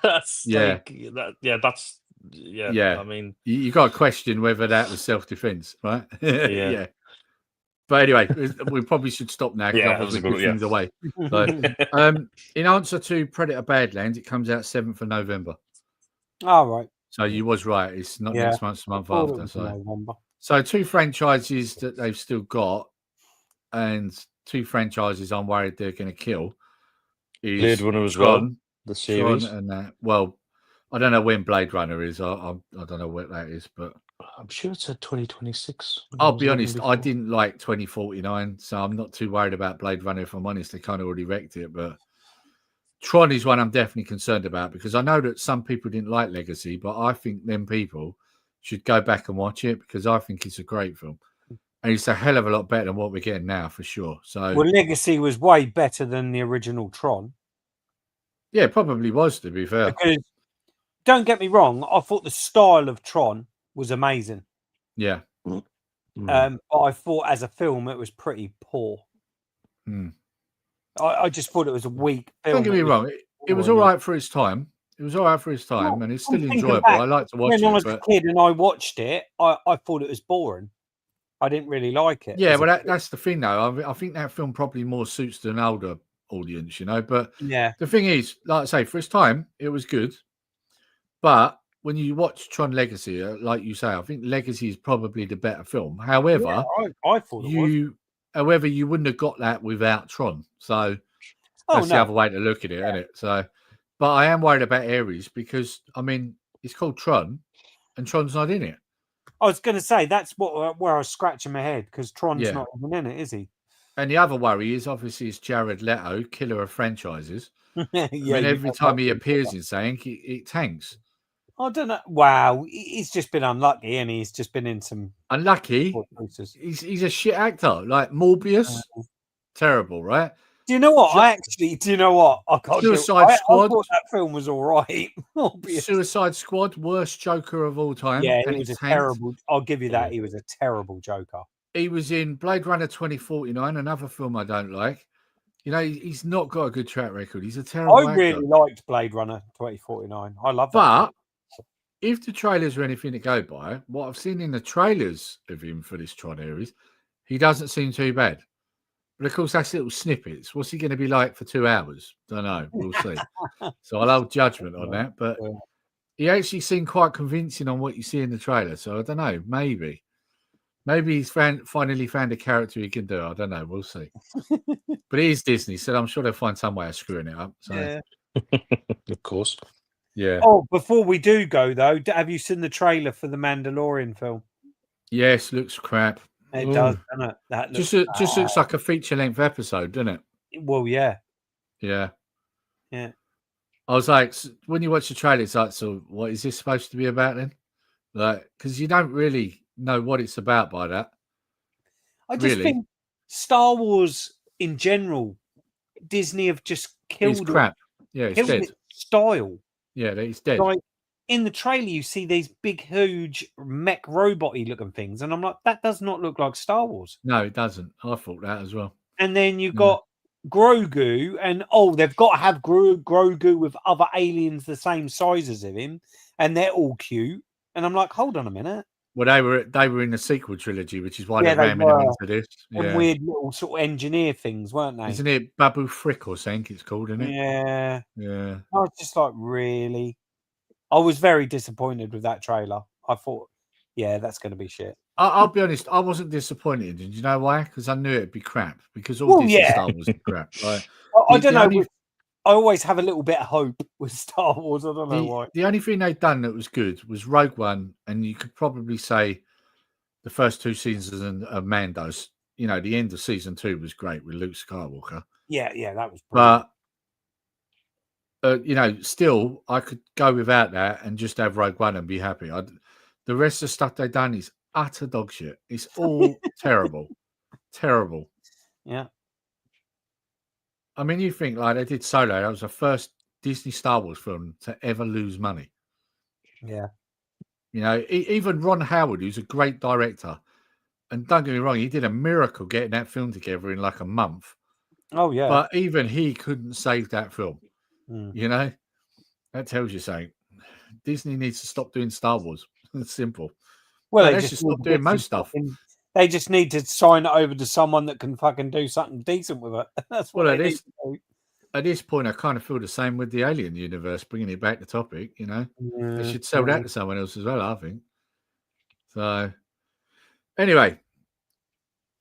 that's like that. Yeah, that's yeah. I mean, you got to question whether that was self-defense, right? Yeah. But anyway, we probably should stop now because Yeah, otherwise that we was give a things good- away. So, in answer to Predator Badlands, it comes out 7th of November. All right. So you was right. It's not next month, it's the month thought it after. was So, November. so 2 franchises that they've still got, and 2 franchises I'm worried they're going to kill. Is Blade Runner as Tron, well, the series. Tron and well, I don't know when Blade Runner is. I don't know what that is, but I'm sure it's at 2026. I'll be honest, I didn't like 2049, so I'm not too worried about Blade Runner. If I'm honest, they kind of already wrecked it. But Tron is one I'm definitely concerned about because I know that some people didn't like Legacy, but I think them people should go back and watch it because I think it's a great film. And it's a hell of a lot better than what we're getting now, for sure. So, well, Legacy was way better than the original Tron. Yeah, it probably was, to be fair. Because, don't get me wrong, I thought the style of Tron was amazing. Yeah. But I thought as a film, it was pretty poor. I just thought it was a weak film. Don't get me wrong. It was all right for its time. It was all right for its time, and it's still enjoyable. I like to watch it. When I was a kid and I watched it, I thought it was boring. I didn't really like it. Yeah, well, that's the thing, though. I think that film probably more suits an older audience, you know. But yeah, the thing is, like I say, for its time, it was good. But when you watch Tron Legacy, like you say, I think Legacy is probably the better film. However, I thought it was. However, you wouldn't have got that without Tron. So that's the other way to look at it, isn't it? So, but I am worried about Ares because, I mean, it's called Tron, and Tron's not in it. I was going to say that's where I was scratching my head because Tron's not even in it, is he? And the other worry is obviously it's Jared Leto, killer of franchises. Yeah, I mean, every time he appears in something, it tanks. I don't know. Wow, he's just been unlucky, and he's just been in some unlucky. He's a shit actor, like Morbius. Terrible, right? Do you know what? Do you know what? I can't. Suicide Squad. I thought that film was all right. Suicide Squad, worst Joker of all time. Yeah, it was a terrible. I'll give you that. He was a terrible Joker. He was in Blade Runner 2049, another film I don't like. You know, he's not got a good track record. He's a terrible actor. I really liked Blade Runner 2049. I love that. But if the trailers are anything to go by, what I've seen in the trailers of him for this Tron series, he doesn't seem too bad. But of course, that's little snippets. What's he going to be like for 2 hours? Don't know. We'll see. So I'll hold judgment on that. But he actually seemed quite convincing on what you see in the trailer. So I don't know. Maybe he's finally found a character he can do. I don't know. We'll see. But it is Disney, so I'm sure they'll find some way of screwing it up. So. Yeah. Of course. Yeah. Oh, before we do go, though, have you seen the trailer for the Mandalorian film? Yes, looks crap. It does, doesn't it? That just looks like a feature-length episode, doesn't it? Well, yeah. Yeah. Yeah. I was like, when you watch the trailer, it's like, so what is this supposed to be about then? like because you don't really know what it's about by that. I just think Star Wars in general, Disney have just It's killed crap. Yeah, it's dead. its style. Yeah, it's dead. Like in the trailer, you see these big, huge mech robot-y looking things, and I'm like, that does not look like Star Wars. No, it doesn't. I thought that as well. And then you got Grogu, and they've got to have Grogu with other aliens the same size as him, and they're all cute. And I'm like, hold on a minute. Well, they were in the sequel trilogy, which is why they're they ramming them into this. And weird little sort of engineer things, weren't they? Isn't it Babu Frick or something it's called, isn't it? Yeah. Yeah. I was just like, really? I was very disappointed with that trailer. I thought, yeah, that's going to be shit. I'll be honest, I wasn't disappointed. And you know why? Because I knew it'd be crap. Because all Disney Star Wars is crap. Like, I don't know. I always have a little bit of hope with Star Wars. I don't know why. The only thing they'd done that was good was Rogue One, and you could probably say the first 2 seasons of Mando's. You know, the end of season 2 was great with Luke Skywalker. Yeah, that was brilliant. But you know, still, I could go without that and just have Rogue One and be happy. The rest of the stuff they've done is utter dog shit. It's all terrible. Terrible. Yeah. I mean, you think like they did Solo. That was the first Disney Star Wars film to ever lose money. Yeah. You know, even Ron Howard, who's a great director, and don't get me wrong, he did a miracle getting that film together in like a month. Oh, yeah. But even he couldn't save that film. Mm. You know, that tells you something. Disney needs to stop doing Star Wars. It's simple. Well, they just stop doing most stuff. They just need to sign it over to someone that can fucking do something decent with it. That's what at this point, I kind of feel the same with the Alien universe, bringing it back to topic. You know, they should sell that to someone else as well. I think. So, anyway,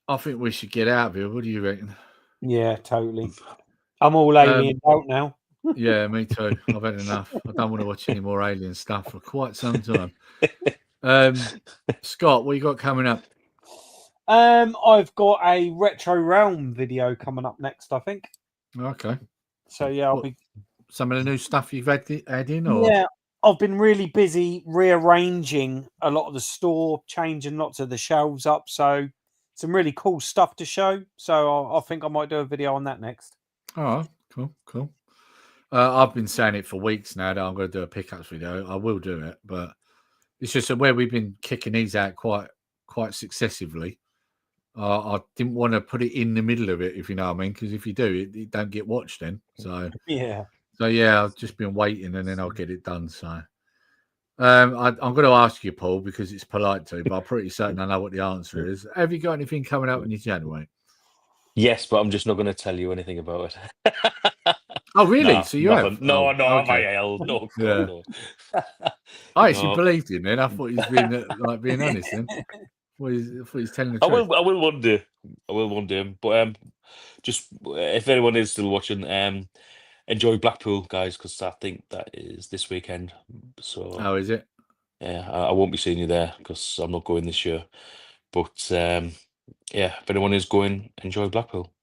I think we should get out of here. What do you reckon? Yeah, totally. I'm all alien out now. Yeah, me too. I've had enough. I don't want to watch any more alien stuff for quite some time. Scott, what you got coming up? I've got a Retro Realm video coming up next, I think. Okay. So yeah, I'll be some of the new stuff you've had in, or yeah, I've been really busy rearranging a lot of the store, changing lots of the shelves up. So some really cool stuff to show. So I think I might do a video on that next. Oh, cool. I've been saying it for weeks now that I'm going to do a pickups video. I will do it, but it's just where we've been kicking these out quite successively. I didn't want to put it in the middle of it, if you know what I mean, because if you do, it don't get watched then. So yeah, I've just been waiting, and then I'll get it done. So I'm going to ask you, Paul, because it's polite to, but I'm pretty certain I know what the answer is. Have you got anything coming up in your January? Yes, but I'm just not going to tell you anything about it. Oh, really? So you have? No, okay. have I held? No, God, no. I actually believed him then. I thought he was being honest then. I thought he's telling the truth. I will one day. But just if anyone is still watching, enjoy Blackpool, guys, because I think that is this weekend. So is it? Yeah, I won't be seeing you there because I'm not going this year. But yeah, if anyone is going, enjoy Blackpool.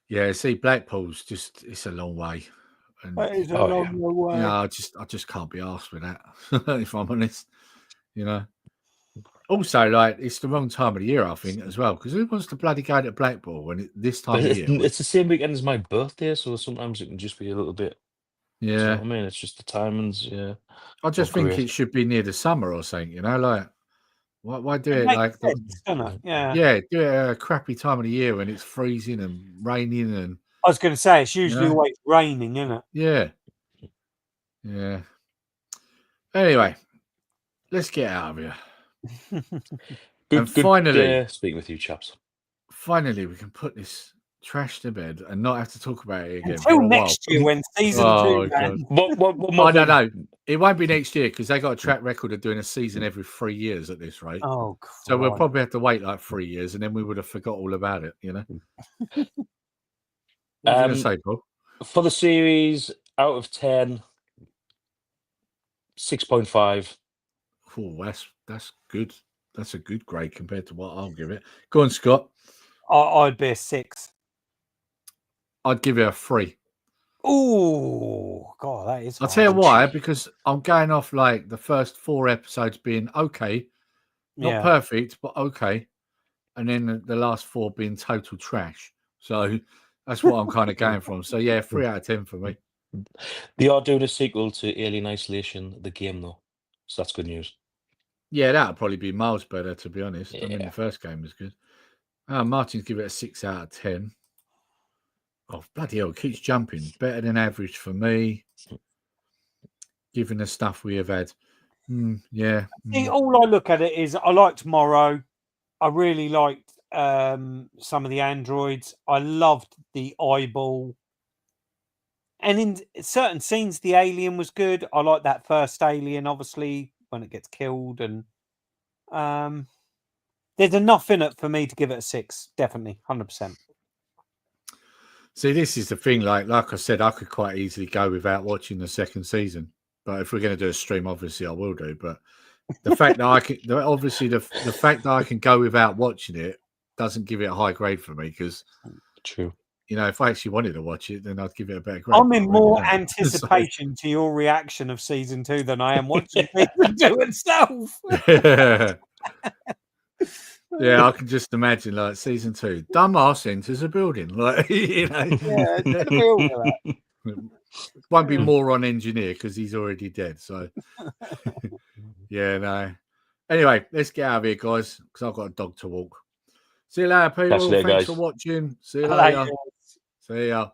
Yeah, see, Blackpool's it's a long way. And, that is a long way. Yeah, I just can't be arsed with that, if I'm honest. You know. Also, like, it's the wrong time of the year, I think, as well, because who wants to bloody go to Blackpool when this time of year? It's the same weekend as my birthday, so sometimes it can just be a little bit. Yeah, you know what I mean, it's just the timings. Yeah, I just think it should be near the summer or something. You know, like why do it like sense, yeah, do it at a crappy time of the year when it's freezing and raining and. I was going to say it's usually always raining, isn't it? Yeah. Anyway, let's get out of here. Good, finally, speaking with you, chaps. Finally, we can put this trash to bed and not have to talk about it again. Until next year, when season 2. What I don't know. It won't be next year because they got a track record of doing a season every 3 years at this rate. Oh, so we'll probably have to wait like 3 years, and then we would have forgot all about it. You know. What are you going to say, Paul? For the series, out of 10, 6.5. Oh, that's good. That's a good grade compared to what I'll give it. Go on, Scott. I'd be a 6. I'd give it a 3. Oh, God, that is. I'll tell you hard. why, because I'm going off like the first 4 episodes being okay, not Yeah. perfect, but okay, and then the last 4 being total trash. So that's what I'm kind of going from. So yeah, 3 out of 10 for me. They are doing a sequel to Alien Isolation, the game, though, so that's good news. Yeah, that would probably be miles better, to be honest. I mean, Yeah. the first game was good. Martin's give it a 6 out of 10. Oh, bloody hell, it keeps jumping. Better than average for me, given the stuff we have had. Yeah. See, all I look at it is I liked Morrow. I really liked some of the androids. I loved the eyeball. And in certain scenes, the alien was good. I like that first alien, obviously, when it gets killed. And there's enough in it for me to give it a 6. Definitely, 100%. See, this is the thing. Like I said, I could quite easily go without watching the second season. But if we're going to do a stream, obviously I will do. But the fact that I can, obviously, the fact that I can go without watching it doesn't give it a high grade for me. Because True. You know, if I actually wanted to watch it, then I'd give it a better grade. I'm in more anticipation to your reaction of season 2 than I am watching season 2 itself. Yeah, I can just imagine like season 2. Dumbass enters a building, like you know. Yeah, it's gonna be all that. Won't be moron engineer because he's already dead. So yeah, no. Anyway, let's get out of here, guys, because I've got a dog to walk. See you later, people. Catch you later, Thanks guys. for watching. See you later. See ya.